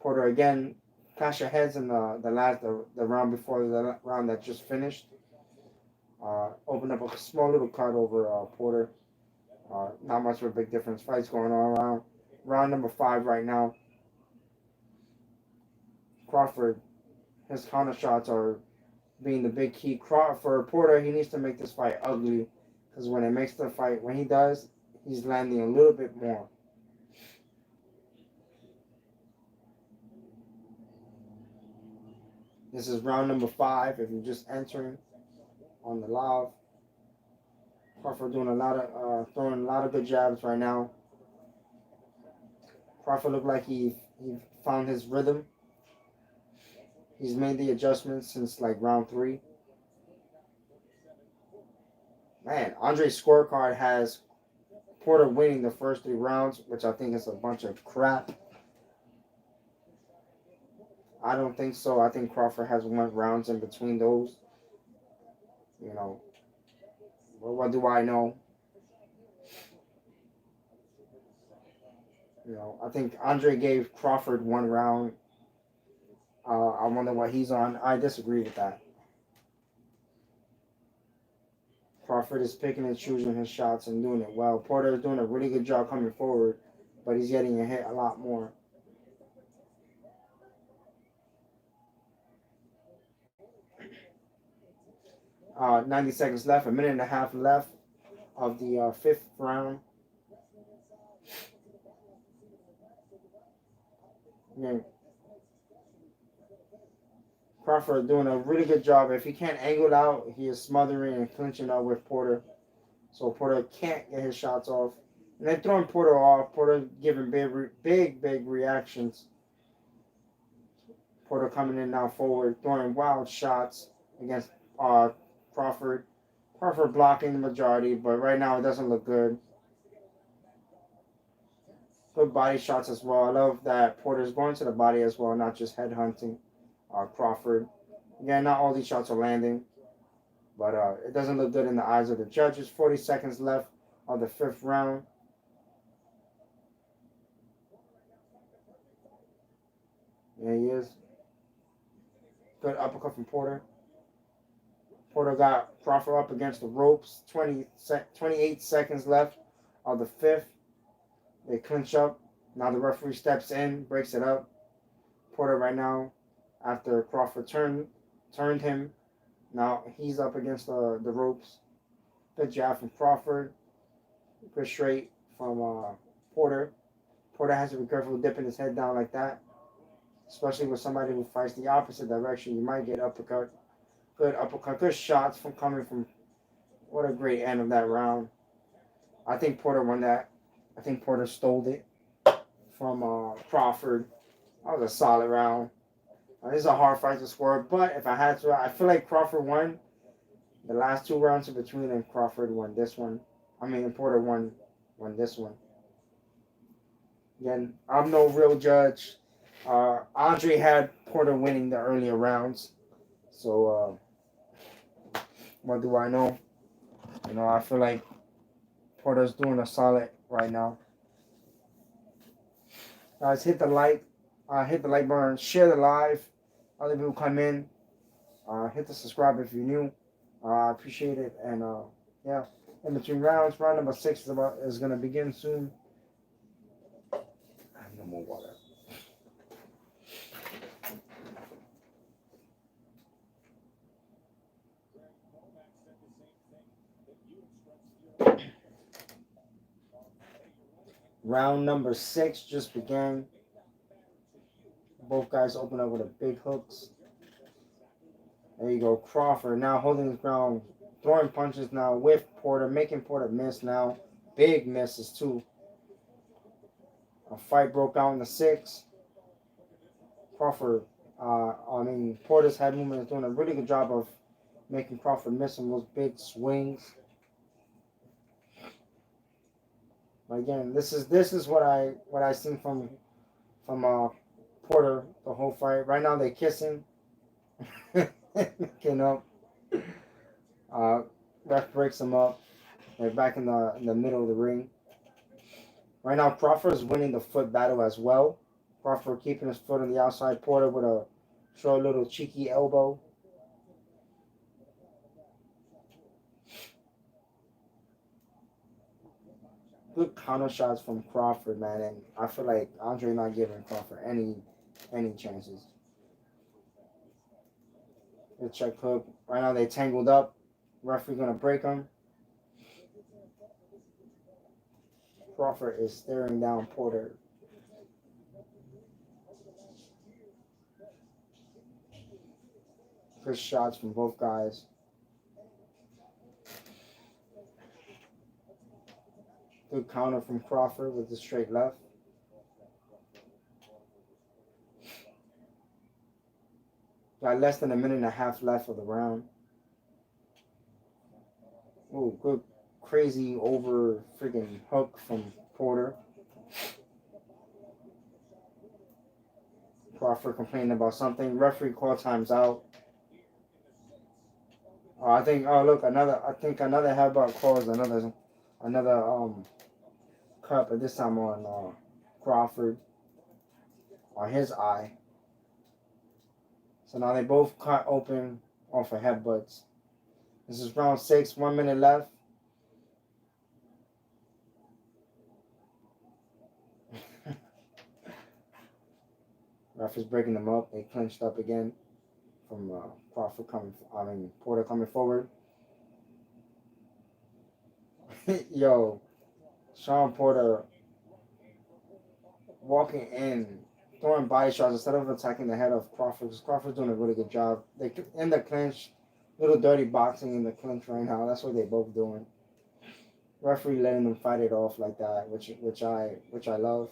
Porter again, clash your heads in the round before the round that just finished. Opened up a small little cut over Porter. Not much of a big difference. Fights going on around round number 5 right now. Crawford, his counter shots are being the big key. For Porter, he needs to make this fight ugly, because when he does, he's landing a little bit more. This is round number 5. If you're just entering on the live, Crawford doing throwing a lot of good jabs right now. Crawford looked like he found his rhythm. He's made the adjustments since like round 3. Man, Andre's scorecard has Porter winning the first 3 rounds, which I think is a bunch of crap. I don't think so. I think Crawford has won rounds in between those. You know, well, what do I know? You know, I think Andre gave Crawford 1 round. I wonder what he's on. I disagree with that. Crawford is picking and choosing his shots and doing it well. Porter is doing a really good job coming forward, but he's getting hit a lot more. Uh, 90 seconds left, a minute and a half left of the 5th round. Yeah. Crawford doing a really good job. If he can't angle out, he is smothering and clinching up with Porter. So Porter can't get his shots off. And then throwing Porter off. Porter giving big reactions. Porter coming in now forward, throwing wild shots against Crawford. Crawford blocking the majority, but right now it doesn't look good. Good body shots as well. I love that Porter's going to the body as well, not just head hunting Crawford. Again, not all these shots are landing, but it doesn't look good in the eyes of the judges. 40 seconds left of the 5th round. There he is. Good uppercut from Porter. Porter got Crawford up against the ropes. 28 seconds left of the 5th. They clinch up. Now the referee steps in, breaks it up. Porter right now, after Crawford turned him, now he's up against the ropes. Good jab from Crawford. Good straight from Porter. Porter has to be careful dipping his head down like that, especially with somebody who fights the opposite direction. You might get uppercut. Good uppercut. Good shots coming from. What a great end of that round. I think Porter won that. I think Porter stole it from Crawford. That was a solid round. This is a hard fight to score, but if I had to, I feel like Crawford won the last 2 rounds in between, and Crawford won this one. Porter won this one. Again, I'm no real judge. Andre had Porter winning the earlier rounds, so what do I know? You know, I feel like Porter's doing a solid right now. Guys, hit the like button, share the live. Other people come in, hit the subscribe if you're new. I appreciate it, and yeah. In between rounds, round number 6 is gonna begin soon. I have no more water. Round number 6 just began. Both guys open up with a big hooks. There you go. Crawford now holding his ground, throwing punches now with Porter, making Porter miss now. Big misses too. A fight broke out in the 6th. Crawford, Porter's head movement is doing a really good job of making Crawford miss some of those big swings. But again, this is what I seen from Porter the whole fight. Right now they're kissing, making up. Ref breaks them up. They're back in the middle of the ring. Right now Crawford is winning the foot battle as well. Crawford keeping his foot on the outside. Porter with a short little cheeky elbow. Good counter shots from Crawford, man, and I feel like Andre not giving Crawford any chances. Good check hook. Right now they tangled up. Referee gonna break him. Crawford is staring down Porter. Good shots from both guys. Good counter from Crawford with the straight left. Got less than a minute and a half left of the round. Ooh, good crazy over freaking hook from Porter. Crawford complaining about something. Referee call times out. I think another headbutt calls another cut, but this time on Crawford on his eye. So now they both cut open off of headbutts. This is round 6, 1 minute left. Ref is breaking them up. They clinched up again from Porter coming forward. Yo, Shawn Porter walking in, throwing body shots instead of attacking the head of Crawford. Because Crawford's doing a really good job. They in the clinch, little dirty boxing in the clinch right now. That's what they both doing. Referee letting them fight it off like that, which I love.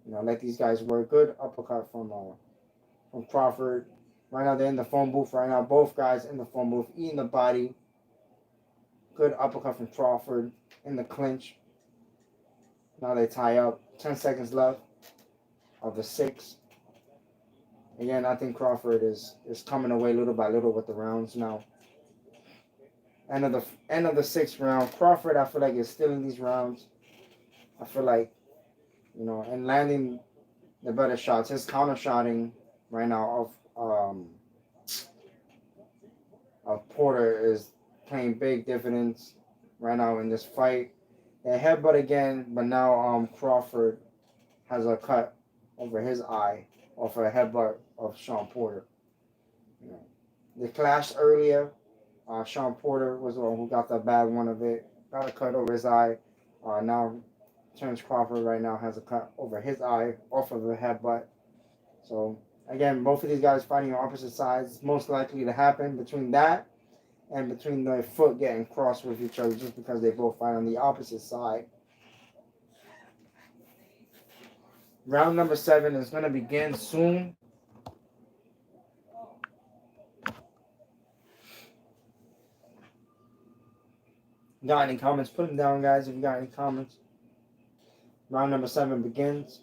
Let these guys work. Good uppercut from Crawford. Right now they're in the phone booth. Right now both guys in the phone booth eating the body. Good uppercut from Crawford in the clinch. Now they tie up. 10 seconds left of the 6. Again, I think Crawford is coming away little by little with the rounds now. End of the 6th round. Crawford, I feel like, is still in these rounds. I feel like, and landing the better shots. His counter shotting right now of Porter is playing big dividends right now in this fight. They headbutt again, but now Crawford has a cut over his eye off a headbutt of Shawn Porter. They clashed earlier. Shawn Porter was the one who got the bad one of it. Got a cut over his eye. Now Terence Crawford right now has a cut over his eye off of the headbutt. So again, both of these guys fighting on opposite sides. It's most likely to happen between that and between their foot getting crossed with each other, just because they both fight on the opposite side. Round number 7 is going to begin soon. Got any comments? Put them down, guys, if you got any comments. Round number 7 begins.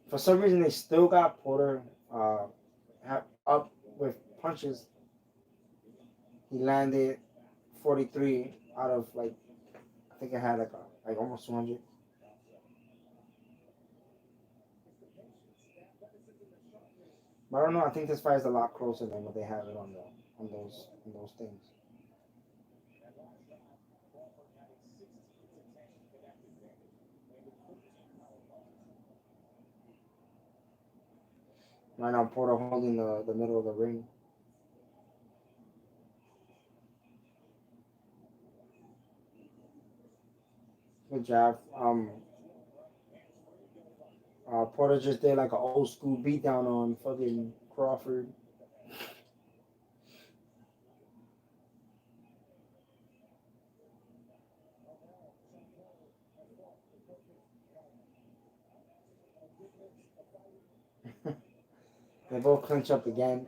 For some reason, they still got Porter up with punches. He landed 43 out of, I think it had almost 200. But I don't know. I think this fight is a lot closer than what they have it on those things. Right now, Porter holding the middle of the ring. Good job. Porter just did like an old school beatdown on fucking Crawford. They both clinch up again.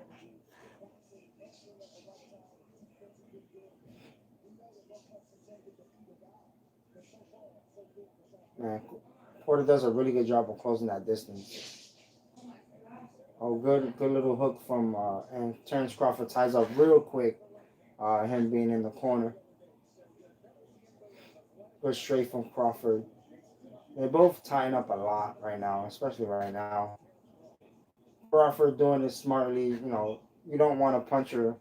Man, Porter does a really good job of closing that distance. Oh, good little hook from and Terence Crawford ties up real quick. Him being in the corner. Good straight from Crawford. They're both tying up a lot right now, especially right now. Crawford doing it smartly. You know, you don't want a puncher,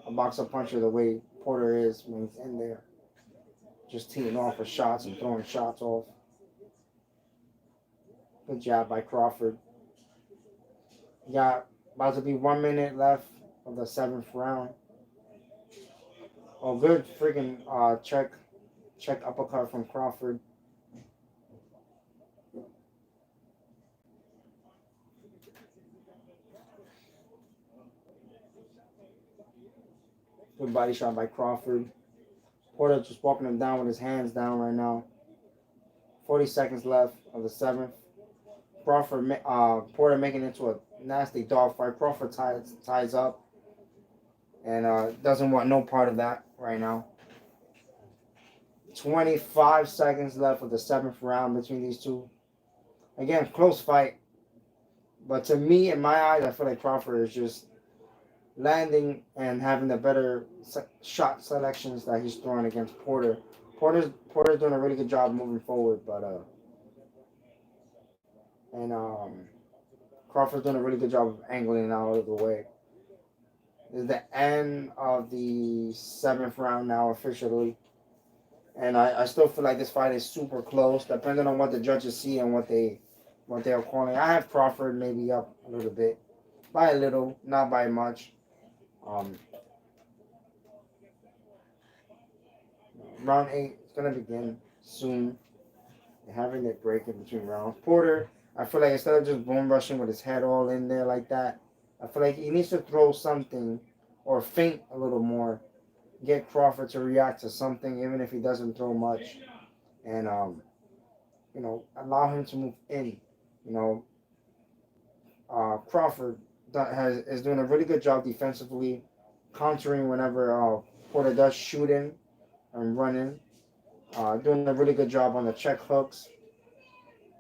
a boxer puncher the way Porter is when he's in there, just teeing off with shots and throwing shots off. Good job by Crawford. Got about to be 1 minute left of the seventh round. Oh, good freaking check uppercut from Crawford. Good body shot by Crawford. Porter just walking him down with his hands down right now. 40 seconds left of the seventh. Porter making it into a nasty dog fight. Crawford ties up and doesn't want no part of that right now. 25 seconds left of the seventh round between these two. Again, close fight. But to me, in my eyes, I feel like Crawford is just landing and having the better shot selections that he's throwing against Porter. Porter's doing a really good job moving forward, but Crawford's doing a really good job of angling it out of the way. This is the end of the seventh round now officially. And I still feel like this fight is super close, depending on what the judges see and what they're calling. I have Crawford maybe up a little bit. By a little, not by much. Round 8 is gonna begin soon. They're having it break in between rounds. Porter, I feel like instead of just bone rushing with his head all in there like that, I feel like he needs to throw something or feint a little more. Get Crawford to react to something, even if he doesn't throw much, and allow him to move in. You know, Crawford is doing a really good job defensively, countering whenever Porter does shoot in and run in. Doing a really good job on the check hooks.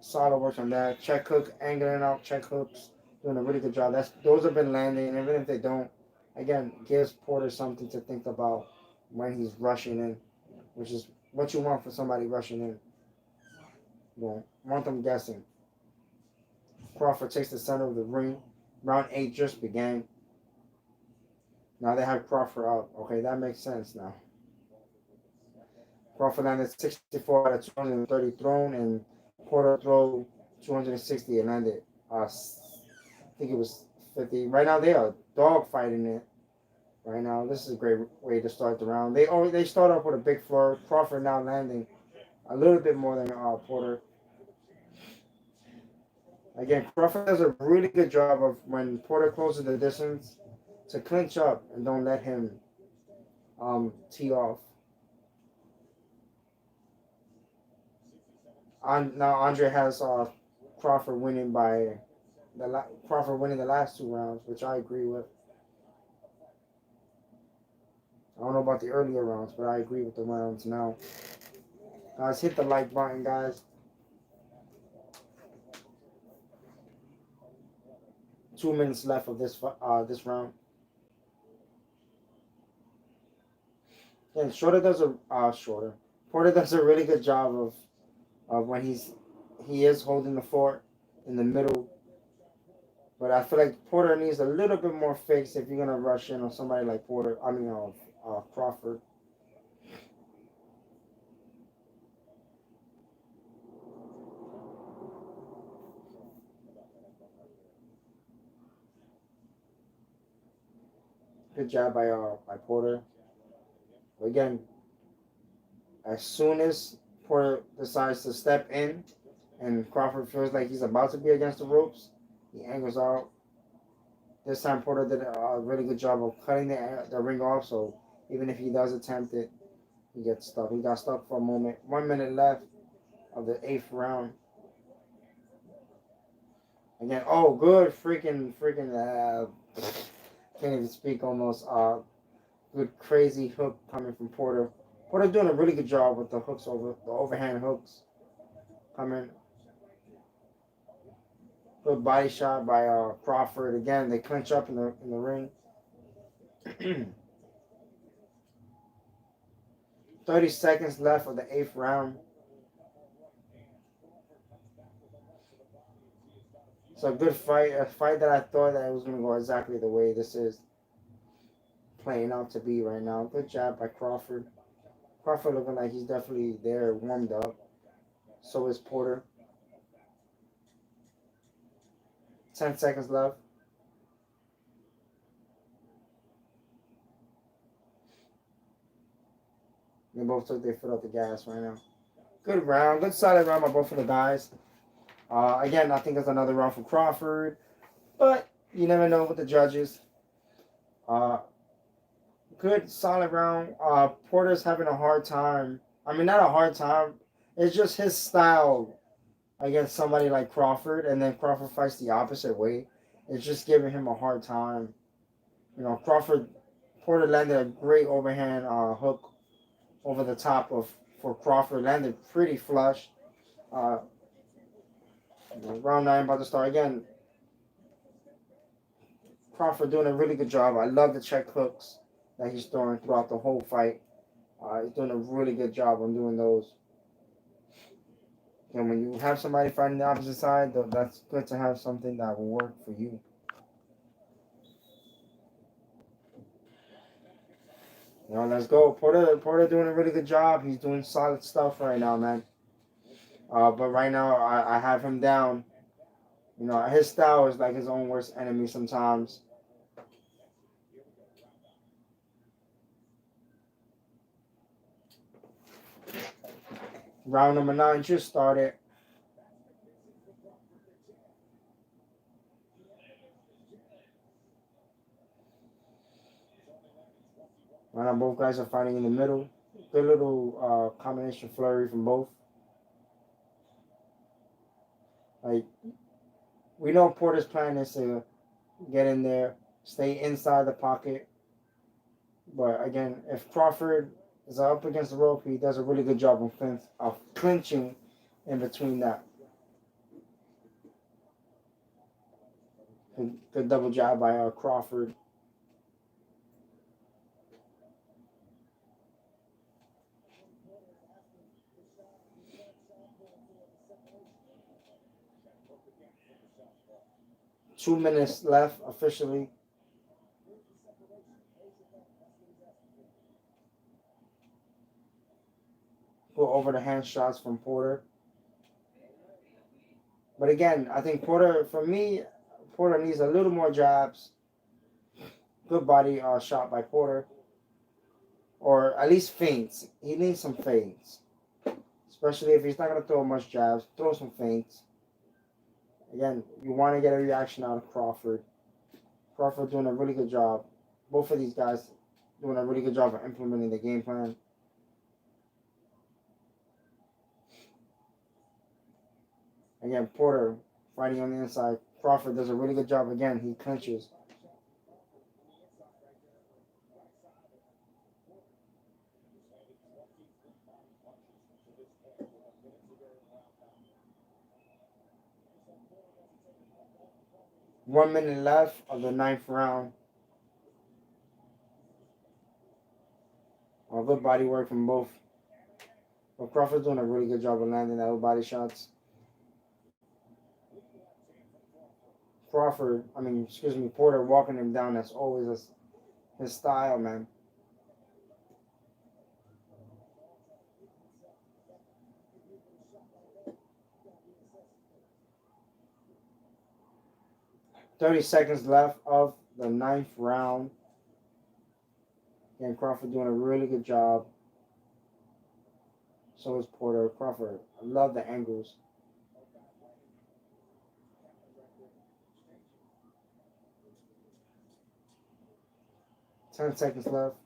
Solid work on that. Check hook, angling out check hooks. Doing a really good job. Those have been landing, even if they don't. Again, gives Porter something to think about when he's rushing in, which is what you want for somebody rushing in. You don't want them guessing. Crawford takes the center of the ring. Round 8 just began. Now they have Crawford up. Okay, that makes sense now. Crawford landed 64 out of 230 thrown, and Porter threw 260 and landed, I think it was 50. Right now they are dog fighting it. Right now, this is a great way to start the round. They start off with a big floor. Crawford now landing a little bit more than Porter. Again, Crawford does a really good job of when Porter closes the distance to clinch up and don't let him tee off. Now Andre has Crawford winning the last 2 rounds, which I agree with. I don't know about the earlier rounds, but I agree with the rounds now. Guys, hit the like button, guys. 2 minutes left of this round. And Porter does a really good job of when he is holding the fort in the middle. But I feel like Porter needs a little bit more fakes if you're gonna rush in on somebody like Crawford. Good job by Porter. Again, as soon as Porter decides to step in, and Crawford feels like he's about to be against the ropes. He angles out. This time Porter did a really good job of cutting the ring off, so even if he does attempt it, he gets stuck. He got stuck for a moment. 1 minute left of the 8th round. Again, oh, good freaking, can't even speak almost. Good crazy hook coming from Porter. Porter doing a really good job with the hooks the overhand hooks coming. Good body shot by Crawford. Again, they clinch up in the ring. 30 seconds left of the 8th round. It's a good fight. A fight that I thought that it was going to go exactly the way this is playing out to be right now. Good job by Crawford. Crawford looking like he's definitely there, warmed up. So is Porter. 10 seconds left. They both took their foot off the gas right now. Good round. Good solid round by both of the guys. Again, I think it's another round for Crawford. But you never know with the judges. Good solid round. Porter's having a hard time. I mean, not a hard time. It's just his style against somebody like Crawford, and then Crawford fights the opposite way. It's just giving him a hard time. You know, Porter landed a great overhand hook over the top for Crawford. Landed pretty flush. Round 9 about to start again. Crawford doing a really good job. I love the check hooks that he's throwing throughout the whole fight. He's doing a really good job on doing those. And when you have somebody fighting the opposite side, that's good to have something that will work for you. Now let's go. Porter doing a really good job. He's doing solid stuff right now, man. But right now I have him down. You know, his style is like his own worst enemy sometimes. Round number 9 just started. Right now both guys are fighting in the middle. Good little combination flurry from both. Like, we know Porter's plan is to get in there, stay inside the pocket. But again, if Crawford is up against the rope, he does a really good job of clinching in between that. Good double jab by Crawford. Two minutes left officially. Go over the hand shots from Porter. But again, I think Porter needs a little more jabs. Good body shot by Porter. Or at least feints. He needs some feints. Especially if he's not going to throw much jabs. Throw some feints. Again, you want to get a reaction out of Crawford. Crawford doing a really good job. Both of these guys doing a really good job of implementing the game plan. Again, Porter fighting on the inside. Crawford does a really good job again. He clinches. One minute left of the 9th round. Good body work from both. But Crawford's doing a really good job of landing those body shots. Porter walking him down. That's always his style, man. .30 seconds left of the 9th round. And Crawford doing a really good job So is Porter. Crawford. I love the angles. 10 seconds left.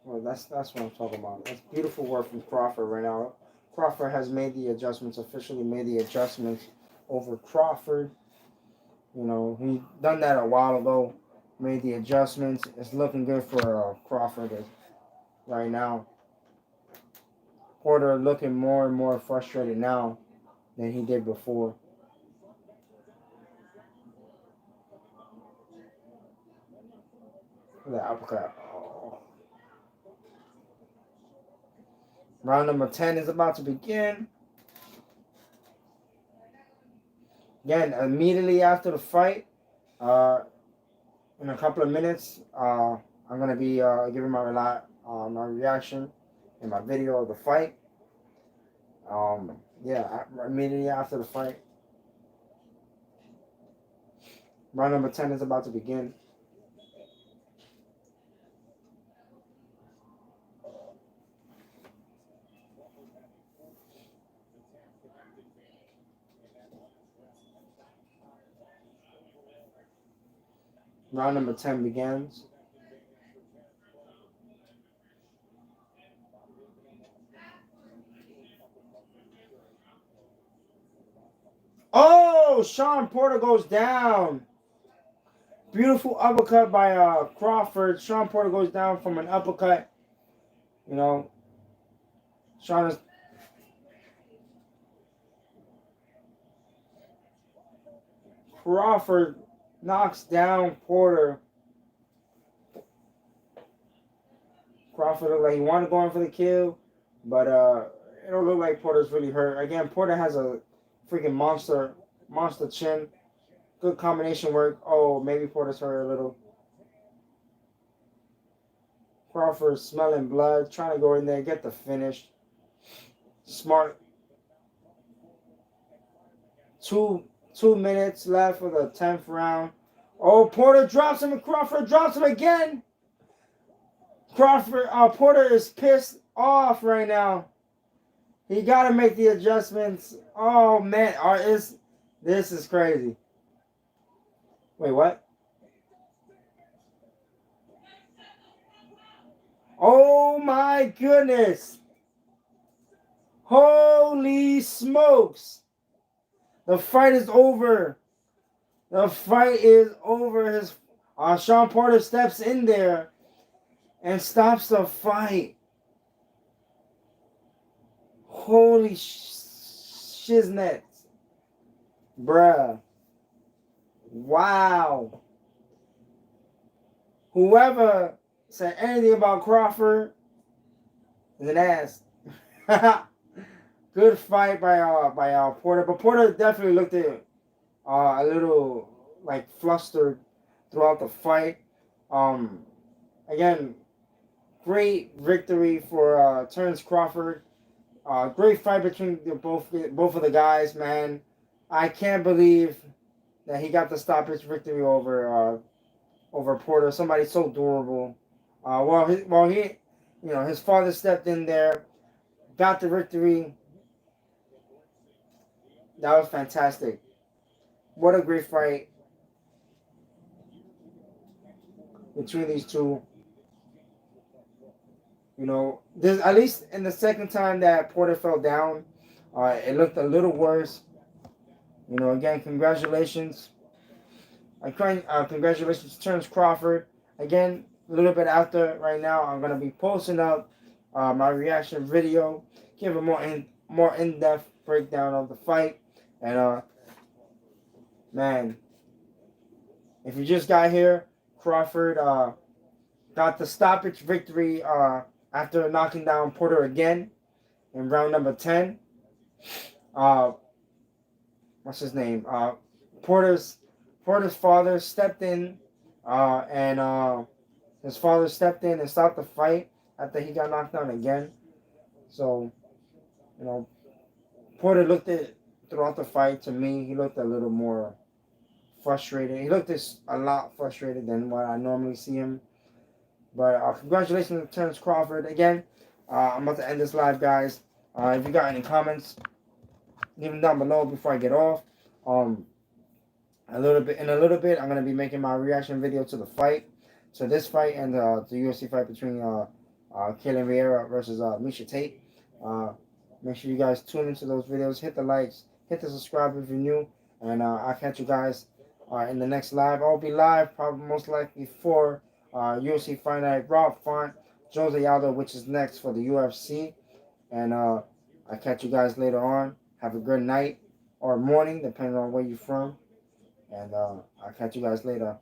Well, that's what I'm talking about. That's beautiful work from Crawford right now. Crawford has made the adjustments, officially made the adjustments over Crawford. You know, he done that a while ago, made the adjustments. It's looking good for Crawford right now. Porter looking more and more frustrated now than he did before. The uppercut. Oh. Round number 10 is about to begin. Again, immediately after the fight, in a couple of minutes, I'm gonna be giving my reaction in my video of the fight. Yeah, immediately after the fight. Round number 10 is about to begin. Round number 10 begins. Oh, Shawn Porter goes down. Beautiful uppercut by Crawford. Shawn Porter goes down from an uppercut. You know, Shawn is... Crawford knocks down Porter. Crawford looked like he wanted to go in for the kill, but it don't look like Porter's really hurt. Again, Porter has a freaking monster chin. Good combination work. Oh, maybe Porter's hurt a little. Crawford smelling blood, trying to go in there, get the finish. Smart. 2 minutes left for the 10th round. Oh, Porter drops him and Crawford drops him again. Porter is pissed off right now. He got to make the adjustments. Oh, man. This is crazy. Wait, what? Oh, my goodness. Holy smokes. The fight is over. The fight is over. Shawn Porter steps in there and stops the fight. Holy shiznets. Bruh. Wow. Whoever said anything about Crawford is an ass. Good fight by Porter, but Porter definitely looked a little like flustered throughout the fight. Again, great victory for Terence Crawford. Great fight between both of the guys, man. I can't believe that he got the stoppage victory over Porter. Somebody so durable. His father stepped in there, got the victory. That was fantastic. What a great fight between these two. You know, at least in the second time that Porter fell down, it looked a little worse. You know, again, congratulations. Congratulations to Terence Crawford. Again, a little bit after right now, I'm going to be posting up my reaction video, give a more in-depth breakdown of the fight. And, man, if you just got here, Crawford got the stoppage victory after knocking down Porter again in round number 10. What's his name? Porter's father stepped in, and his father stepped in and stopped the fight after he got knocked down again. So, you know, Porter looked at throughout the fight. To me, he looked a little more frustrated. He looked a lot frustrated than what I normally see him. But congratulations to Terence Crawford again. I'm about to end this live, guys. If you got any comments, leave them down below before I get off. In a little bit, I'm gonna be making my reaction video to the fight, to this fight and the UFC fight between Kaylen Vieira versus Misha Tate. Uh, Make sure you guys tune into those videos. Hit the likes, hit the subscribe if you're new, and I'll catch you guys in the next live. I'll be live probably most likely for UFC Fight Night Raw Font Jose Aldo, which is next for the UFC, and I'll catch you guys later on. Have a good night or morning, depending on where you're from. And I'll catch you guys later.